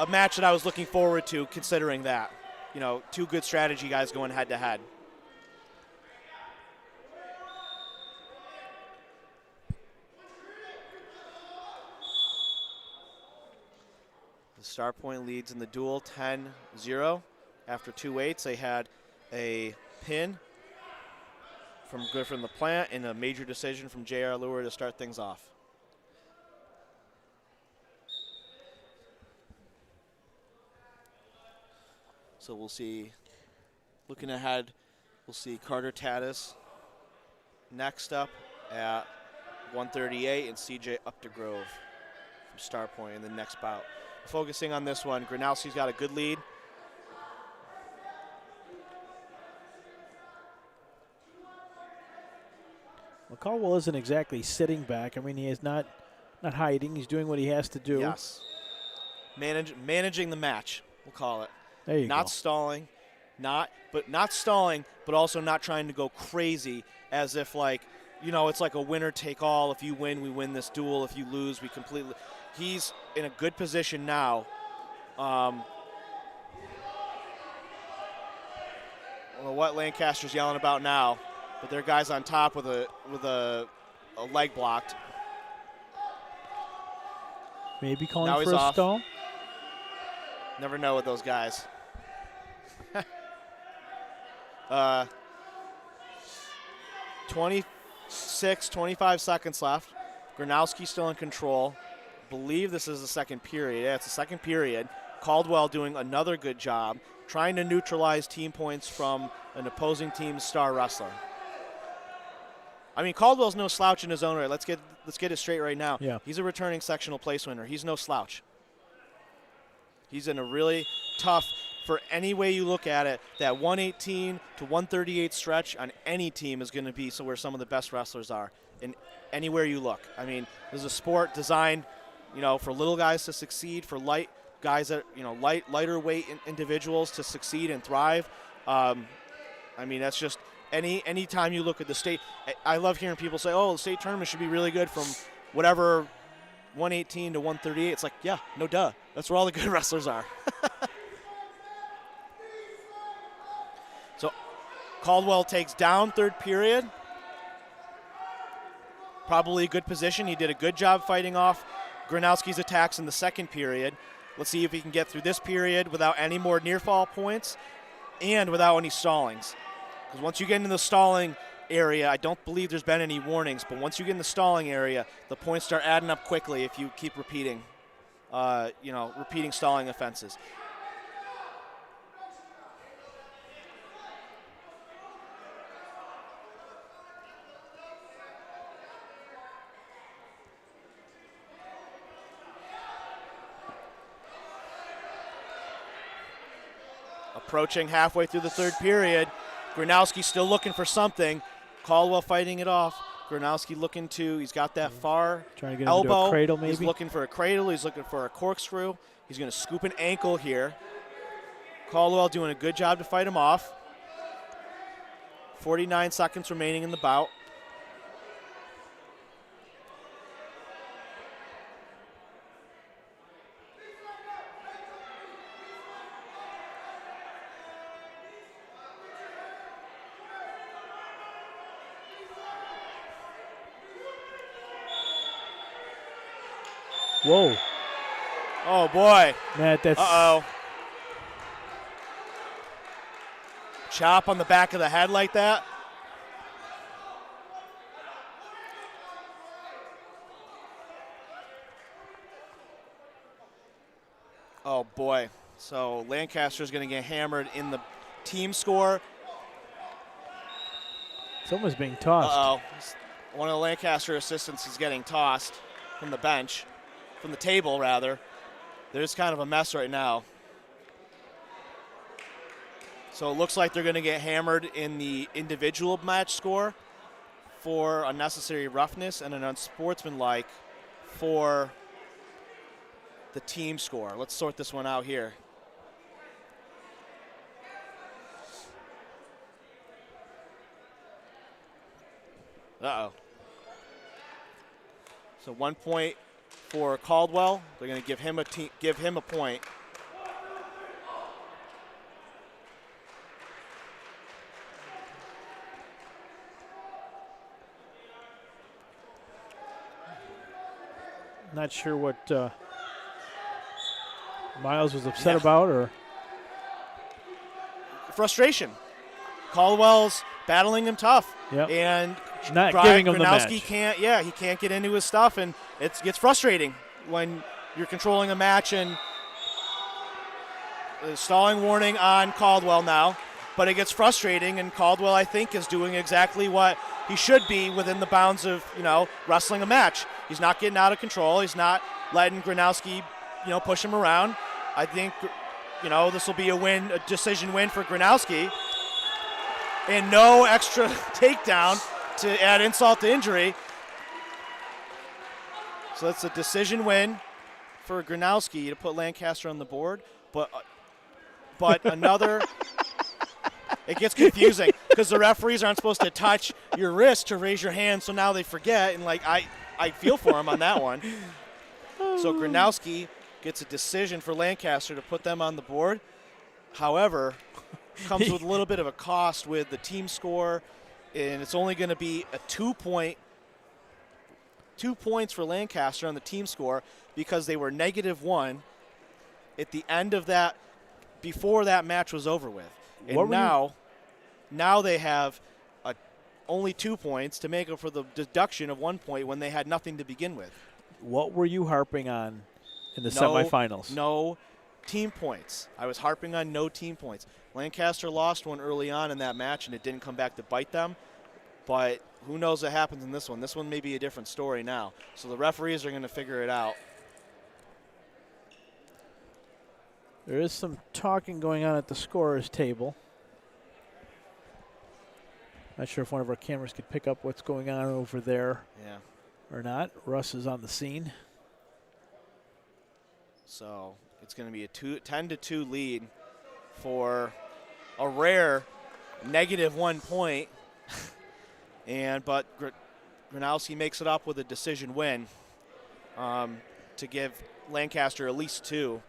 Speaker 2: match that I was looking forward to, considering that. You know, two good strategy guys going head to head. The STARPOINT leads in the duel 10-0. After 2 weights, they had a pin from Griffin LaPlante and a major decision from J.R. Lure to start things off. So we'll see, looking ahead, we'll see Carter Tatis next up at 138 and CJ Updegrove from STARPOINT in the next bout. Focusing on this one, Gronowski's got a good lead.
Speaker 1: Well, Caldwell isn't exactly sitting back. I mean, he is not hiding. He's doing what he has to do.
Speaker 2: Yes. Managing the match, we'll call it.
Speaker 1: There you go.
Speaker 2: Not stalling, but also not trying to go crazy as if, like, you know, it's like a winner take all. If you win, we win this duel. If you lose, we completely. He's in a good position now. I don't know what Lancaster's yelling about now, but their guy's on top with a leg blocked.
Speaker 1: Maybe calling for a stall.
Speaker 2: Never know with those guys. 25 seconds left. Gronowski still in control. Believe this is the second period. Yeah, it's the second period. Caldwell doing another good job trying to neutralize team points from an opposing team's star wrestler. I mean, Caldwell's no slouch in his own right. Let's get it straight right now.
Speaker 1: Yeah.
Speaker 2: He's a returning sectional place winner. He's no slouch. He's in a really tough, for any way you look at it, that 118 to 138 stretch on any team is going to be where some of the best wrestlers are, in anywhere you look. I mean, there's a sport designed, for little guys to succeed, for light guys that, lighter weight individuals to succeed and thrive. I mean, that's just any time you look at the state. I love hearing people say, oh, the state tournament should be really good from whatever 118 to 138. It's like, yeah, no duh. That's where all the good wrestlers are. So Caldwell takes down third period. Probably a good position. He did a good job fighting off Gronowski's attacks in the second period. Let's see if he can get through this period without any more near fall points and without any stallings. Because once you get into the stalling area, I don't believe there's been any warnings, but once you get in the stalling area, the points start adding up quickly if you keep repeating, repeating stalling offenses. Approaching halfway through the third period. Gronowski still looking for something. Caldwell fighting it off. Gronowski looking he's got that far
Speaker 1: trying to get
Speaker 2: elbow.
Speaker 1: Him into a cradle, maybe.
Speaker 2: He's looking for a cradle. He's looking for a corkscrew. He's going to scoop an ankle here. Caldwell doing a good job to fight him off. 49 seconds remaining in the bout.
Speaker 1: Whoa.
Speaker 2: Oh, boy.
Speaker 1: Matt, that's...
Speaker 2: Uh-oh. Chop on the back of the head like that. Oh, boy. So Lancaster's going to get hammered in the team score.
Speaker 1: Someone's being tossed.
Speaker 2: Uh-oh. One of the Lancaster assistants is getting tossed from the bench. From the table, rather. There's kind of a mess right now. So it looks like they're going to get hammered in the individual match score for unnecessary roughness and an unsportsmanlike for the team score. Let's sort this one out here. Uh-oh. So 1 point for Caldwell. They're going to give him a point.
Speaker 1: Not sure what Miles was upset about, or
Speaker 2: frustration. Caldwell's battling him tough, and
Speaker 1: not giving him the match.
Speaker 2: He can't get into his stuff, and it gets frustrating when you're controlling a match. And the stalling warning on Caldwell now, but it gets frustrating, and Caldwell, I think, is doing exactly what he should be within the bounds of, wrestling a match. He's not getting out of control. He's not letting Gronowski, push him around. I think, this will be a decision win for Gronowski. And no extra takedown to add insult to injury. So that's a decision win for Gronowski to put Lancaster on the board. But another, it gets confusing because the referees aren't supposed to touch your wrist to raise your hand, so now they forget. And I feel for him on that one. So Gronowski gets a decision for Lancaster to put them on the board. However, comes with a little bit of a cost with the team score, and it's only going to be a 2 points for Lancaster on the team score because they were -1 at the end of that, before that match was over with. And now they have only 2 points to make up for the deduction of 1 point when they had nothing to begin with.
Speaker 1: What were you harping on in the semifinals?
Speaker 2: No team points. I was harping on no team points. Lancaster lost one early on in that match, and it didn't come back to bite them. But who knows what happens in this one. This one may be a different story now. So the referees are going to figure it out.
Speaker 1: There is some talking going on at the scorer's table. Not sure if one of our cameras could pick up what's going on over there or not. Russ is on the scene.
Speaker 2: So it's going to be a 10-2 lead for a rare -1 point. But Gronowski makes it up with a decision win to give Lancaster at least 2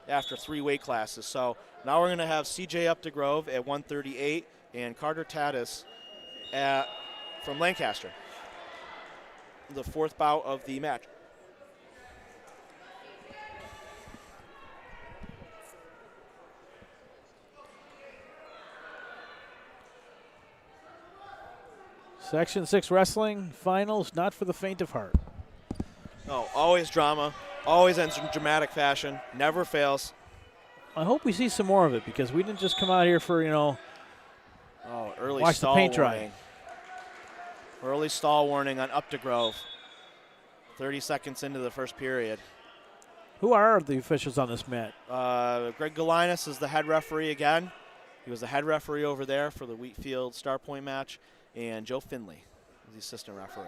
Speaker 2: after 3 weight classes. So now we're going to have CJ Updegrove at 138 and Carter Tatis from Lancaster. The 4th bout of the match.
Speaker 1: Section 6 wrestling finals, not for the faint of heart.
Speaker 2: Oh, always drama, always ends in dramatic fashion, never fails.
Speaker 1: I hope we see some more of it because we didn't just come out here for,
Speaker 2: Early
Speaker 1: watch
Speaker 2: stall
Speaker 1: the paint
Speaker 2: warning.
Speaker 1: dry.
Speaker 2: Early stall warning on Updegrove. 30 seconds into the first period.
Speaker 1: Who are the officials on this match?
Speaker 2: Greg Galinas is the head referee again. He was the head referee over there for the Wheatfield STARPOINT match. And Joe Finley is the assistant referee.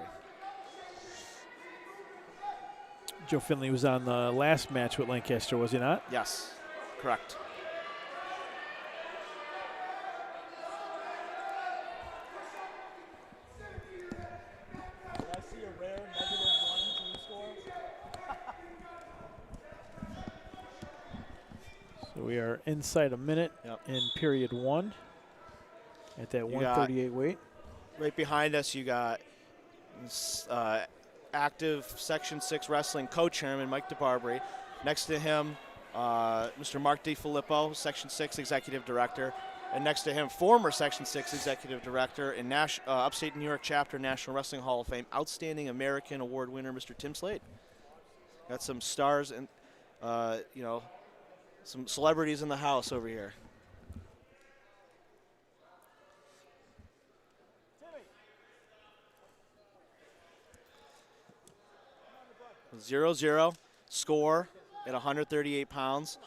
Speaker 1: Joe Finley was on the last match with Lancaster, was he not?
Speaker 2: Yes, correct.
Speaker 3: Did I see a rare -1 team score?
Speaker 1: So we are inside a minute in period 1 at that 138 weight.
Speaker 2: Right behind us, you got active Section 6 wrestling co-chairman Mike DeBarbary. Next to him, Mr. Mark DeFilippo, Section 6 executive director. And next to him, former Section 6 executive director and Upstate New York Chapter National Wrestling Hall of Fame, Outstanding American Award winner, Mr. Tim Slade. Got some stars and, some celebrities in the house over here. 0-0 score at 138 pounds.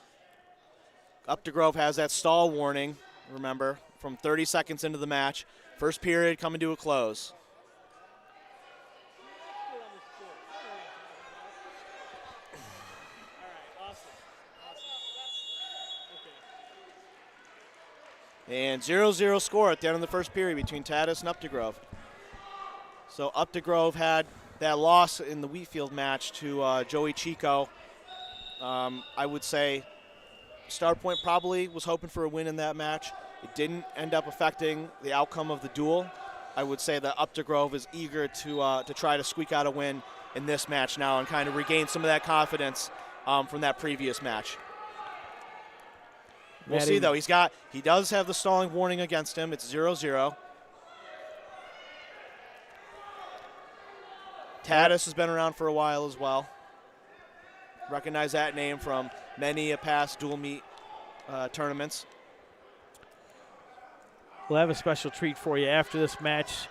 Speaker 2: Updegrove has that stall warning, remember, from 30 seconds into the match. First period coming to a close. And 0-0 score at the end of the first period between Tatis and Updegrove. So Updegrove had that loss in the Wheatfield match to Joey Chico. I would say STARPOINT probably was hoping for a win in that match. It didn't end up affecting the outcome of the duel. I would say that Updegrove is eager to try to squeak out a win in this match now and kind of regain some of that confidence from that previous match. We'll see, though. He does have the stalling warning against him. It's 0-0. Tatis has been around for a while as well. Recognize that name from many past dual meet tournaments.
Speaker 1: We'll have a special treat for you after this match.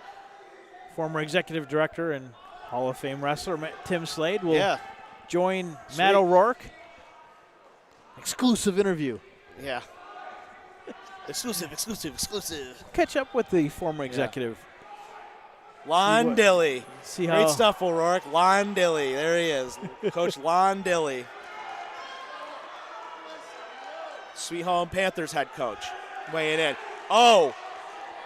Speaker 1: Former executive director and Hall of Fame wrestler Tim Slade will join Matt O'Rourke. Exclusive interview.
Speaker 2: Yeah. Exclusive.
Speaker 1: Catch up with the former executive.
Speaker 2: Lon Dilly.
Speaker 1: See how
Speaker 2: great stuff, O'Rourke. Lon Dilly. There he is. Coach Lon Dilly. Sweet Home Panthers head coach. Weighing in. Oh,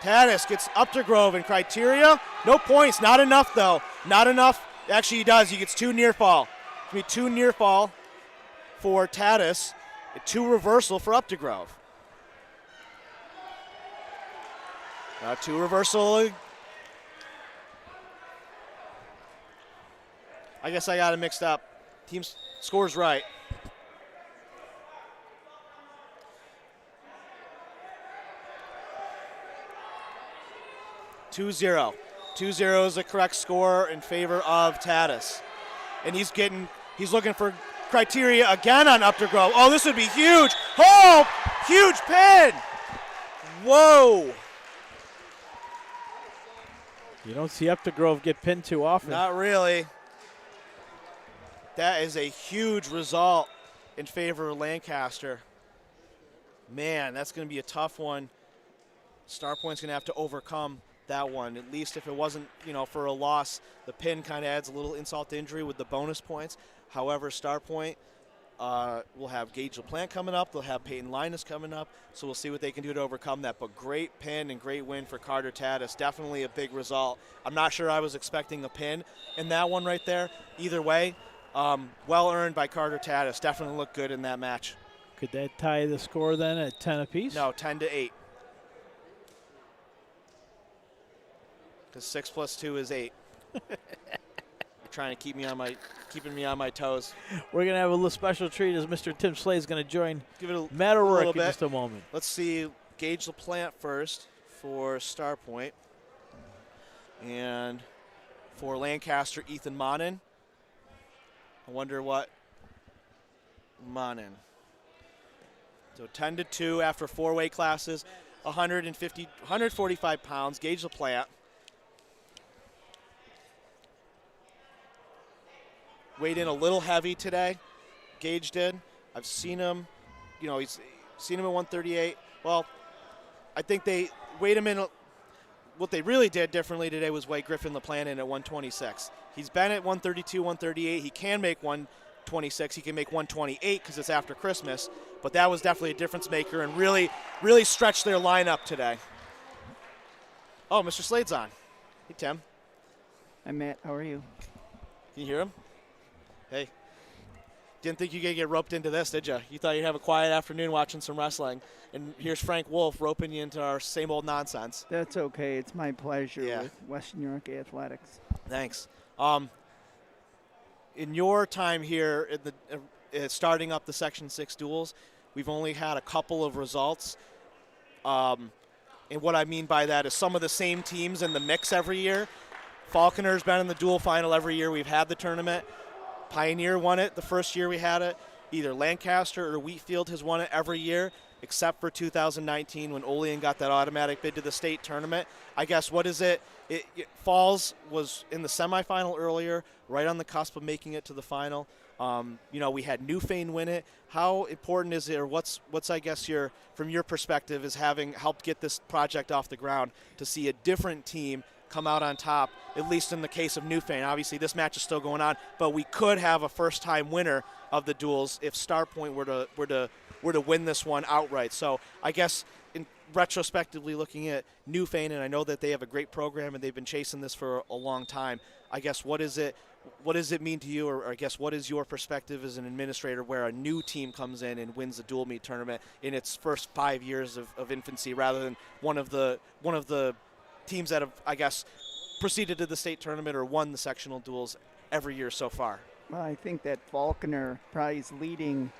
Speaker 2: Tatis gets Updegrove in criteria. No points. Not enough, though. Not enough. Actually, he does. He gets 2 near fall. It's going to be 2 near fall for Tatis and 2 reversal for Updegrove. 2 reversal. I guess I got it mixed up. Team scores right. Two zero. 2-0 is the correct score in favor of Tatis. And he's looking for criteria again on Updegrove. Oh, this would be huge. Oh, huge pin. Whoa.
Speaker 1: You don't see Updegrove get pinned too often.
Speaker 2: Not really. That is a huge result in favor of Lancaster. Man, that's going to be a tough one. StarPoint's going to have to overcome that one. At least if it wasn't, for a loss, the pin kind of adds a little insult to injury with the bonus points. However, StarPoint will have Gage LaPlante coming up. They'll have Peyton Linus coming up. So we'll see what they can do to overcome that. But great pin and great win for Carter Tatis. Definitely a big result. I'm not sure I was expecting a pin in that one right there. Either way, well earned by Carter Tatis. Definitely looked good in that match.
Speaker 1: Could that tie the score then at 10 apiece?
Speaker 2: No, 10-8. Because 6 + 2 is 8. You're trying to keeping me on my toes.
Speaker 1: We're gonna have a little special treat as Mr. Tim Slay is gonna join
Speaker 2: Give it
Speaker 1: Matt
Speaker 2: a
Speaker 1: O'Rourke
Speaker 2: little
Speaker 1: in
Speaker 2: bit.
Speaker 1: just a moment.
Speaker 2: Let's see Gage LaPlante first for StarPoint. And for Lancaster, Ethan Monin. I wonder what Monin. So 10-2 after 4 weight classes, 145 pounds. Gage LaPlante. Weighed in a little heavy today. Gage did. I've seen him. He's seen him at 138. Well, I think they weighed him in. What they really did differently today was weigh Griffin LaPlante in at 126. He's been at 132, 138. He can make 126. He can make 128 because it's after Christmas. But that was definitely a difference maker and really, really stretched their lineup today. Oh, Mr. Slade's on. Hey, Tim.
Speaker 4: Hi, Matt. How are you?
Speaker 2: Can you hear him? Hey. Didn't think you could get roped into this, did you? You thought you'd have a quiet afternoon watching some wrestling. And here's Frank Wolf roping you into our same old nonsense.
Speaker 4: That's okay. It's my pleasure
Speaker 2: Yeah.
Speaker 4: with Western New York Athletics.
Speaker 2: Thanks. In your time here at the starting up the Section 6 duels, we've only had a couple of results. And what I mean by that is some of the same teams in the mix every year. Falconer's been in the dual final every year we've had the tournament. Pioneer won it the first year we had it. Either Lancaster or Wheatfield has won it every year, except for 2019 when Olean got that automatic bid to the state tournament. I guess, what is it? Falls was in the semifinal earlier, right on the cusp of making it to the final. We had Newfane win it. How important is it, or what's I guess from your perspective, is having helped get this project off the ground to see a different team come out on top, at least in the case of Newfane. Obviously, this match is still going on, but we could have a first-time winner of the duels if StarPoint were to win this one outright. So I guess in retrospectively looking at Newfane, and I know that they have a great program and they've been chasing this for a long time. I guess what does it mean to you, or I guess what is your perspective as an administrator where a new team comes in and wins the dual meet tournament in its first 5 years of infancy, rather than one of the teams that have, I guess, proceeded to the state tournament or won the sectional duels every year so far?
Speaker 4: Well, I think that Falconer probably is leading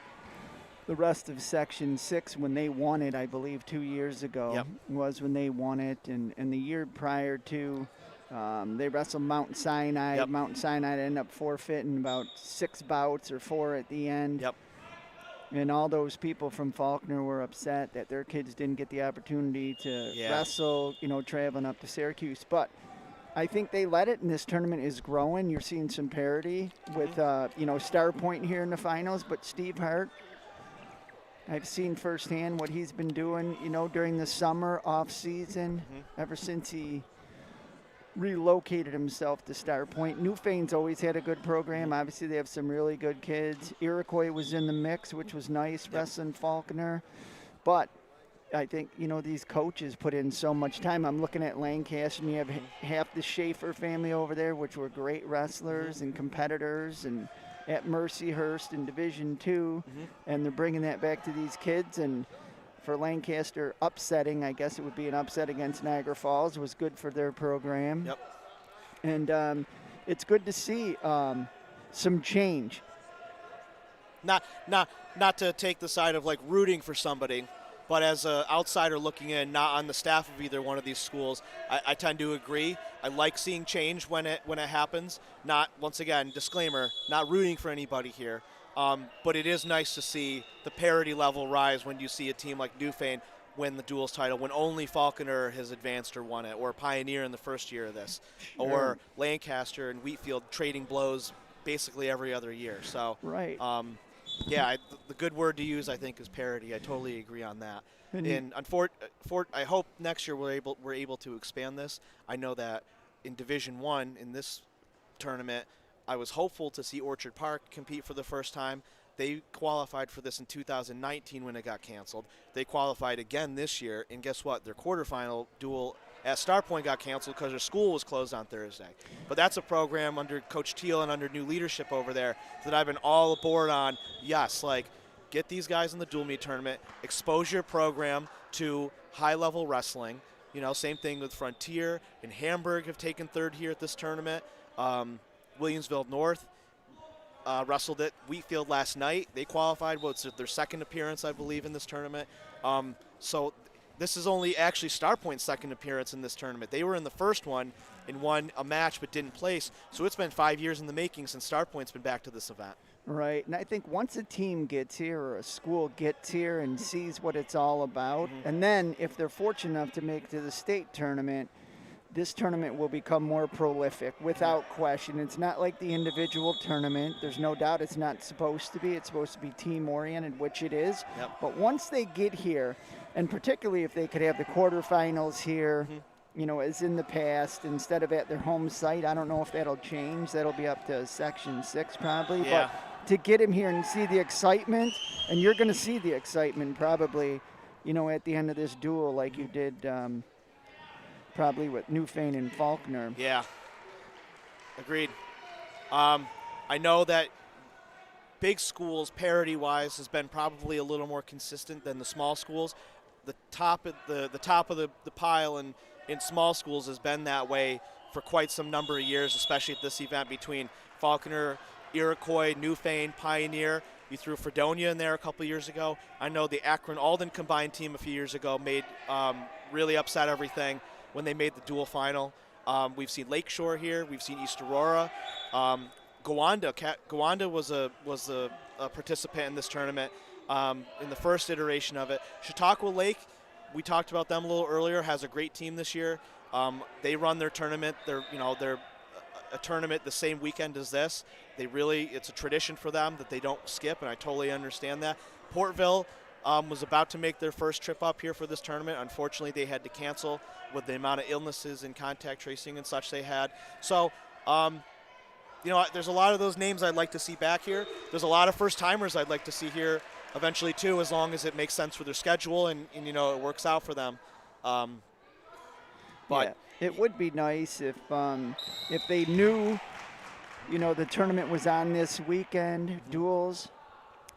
Speaker 4: the rest of Section 6 when they won it, I believe, 2 years ago.
Speaker 2: Yep.
Speaker 4: Was when they won it. And the year prior to, they wrestled Mount Sinai.
Speaker 2: Yep.
Speaker 4: Mount Sinai ended up forfeiting about 6 bouts or 4 at the end.
Speaker 2: Yep.
Speaker 4: And all those people from Faulkner were upset that their kids didn't get the opportunity to wrestle, traveling up to Syracuse. But I think they let it, and this tournament is growing. You're seeing some parity with, StarPoint here in the finals. But Steve Hart, I've seen firsthand what he's been doing, during the summer off season, ever since he relocated himself to StarPoint. Newfane's always had a good program. Obviously, they have some really good kids. Iroquois was in the mix, which was nice, wrestling Faulkner. But I think, these coaches put in so much time. I'm looking at Lancaster, and you have half the Schaefer family over there, which were great wrestlers and competitors, and at Mercyhurst in Division II, and they're bringing that back to these kids. And for Lancaster, upsetting, I guess it would be an upset against Niagara Falls, was good for their program.
Speaker 2: Yep.
Speaker 4: And it's good to see some change.
Speaker 2: Not to take the side of like rooting for somebody, but as an outsider looking in, not on the staff of either one of these schools, I tend to agree. I like seeing change when it happens. Not, once again, disclaimer, not rooting for anybody here, But it is nice to see the parity level rise when you see a team like Newfane win the duels title when only Falconer has advanced or won it, or Pioneer in the first year of this, or Lancaster and Wheatfield trading blows basically every other year. So,
Speaker 4: right.
Speaker 2: The good word to use, I think, is parity. I totally agree on that. And I hope next year we're able to expand this. I know that in Division I in this tournament, I was hopeful to see Orchard Park compete for the first time. They qualified for this in 2019 when it got canceled. They qualified again this year, and guess what? Their quarterfinal duel at StarPoint got canceled because their school was closed on Thursday. But that's a program under Coach Teal and under new leadership over there that I've been all aboard on. Yes, get these guys in the dual meet tournament, expose your program to high-level wrestling. Same thing with Frontier and Hamburg have taken third here at this tournament. Williamsville North wrestled at Wheatfield last night. They qualified. It's their second appearance, I believe, in this tournament. So this is only actually StarPoint's second appearance in this tournament. They were in the first one and won a match but didn't place. So it's been 5 years in the making since StarPoint's been back to this event.
Speaker 4: Right, and I think once a team gets here or a school gets here and sees what it's all about, and then if they're fortunate enough to make it to the state tournament, this tournament will become more prolific without question. It's not like the individual tournament. There's no doubt it's not supposed to be. It's supposed to be team-oriented, which it is.
Speaker 2: Yep.
Speaker 4: But once they get here, and particularly if they could have the quarterfinals here, as in the past, instead of at their home site, I don't know if that'll change. That'll be up to Section 6 probably.
Speaker 2: Yeah.
Speaker 4: But to get him here and see the excitement, and you're going to see the excitement probably, at the end of this duel like you did probably with Newfane and Faulkner.
Speaker 2: Yeah, agreed. I know that big schools, parity-wise, has been probably a little more consistent than the small schools. The top of the pile in small schools has been that way for quite some number of years, especially at this event between Faulkner, Iroquois, Newfane, Pioneer. You threw Fredonia in there a couple years ago. I know the Akron-Alden combined team a few years ago made really upset everything when they made the dual final. We've seen Lakeshore here. We've seen East Aurora. Gowanda was a participant in this tournament in the first iteration of it. Chautauqua Lake, we talked about them a little earlier, has a great team this year. They run their tournament. They're a tournament the same weekend as this. It's a tradition for them that they don't skip, and I totally understand that. Portville was about to make their first trip up here for this tournament. Unfortunately, they had to cancel with the amount of illnesses and contact tracing and such they had. So, there's a lot of those names I'd like to see back here. There's a lot of first-timers I'd like to see here eventually too, as long as it makes sense for their schedule and it works out for them. But
Speaker 4: it would be nice if they knew, the tournament was on this weekend, duels,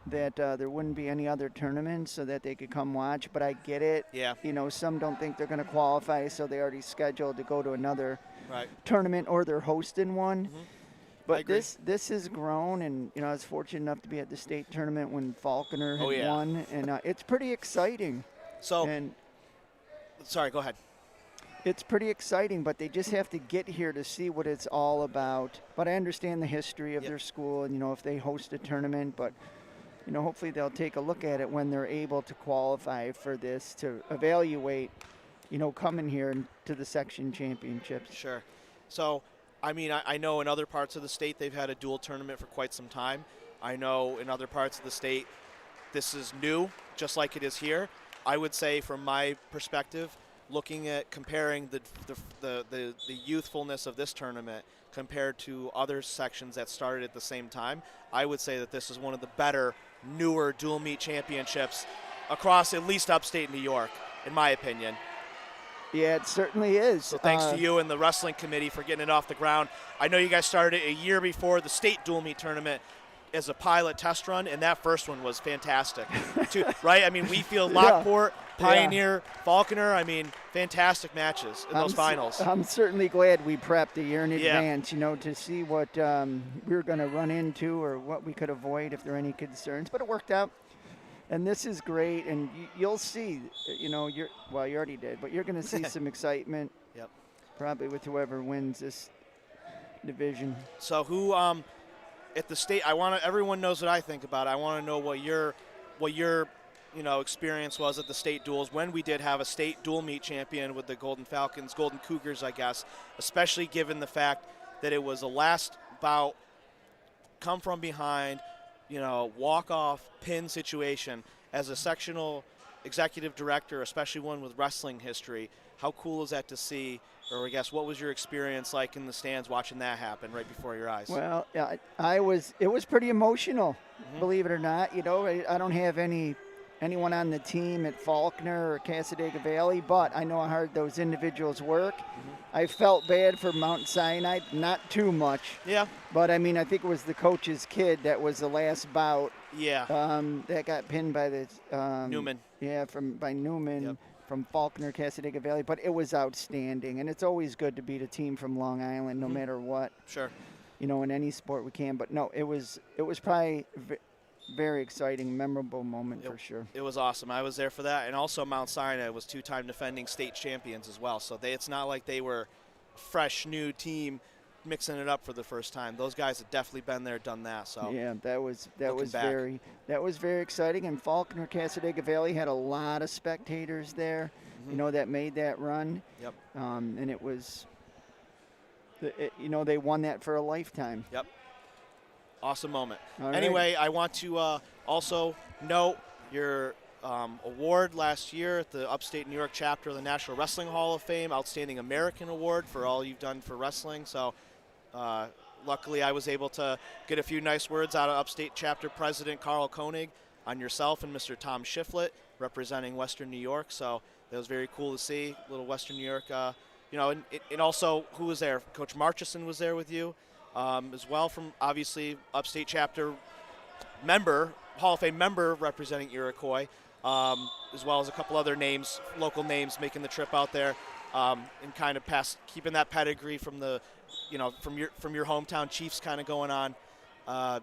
Speaker 4: that there wouldn't be any other tournaments so that they could come watch. But I get it.
Speaker 2: Yeah.
Speaker 4: Some don't think they're going to qualify, so they already scheduled to go to another tournament or they're hosting one. But this has grown, and I was fortunate enough to be at the state tournament when Faulconer had won, and it's pretty exciting.
Speaker 2: Sorry, go ahead.
Speaker 4: It's pretty exciting, but they just have to get here to see what it's all about. But I understand the history of their school, and if they host a tournament, but hopefully they'll take a look at it when they're able to qualify for this to evaluate, coming here to the section championships.
Speaker 2: Sure. So, I know in other parts of the state they've had a dual tournament for quite some time. I know in other parts of the state this is new, just like it is here. I would say from my perspective, looking at comparing the youthfulness of this tournament compared to other sections that started at the same time, I would say that this is one of the better, newer dual meet championships across at least upstate New York, in my opinion.
Speaker 4: Yeah, it certainly is.
Speaker 2: So thanks to you and the wrestling committee for getting it off the ground. I know you guys started a year before the state dual meet tournament as a pilot test run, and that first one was fantastic, too, right? Wheatfield, Lockport, Pioneer, Faulconer, fantastic matches in those finals.
Speaker 4: I'm certainly glad we prepped a year in advance, to see what we were going to run into or what we could avoid if there are any concerns. But it worked out. And this is great, and you'll see, you already did, but you're going to see some excitement. Probably with whoever wins this division.
Speaker 2: So who, at the state, everyone knows what I think about it. I want to know what your experience was at the state duels when we did have a state dual meet champion with the Golden Cougars, I guess, especially given the fact that it was a last bout, come from behind, walk-off pin situation. As a sectional executive director, especially one with wrestling history, how cool is that to see? Or I guess, what was your experience like in the stands watching that happen right before your eyes?
Speaker 4: Well, yeah, it was pretty emotional, believe it or not. I don't have anyone on the team at Faulkner or Cassadaga Valley, but I know how hard those individuals work. I felt bad for Mount Sinai, not too much.
Speaker 2: Yeah.
Speaker 4: But, I think it was the coach's kid that was the last bout.
Speaker 2: Yeah.
Speaker 4: That got pinned by the
Speaker 2: Newman.
Speaker 4: Yeah, by Newman.
Speaker 2: Yep.
Speaker 4: From Faulkner, Cassadaga Valley, but it was outstanding, and it's always good to beat a team from Long Island, no matter what.
Speaker 2: Sure.
Speaker 4: In any sport we can, but no, it was probably very exciting, memorable moment for sure.
Speaker 2: It was awesome. I was there for that, and also Mount Sinai was 2-time defending state champions as well. So it's not like they were a fresh new team mixing it up for the first time. Those guys have definitely been there, done that. So
Speaker 4: yeah, that was very exciting. And Faulkner, Cassadaga Valley had a lot of spectators there, that made that run.
Speaker 2: Yep.
Speaker 4: And it was, they won that for a lifetime.
Speaker 2: Yep. Awesome moment.
Speaker 4: All
Speaker 2: anyway, I want to also note your award last year at the Upstate New York chapter of the National Wrestling Hall of Fame, Outstanding American Award for all you've done for wrestling. So luckily I was able to get a few nice words out of Upstate chapter president Carl Koenig on yourself and Mr. Tom Shiflett representing Western New York. So that was very cool to see, little Western New York, and also who was there? Coach Marchison was there with you as well, from obviously Upstate chapter member, Hall of Fame member representing Iroquois, as well as a couple other names, local names making the trip out there, and kind of keeping that pedigree from the, from your hometown Chiefs kind of going on, as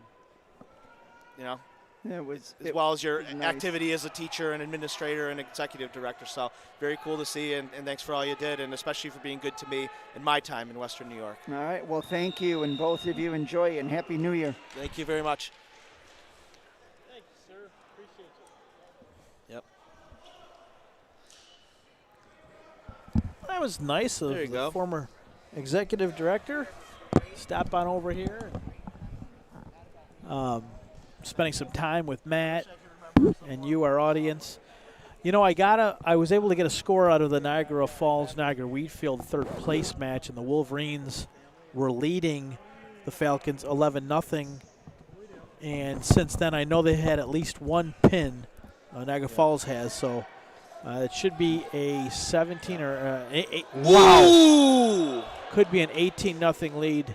Speaker 2: well as your activity as a teacher and administrator and executive director. So very cool to see, and thanks for all you did, and especially for being good to me in my time in Western New York.
Speaker 4: All right, well, thank you, and both of you enjoy, and Happy New Year.
Speaker 2: Thank you very much.
Speaker 3: Thank you, sir. Appreciate you.
Speaker 2: Yep.
Speaker 1: That was nice of
Speaker 2: There you
Speaker 1: the
Speaker 2: go.
Speaker 1: former executive director. Stop on over here. Spending some time with Matt and you, our audience. I was able to get a score out of the Niagara Falls-Niagara-Wheatfield third place match, and the Wolverines were leading the Falcons 11-0. And since then, I know they had at least one pin. Niagara Falls has, so it should be a 17 or wow.
Speaker 2: Ooh.
Speaker 1: Could be an 18-0 lead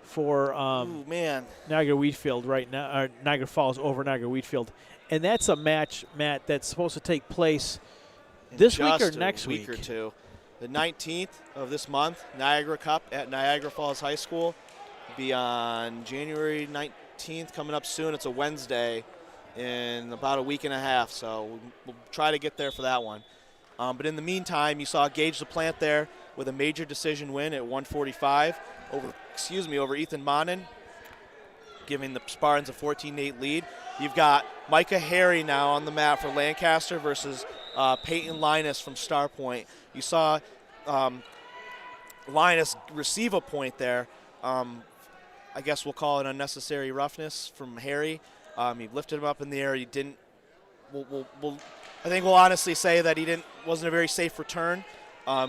Speaker 1: for
Speaker 2: Ooh, man.
Speaker 1: Niagara-Wheatfield right now, or Niagara Falls over Niagara-Wheatfield. And that's a match, Matt, that's supposed to take place this week or next week?
Speaker 2: A week or two. The 19th of this month, Niagara Cup at Niagara Falls High School. Will be on January 19th, coming up soon. It's a Wednesday in about a week and a half, so we'll try to get there for that one. But in the meantime, you saw Gage LaPlante there with a major decision win at 145 over Ethan Monin, giving the Spartans a 14-8 lead. You've got Micah Harry now on the mat for Lancaster versus Peyton Linus from StarPoint. You saw Linus receive a point there. I guess we'll call it unnecessary roughness from Harry. He lifted him up in the air. He didn't. I think we'll honestly say that wasn't a very safe return.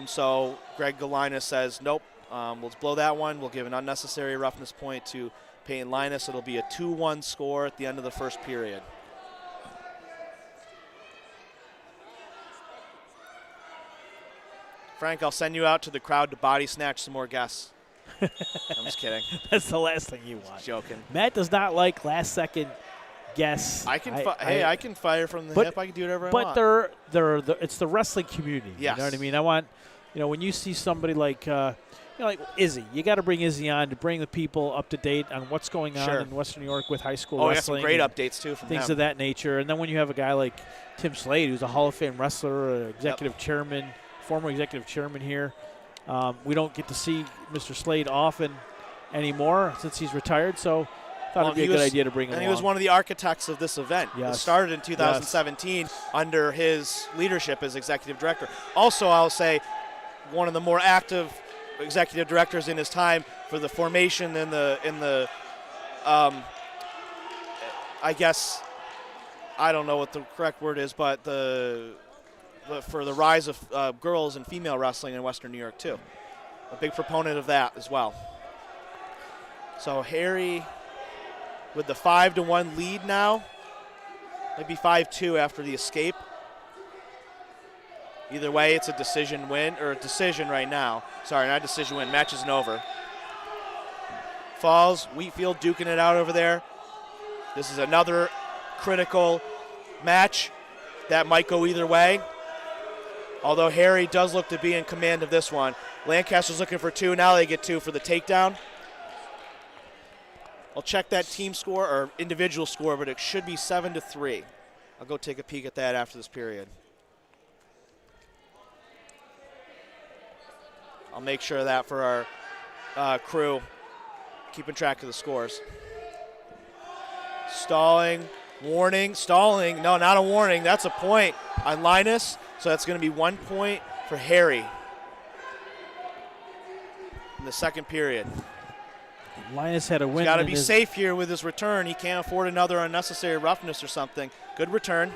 Speaker 2: So Greg Galinas says, nope, we'll blow that one. We'll give an unnecessary roughness point to Peyton Linus. It'll be a 2-1 score at the end of the first period. Frank, I'll send you out to the crowd to body snatch some more guests. I'm just kidding.
Speaker 1: That's the last thing you want.
Speaker 2: Joking.
Speaker 1: Matt does not like last-second guess.
Speaker 2: I can fire from the hip. I can do whatever I want.
Speaker 1: But it's the wrestling community.
Speaker 2: Yes.
Speaker 1: You know what I mean? I want, when you see somebody like, like Izzy, you got to bring Izzy on to bring the people up to date on what's going on in Western New York with high school wrestling.
Speaker 2: Oh, we got some great updates too from
Speaker 1: things
Speaker 2: him.
Speaker 1: of that nature. And then when you have a guy like Tim Slade, who's a Hall of Fame wrestler, executive chairman, former executive chairman here. We don't get to see Mr. Slade often anymore since he's retired. So Thought it'd be a good idea to bring him
Speaker 2: And
Speaker 1: along.
Speaker 2: he was one of the architects of this event.
Speaker 1: Yes.
Speaker 2: It started in 2017 under his leadership as executive director. Also, I'll say one of the more active executive directors in his time for the formation and the I guess, I don't know what the correct word is, but for the rise of girls and female wrestling in Western New York too. A big proponent of that as well. So Harry with the 5-1 lead now. Maybe 5-2 after the escape. Either way, it's a decision win, or a decision right now. Sorry, not decision win. Match isn't over. Falls, Wheatfield duking it out over there. This is another critical match that might go either way. Although Harry does look to be in command of this one. Lancaster's looking for 2. Now they get 2 for the takedown. I'll check that team score or individual score, but it should be 7-3. I'll go take a peek at that after this period. I'll make sure of that for our crew, keeping track of the scores. Stalling, warning, stalling. No, not a warning. That's a point on Linus. So that's going to be 1 point for Harry in the second period.
Speaker 1: Linus had a win.
Speaker 2: He's got to be safe here with his return. He can't afford another unnecessary roughness or something. Good return.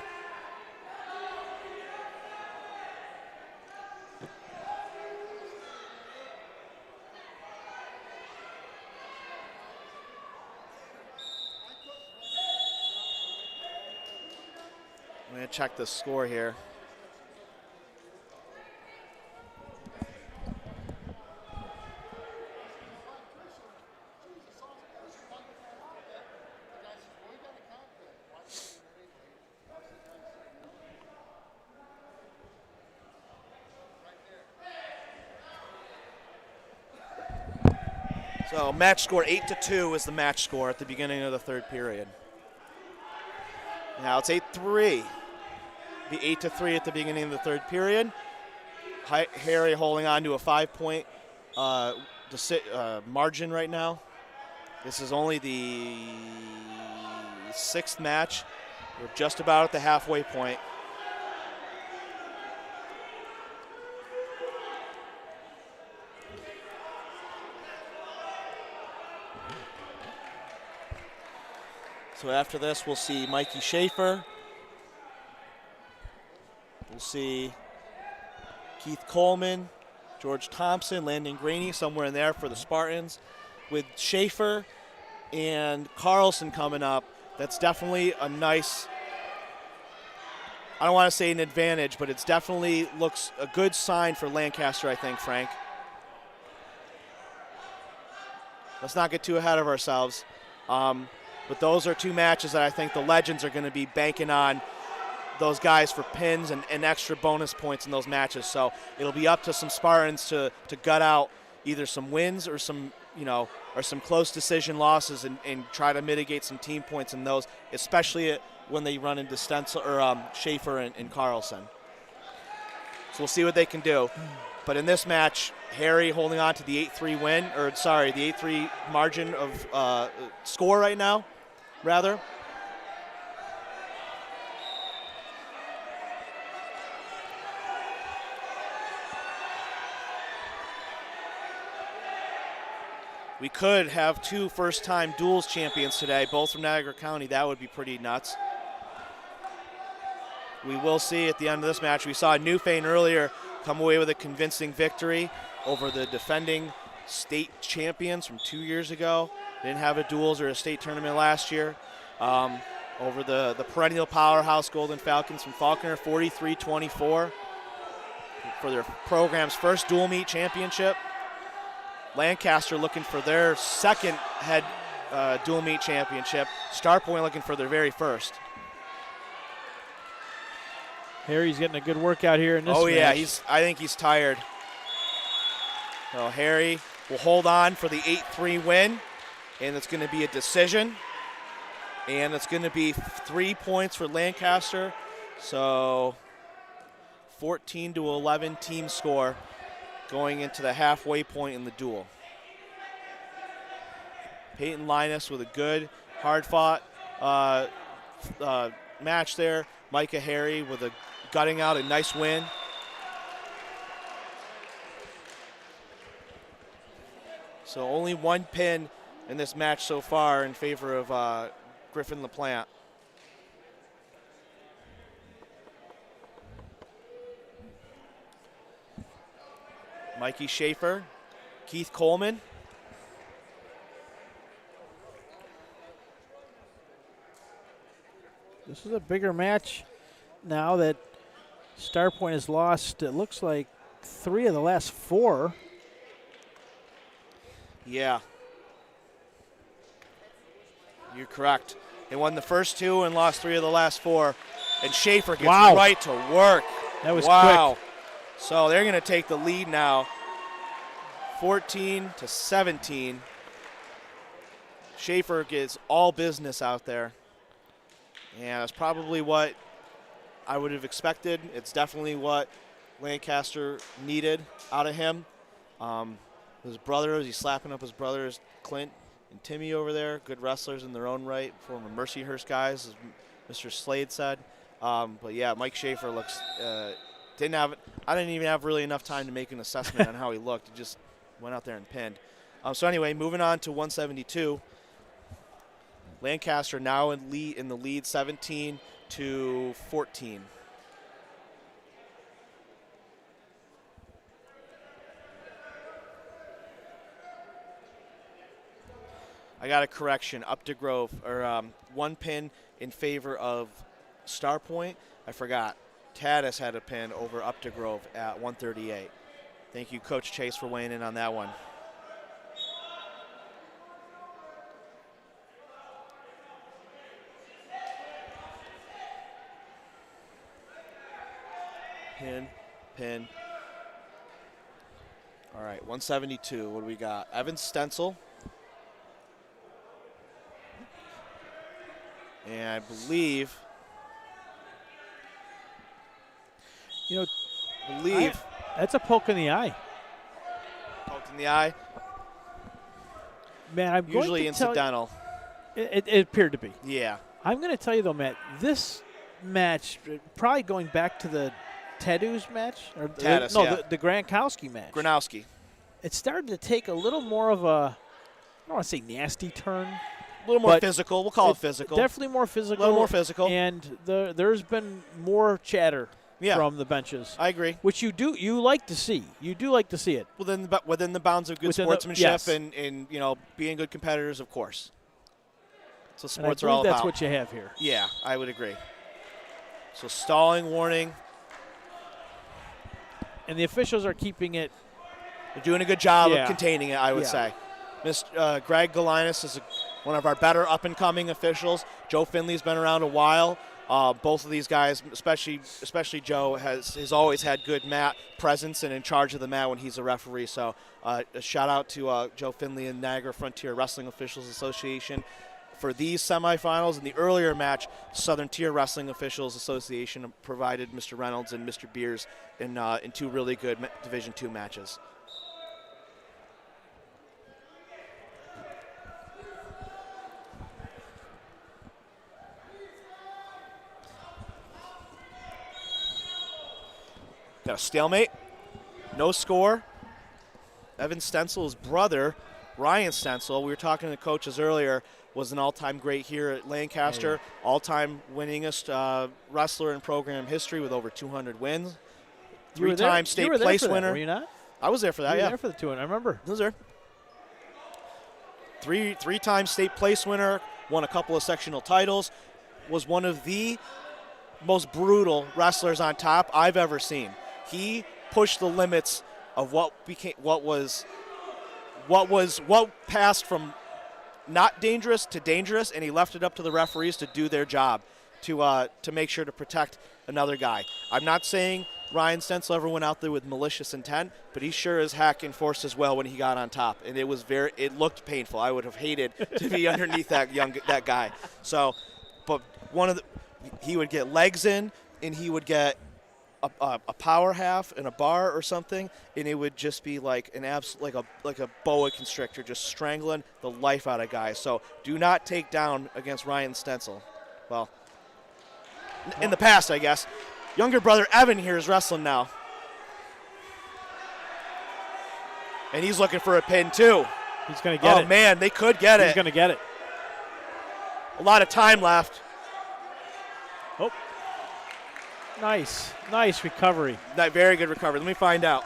Speaker 2: I'm going to check the score here. So match score 8-2 is the match score at the beginning of the third period. Now it's 8-3. Be 8-3 at the beginning of the third period. Harry holding on to a 5-point margin right now. This is only the 6th match. We're just about at the halfway point. So after this, we'll see Mikey Schaefer. We'll see Keith Coleman, George Thompson, Landon Graney, somewhere in there for the Spartans. With Schaefer and Carlson coming up, that's definitely a nice, I don't want to say an advantage, but it's definitely looks a good sign for Lancaster, I think, Frank. Let's not get too ahead of ourselves. But those are 2 matches that I think the Legends are going to be banking on those guys for pins and extra bonus points in those matches. So it'll be up to some Spartans to gut out either some wins or some, or some close decision losses and try to mitigate some team points in those, especially when they run into Stencil or Schaefer and Carlson. So we'll see what they can do. But in this match, Harry holding on to the 8-3 win, or sorry, the 8-3 margin of score right now, rather. We could have 2 first-time duels champions today, both from Niagara County. That would be pretty nuts. We will see at the end of this match. We saw Newfane earlier come away with a convincing victory over the defending state champions from 2 years ago. Didn't have a duels or a state tournament last year. Over the perennial powerhouse Golden Falcons from Faulkner, 43-24 for their program's first dual meet championship. Lancaster looking for their second head dual meet championship. Starpoint looking for their very first.
Speaker 1: Harry's getting a good workout here in this match.
Speaker 2: Yeah, I think he's tired. So Harry will hold on for the 8-3 win, and it's going to be a decision. And it's going to be 3 points for Lancaster. So 14-11 team score going into the halfway point in the duel. Peyton Linus with a good hard-fought match there. Micah Harry with a gutting out a nice win. So only one pin in this match so far in favor of Griffin LaPlante. Mikey Schaefer, Keith Coleman.
Speaker 1: This is a bigger match now that STARPOINT has lost, it looks like, 3 of the last 4.
Speaker 2: Yeah. You're correct. They won the first 2 and lost 3 of the last 4. And Schaefer gets right to work.
Speaker 1: That was
Speaker 2: wow.
Speaker 1: quick.
Speaker 2: So they're going to take the lead now, 14-17. Schaefer gets all business out there. And that's probably what I would have expected. It's definitely what Lancaster needed out of him. His brothers, he's slapping up his brothers, Clint and Timmy over there. Good wrestlers in their own right, former Mercyhurst guys, as Mr. Slade said. But yeah, Mike Schaefer looks, I didn't even have really enough time to make an assessment on how he looked. He just went out there and pinned. So anyway, moving on to 172. Lancaster now in the lead 17-14. I got a correction. Up to Grove, or 1 pin in favor of STARPOINT. I forgot. Taddis had a pin over Up to Grove at 138. Thank you, Coach Chase, for weighing in on that one. Pin. All right, 172. What do we got? Evan Stencil. And I believe,
Speaker 1: that's a poke in the eye.
Speaker 2: Poked in the eye.
Speaker 1: Man, I'm
Speaker 2: Usually
Speaker 1: going to
Speaker 2: incidental.
Speaker 1: It appeared to be.
Speaker 2: Yeah.
Speaker 1: I'm going to tell you, though, Matt, this match, probably going back to the Tadu's match. Or
Speaker 2: Taddis,
Speaker 1: the Gronkowski match.
Speaker 2: Gronowski.
Speaker 1: It started to take a little more of a, I don't want to say nasty turn.
Speaker 2: A little more physical. We'll call it physical.
Speaker 1: Definitely more physical.
Speaker 2: A little more physical.
Speaker 1: And there's been more chatter from the benches.
Speaker 2: I agree.
Speaker 1: Which you like to see. You do like to see it.
Speaker 2: Within the bounds of good sportsmanship and being good competitors, of course. That's what sports are all about.
Speaker 1: That's what you have here.
Speaker 2: Yeah, I would agree. So stalling warning.
Speaker 1: And the officials are keeping it.
Speaker 2: They're doing a good job of containing it, I would say. Mr. Greg Galinas is one of our better up-and-coming officials. Joe Finley's been around a while. Both of these guys, especially Joe, has always had good mat presence and in charge of the mat when he's a referee. So a shout-out to Joe Finley and Niagara Frontier Wrestling Officials Association. For these semifinals, in the earlier match, Southern Tier Wrestling Officials Association provided Mr. Reynolds and Mr. Beers in 2 really good Division II matches. Got a stalemate, no score. Evan Stencil's brother, Ryan Stencil, we were talking to the coaches earlier, was an all-time great here at Lancaster, all-time winningest wrestler in program history with over 200 wins. 3-time state place winner.
Speaker 1: Were you not?
Speaker 2: I was there for that,
Speaker 1: You were there for the 200, I remember.
Speaker 2: I was there. Three-time state place winner, won a couple of sectional titles, was one of the most brutal wrestlers on top I've ever seen. He pushed the limits of what passed from not dangerous to dangerous, and he left it up to the referees to do their job to make sure to protect another guy. I'm not saying Ryan Stencil ever went out there with malicious intent, but he sure as heck enforced his will when he got on top, and it looked painful. I would have hated to be underneath that guy. So, but he would get legs in, and he would get a power half and a bar or something, and it would just be like an like a boa constrictor, just strangling the life out of guys. So do not take down against Ryan Stencil. Well, in the past, I guess. Younger brother Evan here is wrestling now, and he's looking for a pin too.
Speaker 1: He's going to get it.
Speaker 2: Oh man, they could get it.
Speaker 1: He's going to get it.
Speaker 2: A lot of time left.
Speaker 1: Oh. Nice recovery.
Speaker 2: Very good recovery. Let me find out.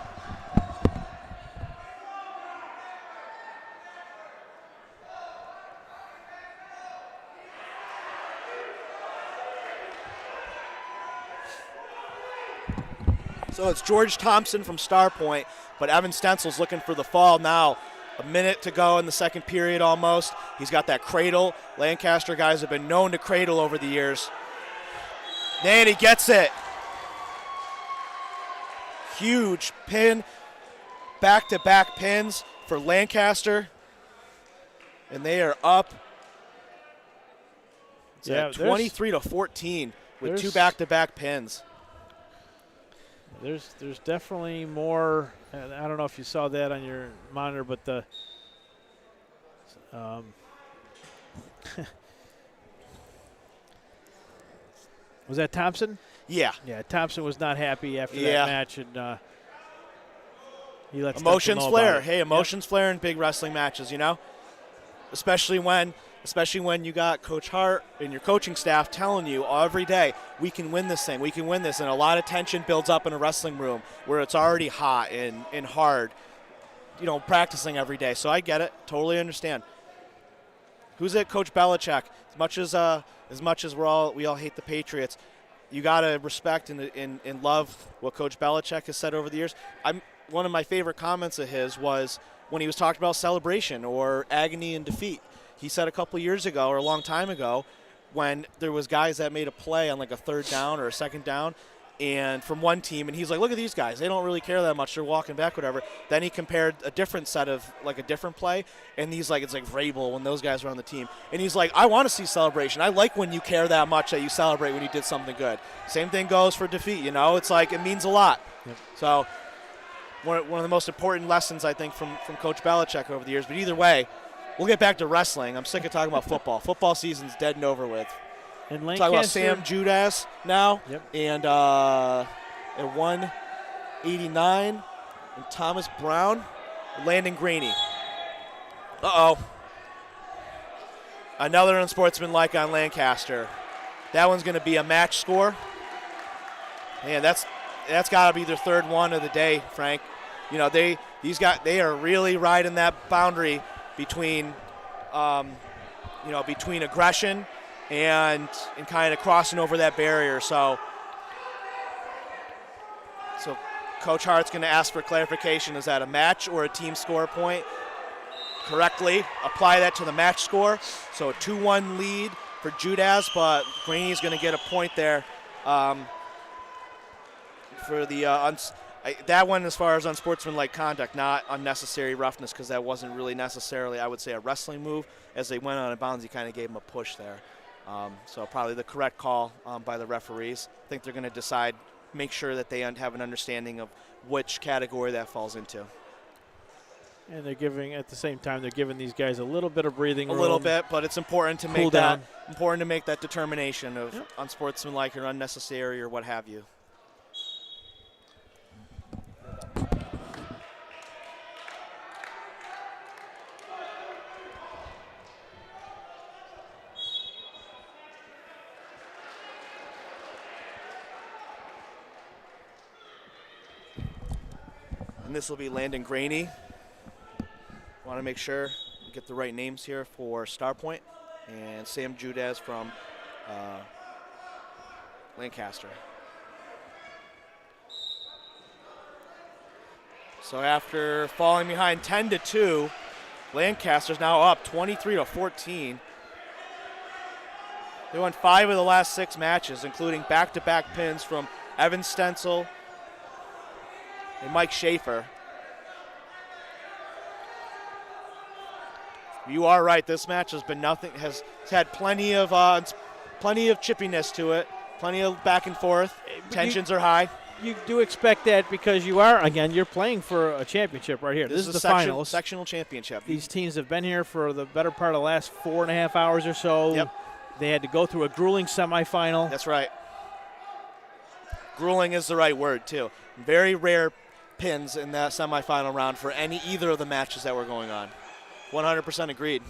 Speaker 2: So it's George Thompson from STARPOINT, but Evan Stencil's looking for the fall now. A minute to go in the second period almost. He's got that cradle. Lancaster guys have been known to cradle over the years. And he gets it. Huge pin. Back-to-back pins for Lancaster. And they are up. It's at 23-14 with two back-to-back pins.
Speaker 1: There's definitely more. I don't know if you saw that on your monitor, but the was that Thompson?
Speaker 2: Yeah.
Speaker 1: Yeah, Thompson was not happy after that match, and he let
Speaker 2: emotions flare. Hey, emotions flare in big wrestling matches, you know, especially when you got Coach Hart and your coaching staff telling you every day, we can win this thing, we can win this, and a lot of tension builds up in a wrestling room where it's already hot and hard, you know, practicing every day. So I get it, totally understand. Who's it? Coach Belichick. As much as we all hate the Patriots, you gotta respect and love what Coach Belichick has said over the years. One of my favorite comments of his was when he was talking about celebration or agony and defeat. He said a couple years ago or a long time ago when there was guys that made a play on like a third down or a second down and from one team, and he's like, look at these guys. They don't really care that much. They're walking back, whatever. Then he compared a different set of, like a different play, and he's like, it's like Vrabel when those guys were on the team. And he's like, I want to see celebration. I like when you care that much that you celebrate when you did something good. Same thing goes for defeat, you know. It's like it means a lot.
Speaker 1: Yep.
Speaker 2: So one of the most important lessons, I think, from Coach Belichick over the years. But either way, we'll get back to wrestling. I'm sick of talking about football. Football season's dead and over with.
Speaker 1: And
Speaker 2: Talk about Sam Judas now.
Speaker 1: Yep.
Speaker 2: And at 189, and Thomas Brown, Landon Graney. Uh-oh. Another unsportsmanlike on Lancaster. That one's going to be a match score. Man, that's got to be their third one of the day, Frank. You know, they are really riding that boundary between between aggression and kind of crossing over that barrier. So Coach Hart's going to ask for clarification. Is that a match or a team score point? Correctly apply that to the match score. So a 2-1 lead for Judas, but Graney's going to get a point there for the that one as far as unsportsmanlike conduct, not unnecessary roughness, because that wasn't really necessarily, I would say, a wrestling move. As they went on a bounds, he kind of gave him a push there. So probably the correct call by the referees. I think they're going to make sure that they have an understanding of which category that falls into.
Speaker 1: And at the same time, they're giving these guys a little bit of breathing room.
Speaker 2: A little bit, but it's important to make that determination of unsportsmanlike or unnecessary or what have you. And this will be Landon Graney. Want to make sure we get the right names here for STARPOINT, and Sam Judas from Lancaster. So after falling behind 10-2, Lancaster's now up 23-14. They won 5 of the last 6 matches, including back-to-back pins from Evan Stencil and Mike Schaefer. You are right. This match has been nothing. Has had plenty of chippiness to it. Plenty of back and forth. Tensions are high.
Speaker 1: you do expect that because you are, again, you're playing for a championship right here. This is the finals.
Speaker 2: Sectional championship.
Speaker 1: These teams have been here for the better part of the last 4.5 hours or so.
Speaker 2: Yep.
Speaker 1: They had to go through a grueling semifinal.
Speaker 2: That's right. Grueling is the right word, too. Very rare pins in that semifinal round for either of the matches that were going on. 100% agreed.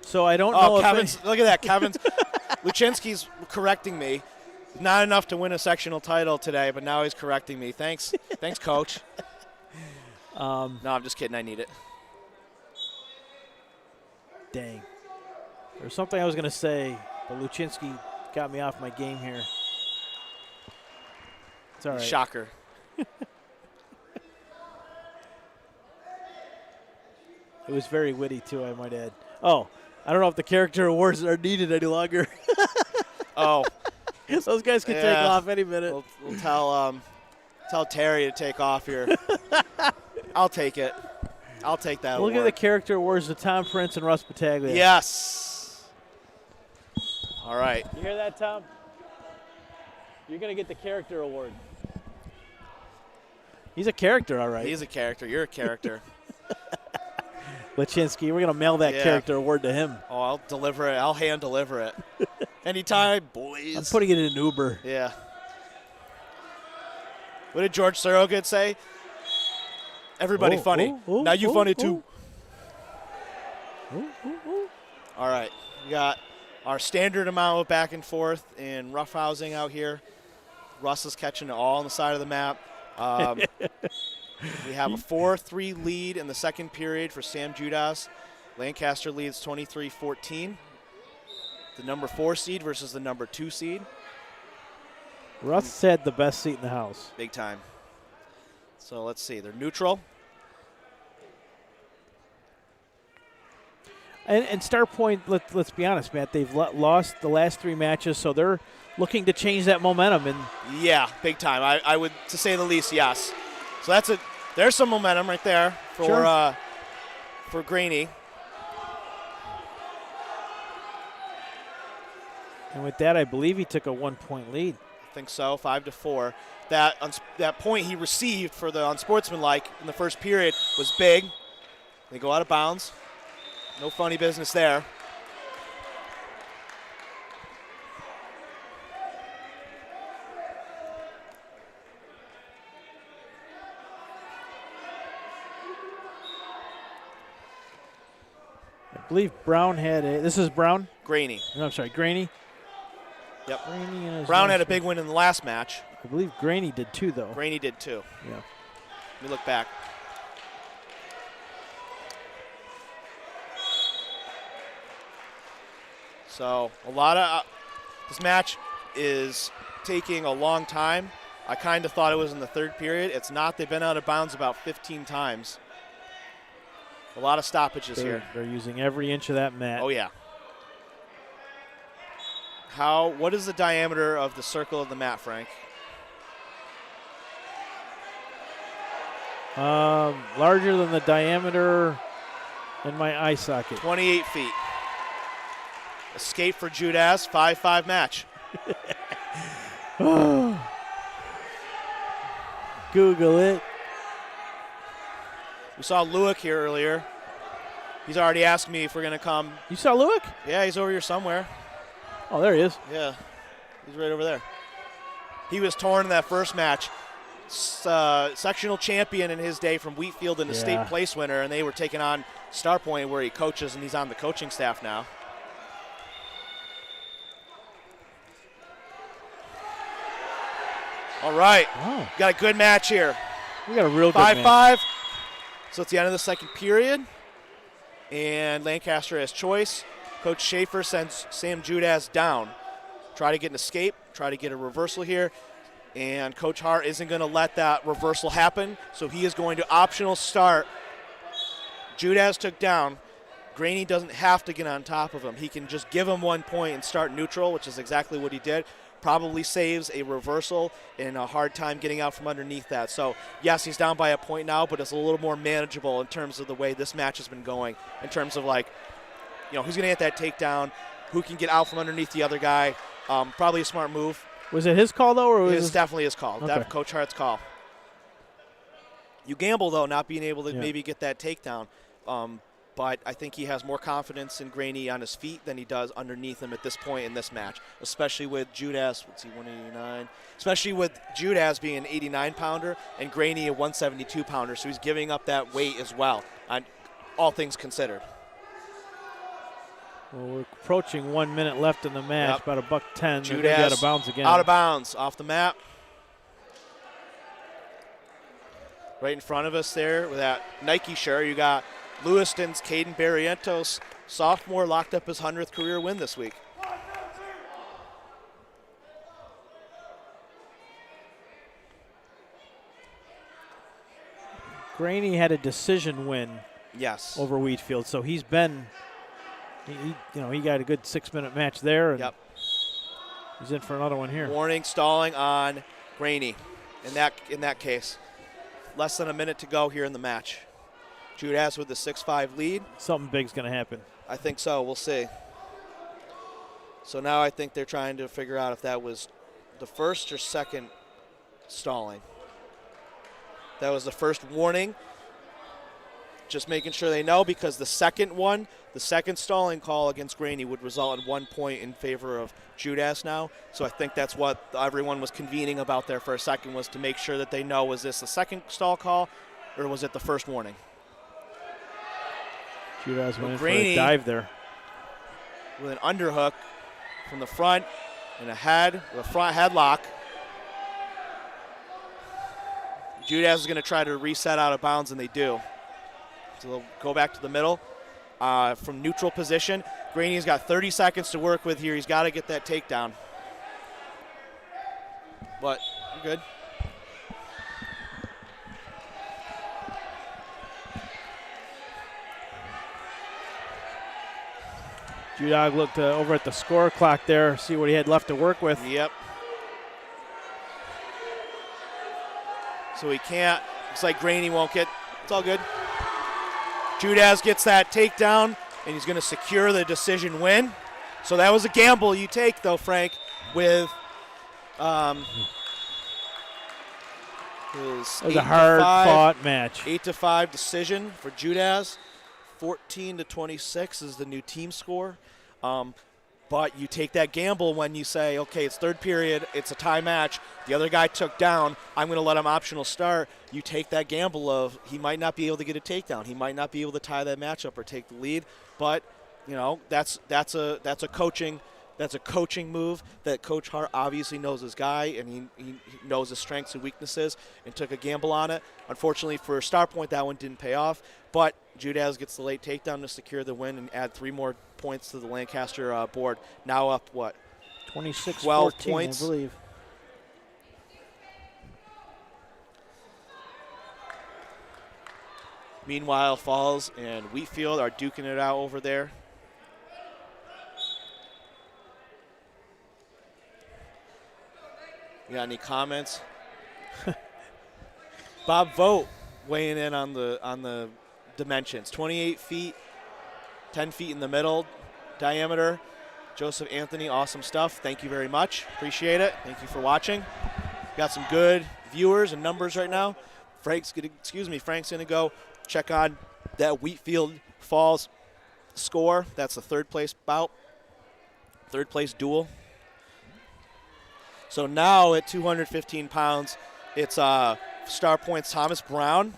Speaker 1: So I don't know
Speaker 2: Kevin's, look at that. Kevin's Luchinsky's correcting me. Not enough to win a sectional title today, but now he's correcting me. Thanks, Coach. No, I'm just kidding. I need it.
Speaker 1: Dang. There's something I was going to say, but Luchinsky got me off my game here. It's all right.
Speaker 2: Shocker.
Speaker 1: It was very witty, too, I might add. Oh, I don't know if the character awards are needed any longer.
Speaker 2: Oh.
Speaker 1: Those guys can take off any minute.
Speaker 2: We'll tell Terry to take off here. I'll take it. I'll take that
Speaker 1: Look
Speaker 2: award.
Speaker 1: at the character awards to Tom Prince and Russ Battaglia.
Speaker 2: Yes. All right.
Speaker 1: You hear that, Tom? You're going to get the character award. He's a character, all right.
Speaker 2: He's a character. You're a character.
Speaker 1: Luchinsky, we're going to mail that character award to him.
Speaker 2: Oh, I'll deliver it. I'll hand deliver it. Anytime, boys.
Speaker 1: I'm putting it in an Uber.
Speaker 2: Yeah. What did George Surrogate say? Everybody funny. Now you funny too. All right. We got our standard amount of back and forth and roughhousing out here. Russ is catching it all on the side of the map. We have a 4-3 lead in the second period for Sam Judas. Lancaster leads 23-14. The number 4 seed versus the number 2 seed.
Speaker 1: Russ had the best seat in the house.
Speaker 2: Big time. So let's see. They're neutral.
Speaker 1: And StarPoint, let's be honest, Matt, they've lost the last 3 matches, so they're looking to change that momentum. And
Speaker 2: yeah, big time. I would, to say the least, yes. So there's some momentum right there for Graney.
Speaker 1: And with that, I believe he took a 1-point lead.
Speaker 2: I think so, 5-4. That point he received for the unsportsmanlike in the first period was big. They go out of bounds. No funny business there.
Speaker 1: I believe Brown had this is Brown?
Speaker 2: Graney.
Speaker 1: No, I'm sorry, Graney.
Speaker 2: Yep.
Speaker 1: Graney
Speaker 2: Brown had a big win in the last match.
Speaker 1: I believe Graney did too, though.
Speaker 2: Graney did too.
Speaker 1: Yeah.
Speaker 2: Let me look back. So a lot of this match is taking a long time. I kind of thought it was in the third period. It's not. They've been out of bounds about 15 times. A lot of stoppages here.
Speaker 1: They're using every inch of that mat.
Speaker 2: Oh, yeah. What is the diameter of the circle of the mat, Frank?
Speaker 1: Larger than the diameter in my eye socket.
Speaker 2: 28 feet. Escape for Judas, 5-5 match.
Speaker 1: Google it.
Speaker 2: We saw Lewick here earlier. He's already asked me if we're going to come.
Speaker 1: You saw Lewick?
Speaker 2: Yeah, he's over here somewhere.
Speaker 1: Oh, there he is.
Speaker 2: Yeah, he's right over there. He was torn in that first match. Sectional champion in his day from Wheatfield and a state place winner, and they were taking on StarPoint where he coaches, and he's on the coaching staff now. All right.
Speaker 1: Oh.
Speaker 2: Got a good match here.
Speaker 1: We got a real good match.
Speaker 2: 5-5. So it's the end of the second period. And Lancaster has choice. Coach Schaefer sends Sam Judas down. Try to get an escape. Try to get a reversal here. And Coach Hart isn't going to let that reversal happen. So he is going to optional start. Judas took down. Graney doesn't have to get on top of him. He can just give him 1 point and start neutral, which is exactly what he did. Probably saves a reversal and a hard time getting out from underneath that. So, yes, he's down by a point now, but it's a little more manageable in terms of the way this match has been going, in terms of, like, you know, who's going to get that takedown. who can get out from underneath the other guy. Probably a smart move.
Speaker 1: Was it his call, though? Or was
Speaker 2: It's definitely his call.
Speaker 1: Okay.
Speaker 2: Coach Hart's call. You gamble, though, not being able to maybe get that takedown. But I think he has more confidence in Graney on his feet than he does underneath him at this point in this match, especially with Judas, 189, especially with Judas being an 89-pounder and Graney a 172-pounder, so he's giving up that weight as well, on all things considered.
Speaker 1: Well, we're approaching 1 minute left in the match, about $110.
Speaker 2: Judas
Speaker 1: out of bounds again.
Speaker 2: Out of bounds, off the mat. Right in front of us there with that Nike shirt, you got Lewiston's Caden Barrientos, sophomore, locked up his 100th career win this week.
Speaker 1: Graney had a decision win over Wheatfield, so he's been, he got a good 6-minute match there. And he's in for another one here.
Speaker 2: Warning, stalling on Graney in that case. Less than a minute to go here in the match. Judas with the 6-5 lead.
Speaker 1: Something big's going to happen.
Speaker 2: I think so. We'll see. So now I think they're trying to figure out if that was the first or second stalling. That was the first warning. Just making sure they know, because the second stalling call against Graney would result in 1 point in favor of Judas now. So I think that's what everyone was convening about there for a second, was to make sure that they know, was this the second stall call or was it the first warning?
Speaker 1: Judas went in for a dive there.
Speaker 2: With an underhook from the front and a front headlock. Judas is going to try to reset out of bounds, and they do. So they'll go back to the middle from neutral position. Graney's got 30 seconds to work with here. He's got to get that takedown. But you're good.
Speaker 1: Judas looked over at the score clock there, see what he had left to work with.
Speaker 2: Yep. So he can't. Looks like Graney won't get. It's all good. Judas gets that takedown, and he's going to secure the decision win. So that was a gamble you take, though, Frank, with his
Speaker 1: it was a hard-fought match.
Speaker 2: 8-5 decision for Judas. 14-26 is the new team score. But you take that gamble when you say, okay, it's third period, it's a tie match, the other guy took down, I'm going to let him optional start. You take that gamble of he might not be able to get a takedown, he might not be able to tie that matchup or take the lead, but that's a coaching move that Coach Hart obviously knows his guy, and he knows his strengths and weaknesses, and took a gamble on it. Unfortunately for StarPoint, that one didn't pay off, but Judas gets the late takedown to secure the win and add 3 more points to the Lancaster board. Now up,
Speaker 1: 26-14,
Speaker 2: 12 points.
Speaker 1: I believe.
Speaker 2: Meanwhile, Falls and Wheatfield are duking it out over there. You got any comments? Bob Vogt weighing in on the dimensions. 28 feet, 10 feet in the middle diameter. Joseph Anthony, awesome stuff. Thank you very much. Appreciate it. Thank you for watching. Got some good viewers and numbers right now. Frank's going to go check on that Wheatfield Falls score. That's the third place bout. Third place duel. So now at 215 pounds, it's StarPoint's Thomas Brown.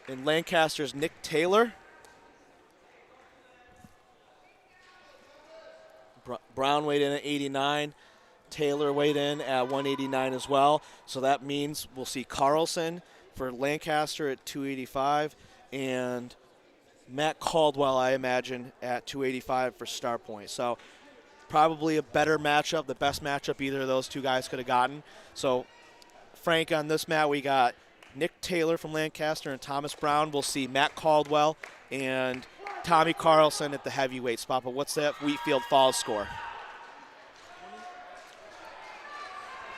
Speaker 2: And Lancaster's Nick Taylor. Brown weighed in at 89. Taylor weighed in at 189 as well. So that means we'll see Carlson for Lancaster at 285 and Matt Caldwell, I imagine, at 285 for StarPoint. So probably a better matchup, the best matchup either of those two guys could have gotten. So, Frank, on this mat, we got Nick Taylor from Lancaster and Thomas Brown. We'll see Matt Caldwell and Tommy Carlson at the heavyweight spot. But what's that Wheatfield Falls score?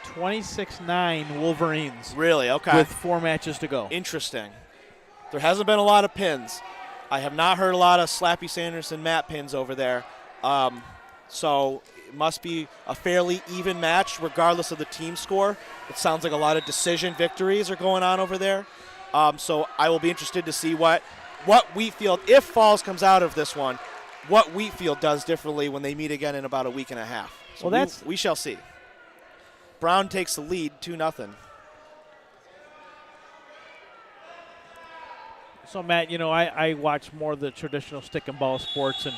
Speaker 1: 26-9 Wolverines.
Speaker 2: Really? Okay.
Speaker 1: With 4 matches to go.
Speaker 2: Interesting. There hasn't been a lot of pins. I have not heard a lot of Slappy Sanderson mat pins over there. So it must be a fairly even match regardless of the team score. It sounds like a lot of decision victories are going on over there. So I will be interested to see what Wheatfield, if Falls comes out of this one, what Wheatfield does differently when they meet again in about a week and a half. So
Speaker 1: well,
Speaker 2: we shall see. Brown takes the lead, 2-0.
Speaker 1: So, Matt, I watch more of the traditional stick and ball sports, and,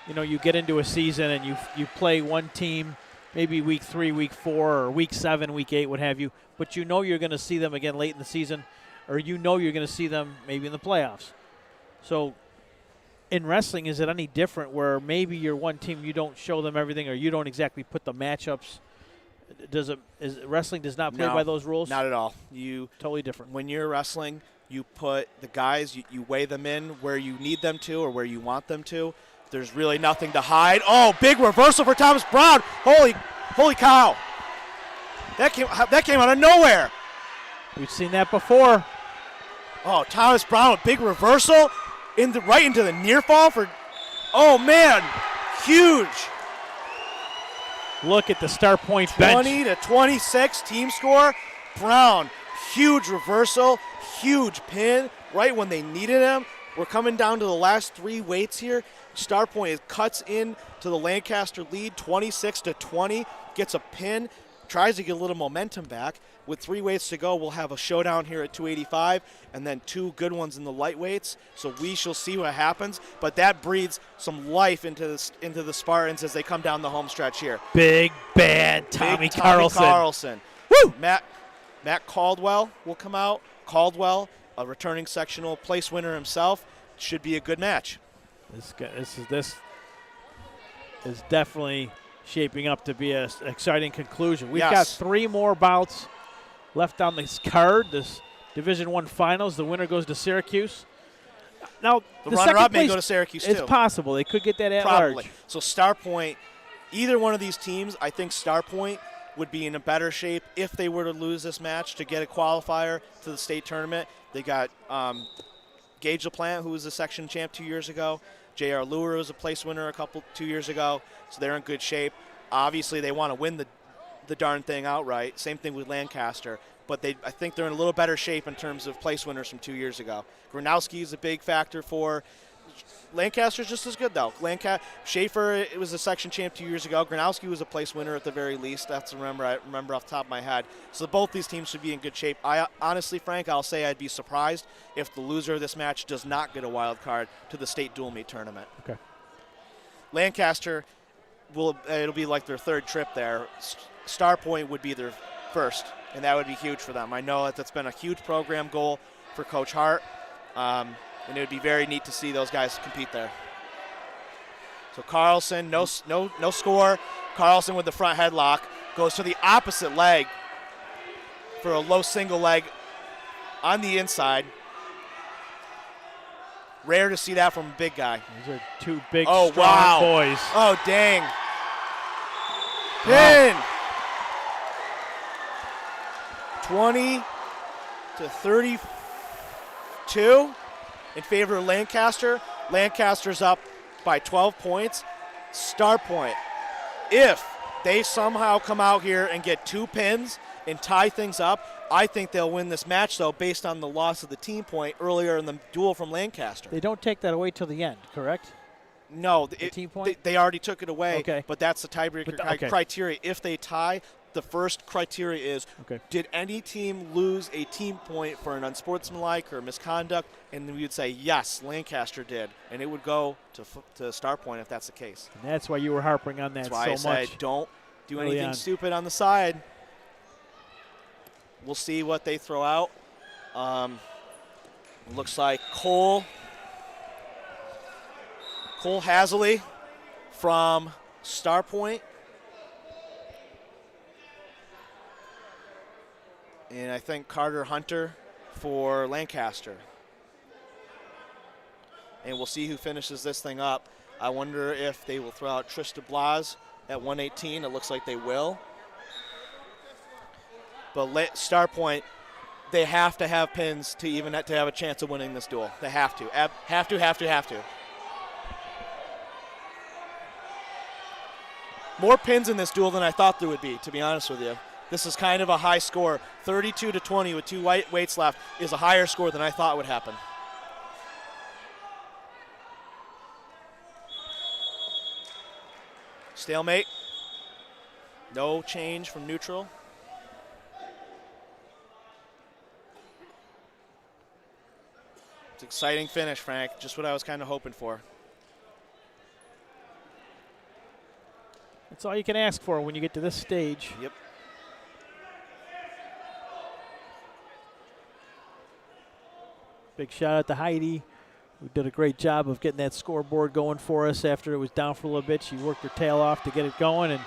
Speaker 1: you get into a season and you play one team maybe week 3, week 4, or week 7, week 8, what have you, but you're going to see them again late in the season, or you're going to see them maybe in the playoffs. So in wrestling, is it any different where maybe you're one team, you don't show them everything, or you don't exactly put the matchups? Wrestling does not play by those rules?
Speaker 2: Not at all.
Speaker 1: Totally different.
Speaker 2: When you're wrestling, you put the guys, you weigh them in where you need them to or where you want them to. There's really nothing to hide. Oh, big reversal for Thomas Brown. Holy cow. That came out of nowhere.
Speaker 1: We've seen that before.
Speaker 2: Oh, Thomas Brown with big reversal right into the near fall for, oh man, huge.
Speaker 1: Look at the STARPOINT bench.
Speaker 2: 20-26 team score. Brown, huge reversal, huge pin right when they needed him. We're coming down to the last 3 weights here. STARPOINT cuts in to the Lancaster lead, 26-20, gets a pin, tries to get a little momentum back. With 3 weights to go, we'll have a showdown here at 285 and then 2 good ones in the lightweights. So we shall see what happens. But that breathes some life into the Spartans as they come down the home stretch here.
Speaker 1: Big, bad Tommy Carlson.
Speaker 2: Woo! Matt Caldwell will come out. Caldwell, a returning sectional place winner himself. Should be a good match.
Speaker 1: This is definitely shaping up to be an exciting conclusion. We've got 3 more bouts left on this card, this Division I Finals. The winner goes to Syracuse. Now,
Speaker 2: the runner-up may go to Syracuse, too.
Speaker 1: It's possible. They could get that at
Speaker 2: Probably.
Speaker 1: large.
Speaker 2: So STARPOINT, either one of these teams, I think STARPOINT would be in a better shape if they were to lose this match to get a qualifier to the state tournament. They got Gage LaPlante, who was a section champ 2 years ago. J.R. Lure was a place winner 2 years ago, so they're in good shape. Obviously, they want to win the darn thing outright. Same thing with Lancaster, but I think they're in a little better shape in terms of place winners from 2 years ago. Gronowski is a big factor for Lancaster's just as good, though. Schaefer was a section champ 2 years ago. Gronowski was a place winner at the very least. I remember off the top of my head. So both these teams should be in good shape. Honestly, Frank, I'll say I'd be surprised if the loser of this match does not get a wild card to the state dual meet tournament.
Speaker 1: Okay.
Speaker 2: Lancaster, it'll be like their 3rd trip there. STARPOINT would be their 1st, and that would be huge for them. I know that's been a huge program goal for Coach Hart. And it would be very neat to see those guys compete there. So Carlson, no score. Carlson with the front headlock goes to the opposite leg for a low single leg on the inside. Rare to see that from a big guy.
Speaker 1: These are 2 big, strong boys.
Speaker 2: Oh, dang. Pin. 20-32. In favor of Lancaster. Lancaster's up by 12 points. STARPOINT, if they somehow come out here and get 2 pins and tie things up, I think they'll win this match, though, based on the loss of the team point earlier in the duel from Lancaster.
Speaker 1: They don't take that away till the end, correct?
Speaker 2: No.
Speaker 1: Team point?
Speaker 2: They already took it away,
Speaker 1: okay.
Speaker 2: But that's the tiebreaker criteria. If they tie, the first criteria is, did any team lose a team point for an unsportsmanlike or misconduct? And we would say, yes, Lancaster did. And it would go to STARPOINT if that's the case.
Speaker 1: And that's why you were harping on that so much.
Speaker 2: That's why I said don't do anything stupid on the side. We'll see what they throw out. Looks like Cole Hasley from STARPOINT. And I think Carter Hunter for Lancaster. And we'll see who finishes this thing up. I wonder if they will throw out Trista Blas at 118. It looks like they will. But STARPOINT they have to have pins to even to have a chance of winning this duel. They have to. Have to. More pins in this duel than I thought there would be, to be honest with you. This is kind of a high score. 32-20 with 2 weights left is a higher score than I thought would happen. Stalemate. No change from neutral. It's an exciting finish, Frank. Just what I was kind of hoping for.
Speaker 1: That's all you can ask for when you get to this stage.
Speaker 2: Yep.
Speaker 1: Big shout out to Heidi, who did a great job of getting that scoreboard going for us after it was down for a little bit. She worked her tail off to get it going, and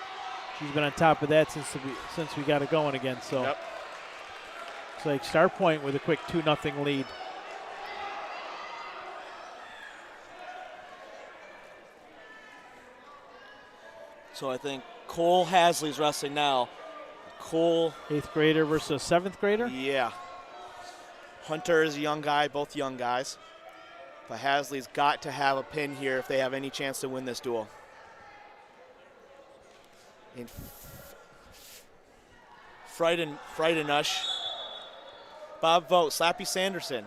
Speaker 1: she's been on top of that since we got it going again. So
Speaker 2: Yep.
Speaker 1: It's like STARPOINT with a quick 2-0 lead.
Speaker 2: So I think Cole Hasley's wrestling now. Cole.
Speaker 1: 8th grader versus 7th grader?
Speaker 2: Yeah. Hunter is a young guy, both young guys. But Hasley's got to have a pin here if they have any chance to win this duel. And Friedenush. Bob Vogt, Slappy Sanderson.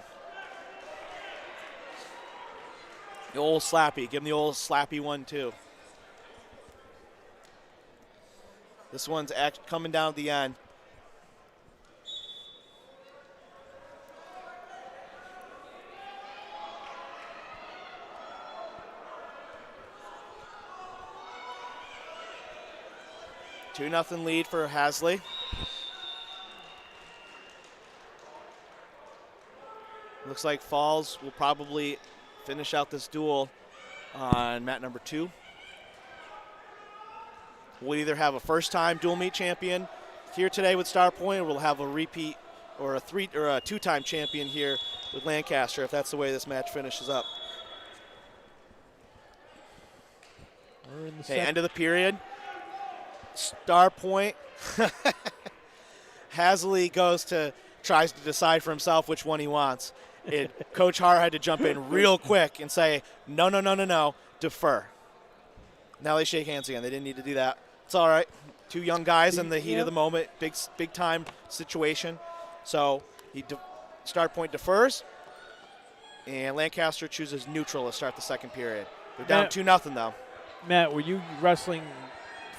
Speaker 2: The old Slappy. Give him the old Slappy one, too. This one's coming down at the end. Two nothing lead for Hasley. Looks like Falls will probably finish out this duel on mat number 2. We'll either have a first-time dual meet champion here today with STARPOINT, or we'll have a repeat or a two-time champion here with Lancaster if that's the way this match finishes up.
Speaker 1: We're in the
Speaker 2: Okay, end of the period. STARPOINT. Hasley tries to decide for himself which one he wants. Coach Har had to jump in real quick and say, no, defer. Now they shake hands again. They didn't need to do that. It's all right. Two young guys in the heat of the moment, big time situation. So STARPOINT defers, and Lancaster chooses neutral to start the second period. They're down 2-0 though.
Speaker 1: Matt, were you wrestling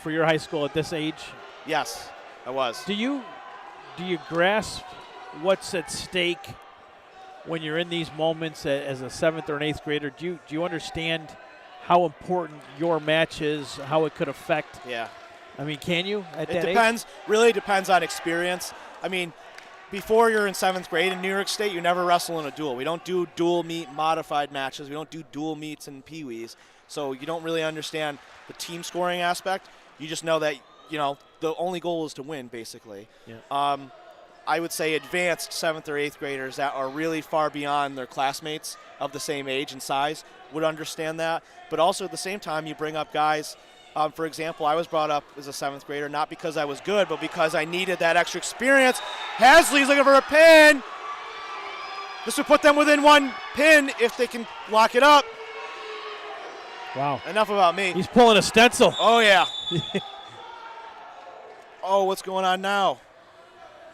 Speaker 1: for your high school at this age?
Speaker 2: Yes, I was.
Speaker 1: Do you grasp what's at stake when you're in these moments as a 7th or an 8th grader? Do you understand how important your match is, how it could affect?
Speaker 2: Yeah.
Speaker 1: I mean, can you at that
Speaker 2: age? Really depends on experience. I mean, before you're in 7th grade in New York State, you never wrestle in a duel. We don't do dual meet modified matches. We don't do dual meets and peewees. So you don't really understand the team scoring aspect. You just know that, the only goal is to win, basically.
Speaker 1: Yeah.
Speaker 2: I would say advanced 7th or 8th graders that are really far beyond their classmates of the same age and size would understand that. But also at the same time, you bring up guys. For example, I was brought up as a 7th grader, not because I was good, but because I needed that extra experience. Hasley's looking for a pin. This would put them within 1 pin if they can lock it up.
Speaker 1: Wow.
Speaker 2: Enough about me.
Speaker 1: He's pulling a stencil.
Speaker 2: Oh, yeah. Oh, what's going on now?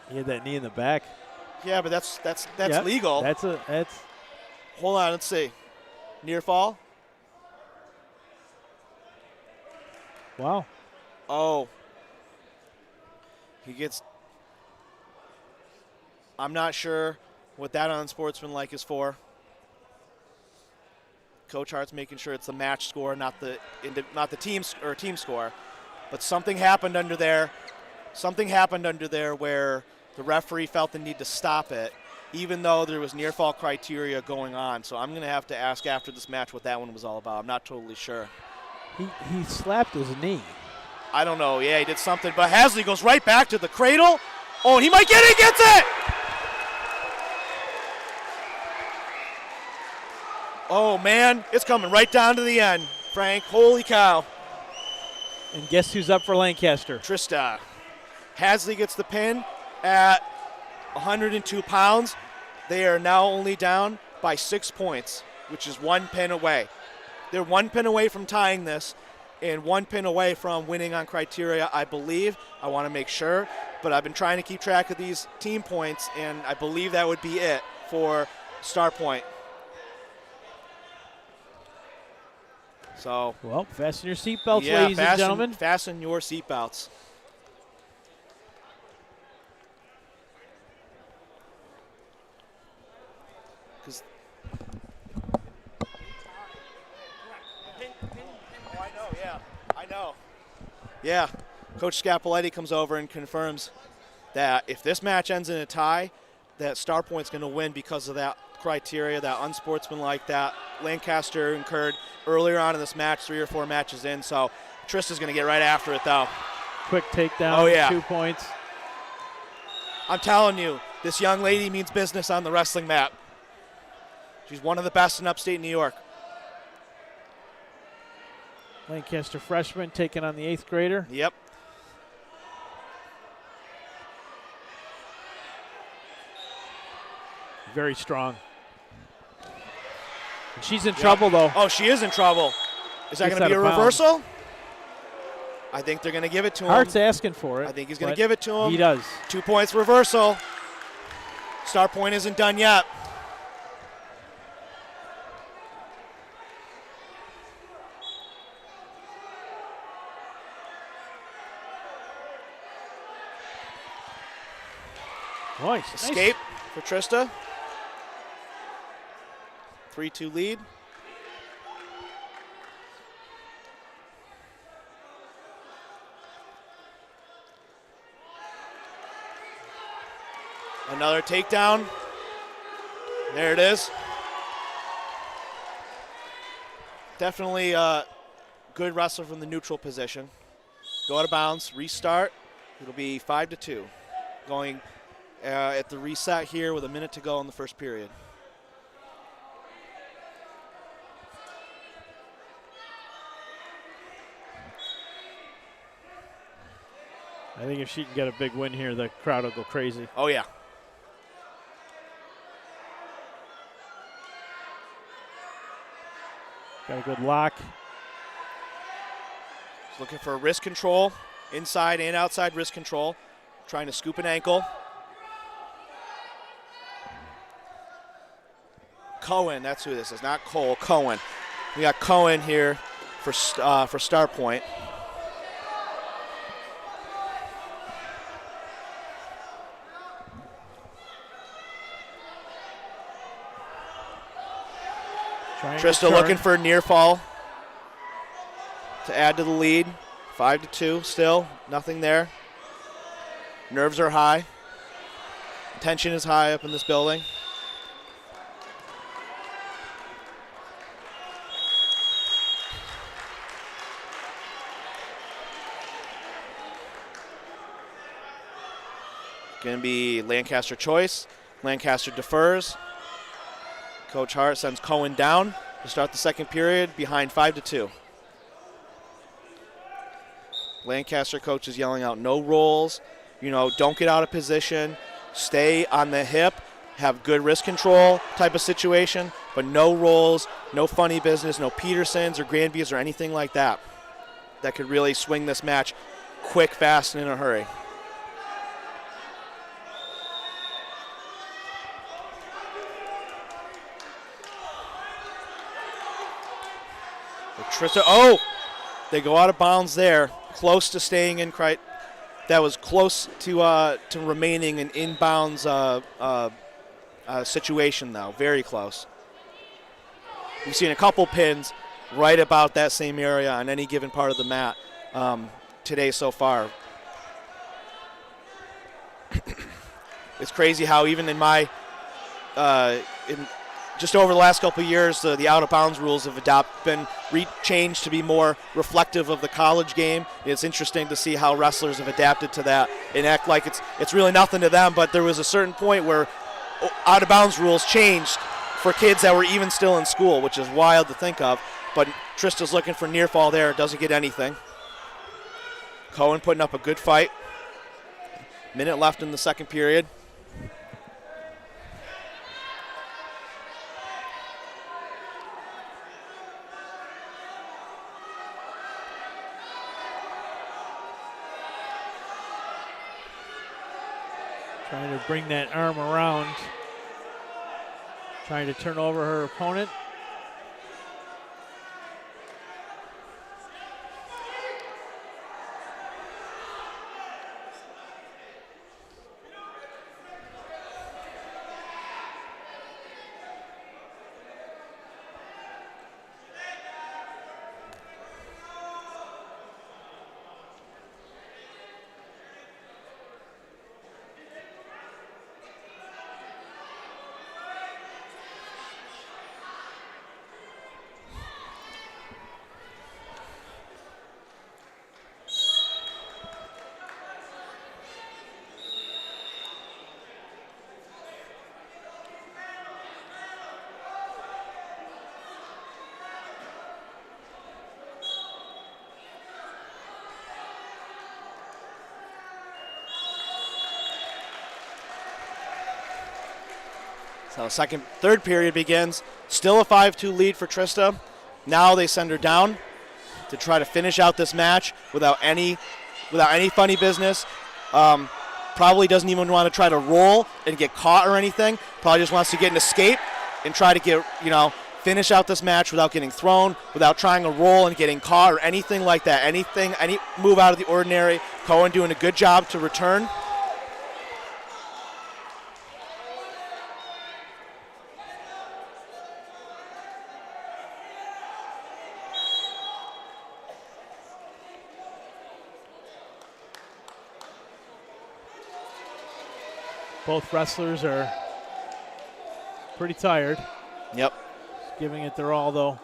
Speaker 1: He had that knee in the back.
Speaker 2: Yeah, but that's legal.
Speaker 1: That's
Speaker 2: Hold on, let's see. Near fall.
Speaker 1: Wow.
Speaker 2: Oh. I'm not sure what that unsportsmanlike is for. Coach Hart's making sure it's the match score, not the team score. But something happened under there. Something happened under there where the referee felt the need to stop it, even though there was near fall criteria going on. So I'm going to have to ask after this match what that one was all about. I'm not totally sure.
Speaker 1: He slapped his knee.
Speaker 2: I don't know. Yeah, he did something. But Hasley goes right back to the cradle. Oh, and he might get it. He gets it! Oh, man. It's coming right down to the end, Frank. Holy cow.
Speaker 1: And guess who's up for Lancaster?
Speaker 2: Trista. Hasley gets the pin at 102 pounds. They are now only down by 6 points, which is 1 pin away. They're 1 pin away from tying this and 1 pin away from winning on criteria, I believe. I want to make sure, but I've been trying to keep track of these team points, and I believe that would be it for STARPOINT. So,
Speaker 1: well, fasten your seatbelts,
Speaker 2: yeah,
Speaker 1: ladies and gentlemen.
Speaker 2: Fasten your seatbelts. Because I know. Yeah, Coach Scapoletti comes over and confirms that if this match ends in a tie, that STARPOINT's going to win because of that criteria, that unsportsmanlike that Lancaster incurred earlier on in this match, 3 or 4 matches in. So Trista's going to get right after it, though.
Speaker 1: Quick takedown,
Speaker 2: Oh, yeah.
Speaker 1: 2 points.
Speaker 2: I'm telling you, this young lady means business on the wrestling mat. She's one of the best in upstate New York.
Speaker 1: Lancaster freshman taking on the 8th grader.
Speaker 2: Yep.
Speaker 1: Very strong. And she's in trouble, though.
Speaker 2: Oh, she is in trouble. Is that
Speaker 1: Gets
Speaker 2: going to be
Speaker 1: out
Speaker 2: a
Speaker 1: of bounds.
Speaker 2: reversal? I think they're going to give it to him.
Speaker 1: Hart's asking for it.
Speaker 2: I think he's going to
Speaker 1: but
Speaker 2: give it to him.
Speaker 1: He does.
Speaker 2: 2 points reversal. STARPOINT isn't done yet.
Speaker 1: Nice.
Speaker 2: Escape for Trista. 3-2 lead. Another takedown. There it is. Definitely a good wrestler from the neutral position. Go out of bounds, restart. It'll be 5-2. Going at the reset here with a minute to go in the first period.
Speaker 1: I think if she can get a big win here, the crowd will go crazy.
Speaker 2: Oh, yeah.
Speaker 1: Got a good lock.
Speaker 2: He's looking for wrist control, inside and outside wrist control. Trying to scoop an ankle. Cohen, that's who this is, not Cole, Cohen. We got Cohen here for STARPOINT. Trista looking for a near fall to add to the lead. 5-2 still, nothing there. Nerves are high. Tension is high up in this building. Going to be Lancaster choice. Lancaster defers. Coach Hart sends Cohen down to start the second period behind 5-2. Lancaster coach is yelling out no rolls. You know, don't get out of position. Stay on the hip. Have good wrist control type of situation. But no rolls, no funny business, no Petersons or Granbys or anything like that. That could really swing this match quick, fast, and in a hurry. Trista, oh, they go out of bounds there, close to staying in. That was close to remaining an inbounds situation, though, very close. We've seen a couple pins right about that same area on any given part of the mat today so far. It's crazy how even in my just over the last couple of years, the out-of-bounds rules have been changed to be more reflective of the college game. It's interesting to see how wrestlers have adapted to that and act like it's really nothing to them, but there was a certain point where out-of-bounds rules changed for kids that were even still in school, which is wild to think of. But Trista's looking for near fall there, doesn't get anything. Cohen putting up a good fight. Minute left in the second period.
Speaker 1: Trying to bring that arm around. Trying to turn over her opponent.
Speaker 2: So third period begins. Still a 5-2 lead for Trista. Now they send her down to try to finish out this match without any funny business. Probably doesn't even want to try to roll and get caught or anything. Probably just wants to get an escape and try to get, finish out this match without getting thrown, without trying to roll and getting caught or anything like that. Any move out of the ordinary. Cohen doing a good job to return.
Speaker 1: Both wrestlers are pretty tired.
Speaker 2: Yep.
Speaker 1: Giving it their all, though.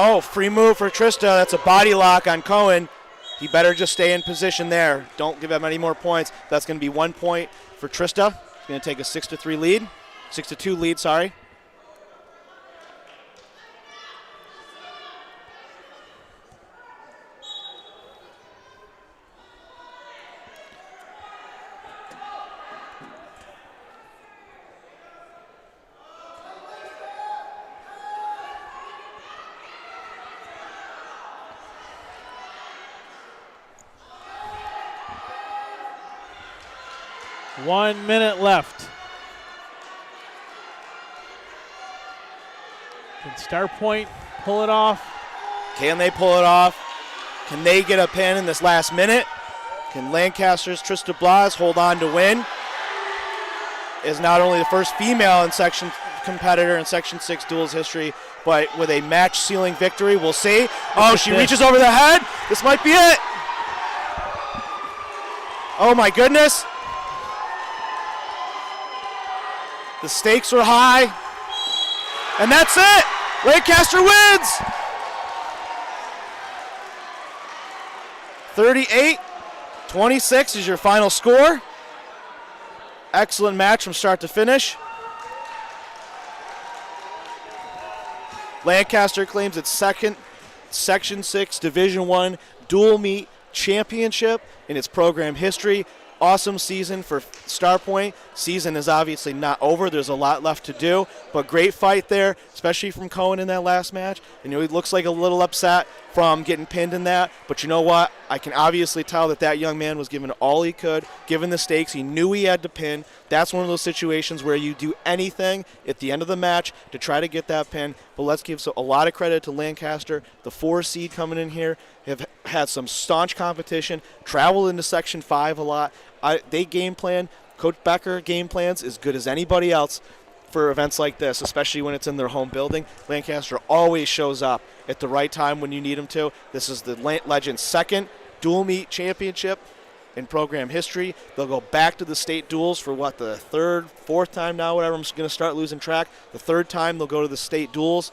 Speaker 2: Oh, free move for Trista. That's a body lock on Cohen. He better just stay in position there. Don't give him any more points. That's going to be 1 point for Trista. He's going to take a 6-3 lead. 6-2 lead, sorry.
Speaker 1: One minute left. Can STARPOINT pull it off?
Speaker 2: Can they pull it off? Can they get a pin in this last minute? Can Lancaster's Trista Blas hold on to win? Is not only the first female in section competitor in Section 6 duels history, but with a match-sealing victory. We'll see. Oh, she reaches over the head. This might be it. Oh, my goodness. The stakes are high. And that's it. Lancaster wins. 38-26 is your final score. Excellent match from start to finish. Lancaster claims its second Section 6 Division I dual meet championship in its program history. Awesome season for STARPOINT. Season is obviously not over. There's a lot left to do, but great fight there, especially from Cohen in that last match. And he looks like a little upset from getting pinned in that, but you know what? I can obviously tell that that young man was given all he could, given the stakes. He knew he had to pin. That's one of those situations where you do anything at the end of the match to try to get that pin. But let's give a lot of credit to Lancaster, the 4 seed coming in here, have had some staunch competition, traveled into Section 5 a lot. They game plan. Coach Becker game plans as good as anybody else for events like this, especially when it's in their home building. Lancaster always shows up at the right time when you need them to. This is the Legends' second dual meet championship in program history. They'll go back to the state duels for what, the third, fourth time now, whatever. I'm just going to start losing track. The third time they'll go to the state duels.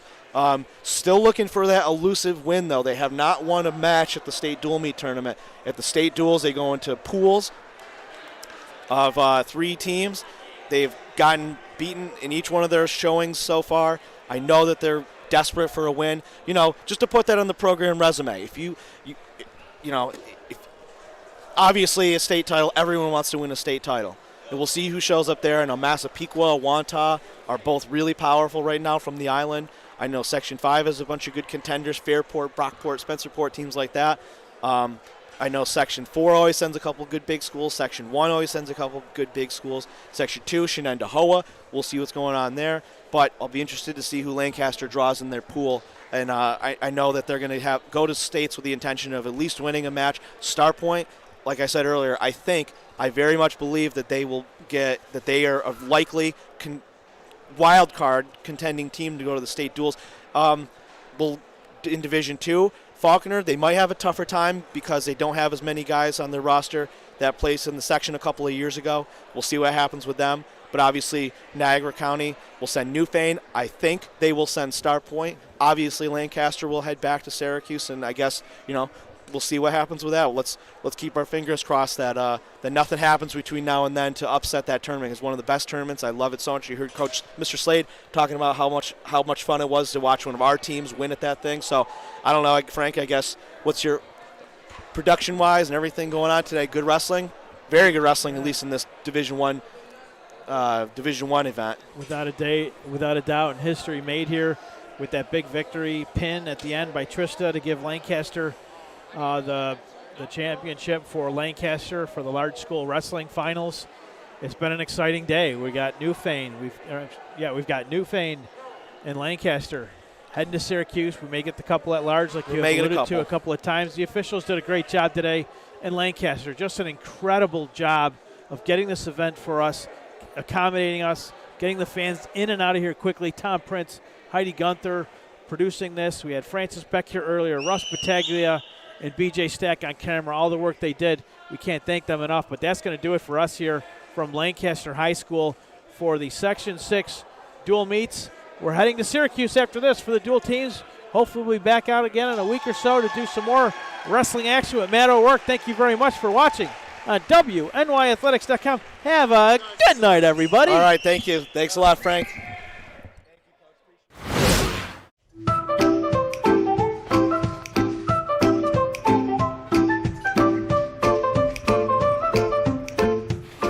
Speaker 2: Still looking for that elusive win, though. They have not won a match at the state dual meet tournament. At the state duels, they go into pools of 3 teams. They've gotten beaten in each one of their showings so far. I know that they're desperate for a win. Just to put that on the program resume. If obviously a state title, everyone wants to win a state title. And we'll see who shows up there. I know Massapequa, Wantagh are both really powerful right now from the island. I know Section 5 has a bunch of good contenders, Fairport, Brockport, Spencerport, teams like that. I know Section 4 always sends a couple good big schools. Section 1 always sends a couple good big schools. Section 2, Shenandoah. We'll see what's going on there. But I'll be interested to see who Lancaster draws in their pool. And I know that they're going to go to states with the intention of at least winning a match. STARPOINT, like I said earlier, I very much believe that they are a likely wild card contending team to go to the state duels. In Division 2, Faulkner, they might have a tougher time because they don't have as many guys on their roster that placed in the section a couple of years ago. We'll see what happens with them. But obviously, Niagara County will send Newfane. I think they will send STARPOINT. Obviously, Lancaster will head back to Syracuse, and I guess, we'll see what happens with that. Let's keep our fingers crossed that nothing happens between now and then to upset that tournament. It's one of the best tournaments. I love it so much. You heard Coach Mr. Slade talking about how much fun it was to watch one of our teams win at that thing. So I don't know, Frank. I guess what's your production-wise and everything going on today? Good wrestling, very good wrestling, at least in this Division One event.
Speaker 1: Without a doubt, and history made here with that big victory pin at the end by Trista to give Lancaster the championship for Lancaster for the large school wrestling finals. It's been an exciting day. We got Newfane. We've got Newfane and Lancaster heading to Syracuse. We may get the couple at large, like you alluded to a couple of times. The officials did a great job today, and Lancaster just an incredible job of getting this event for us, accommodating us, getting the fans in and out of here quickly. Tom Prince, Heidi Gunther producing this. We had Francis Beck here earlier, Russ Battaglia, and BJ Stack on camera. All the work they did, we can't thank them enough. But that's going to do it for us here from Lancaster High School for the Section 6 dual meets. We're heading to Syracuse after this for the dual teams. Hopefully we'll be back out again in a week or so to do some more wrestling action with Matt O'Rourke. Thank you very much for watching on WNYathletics.com. Have a good night, everybody.
Speaker 2: All right, thank you. Thanks a lot, Frank.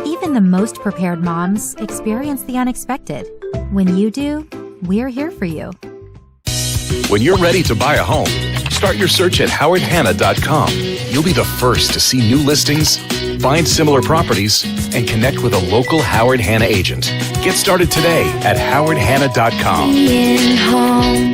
Speaker 5: Even the most prepared moms experience the unexpected. When you do, we're here for you.
Speaker 6: When you're ready to buy a home, start your search at howardhanna.com. You'll be the first to see new listings, find similar properties, and connect with a local Howard Hanna agent. Get started today at howardhanna.com.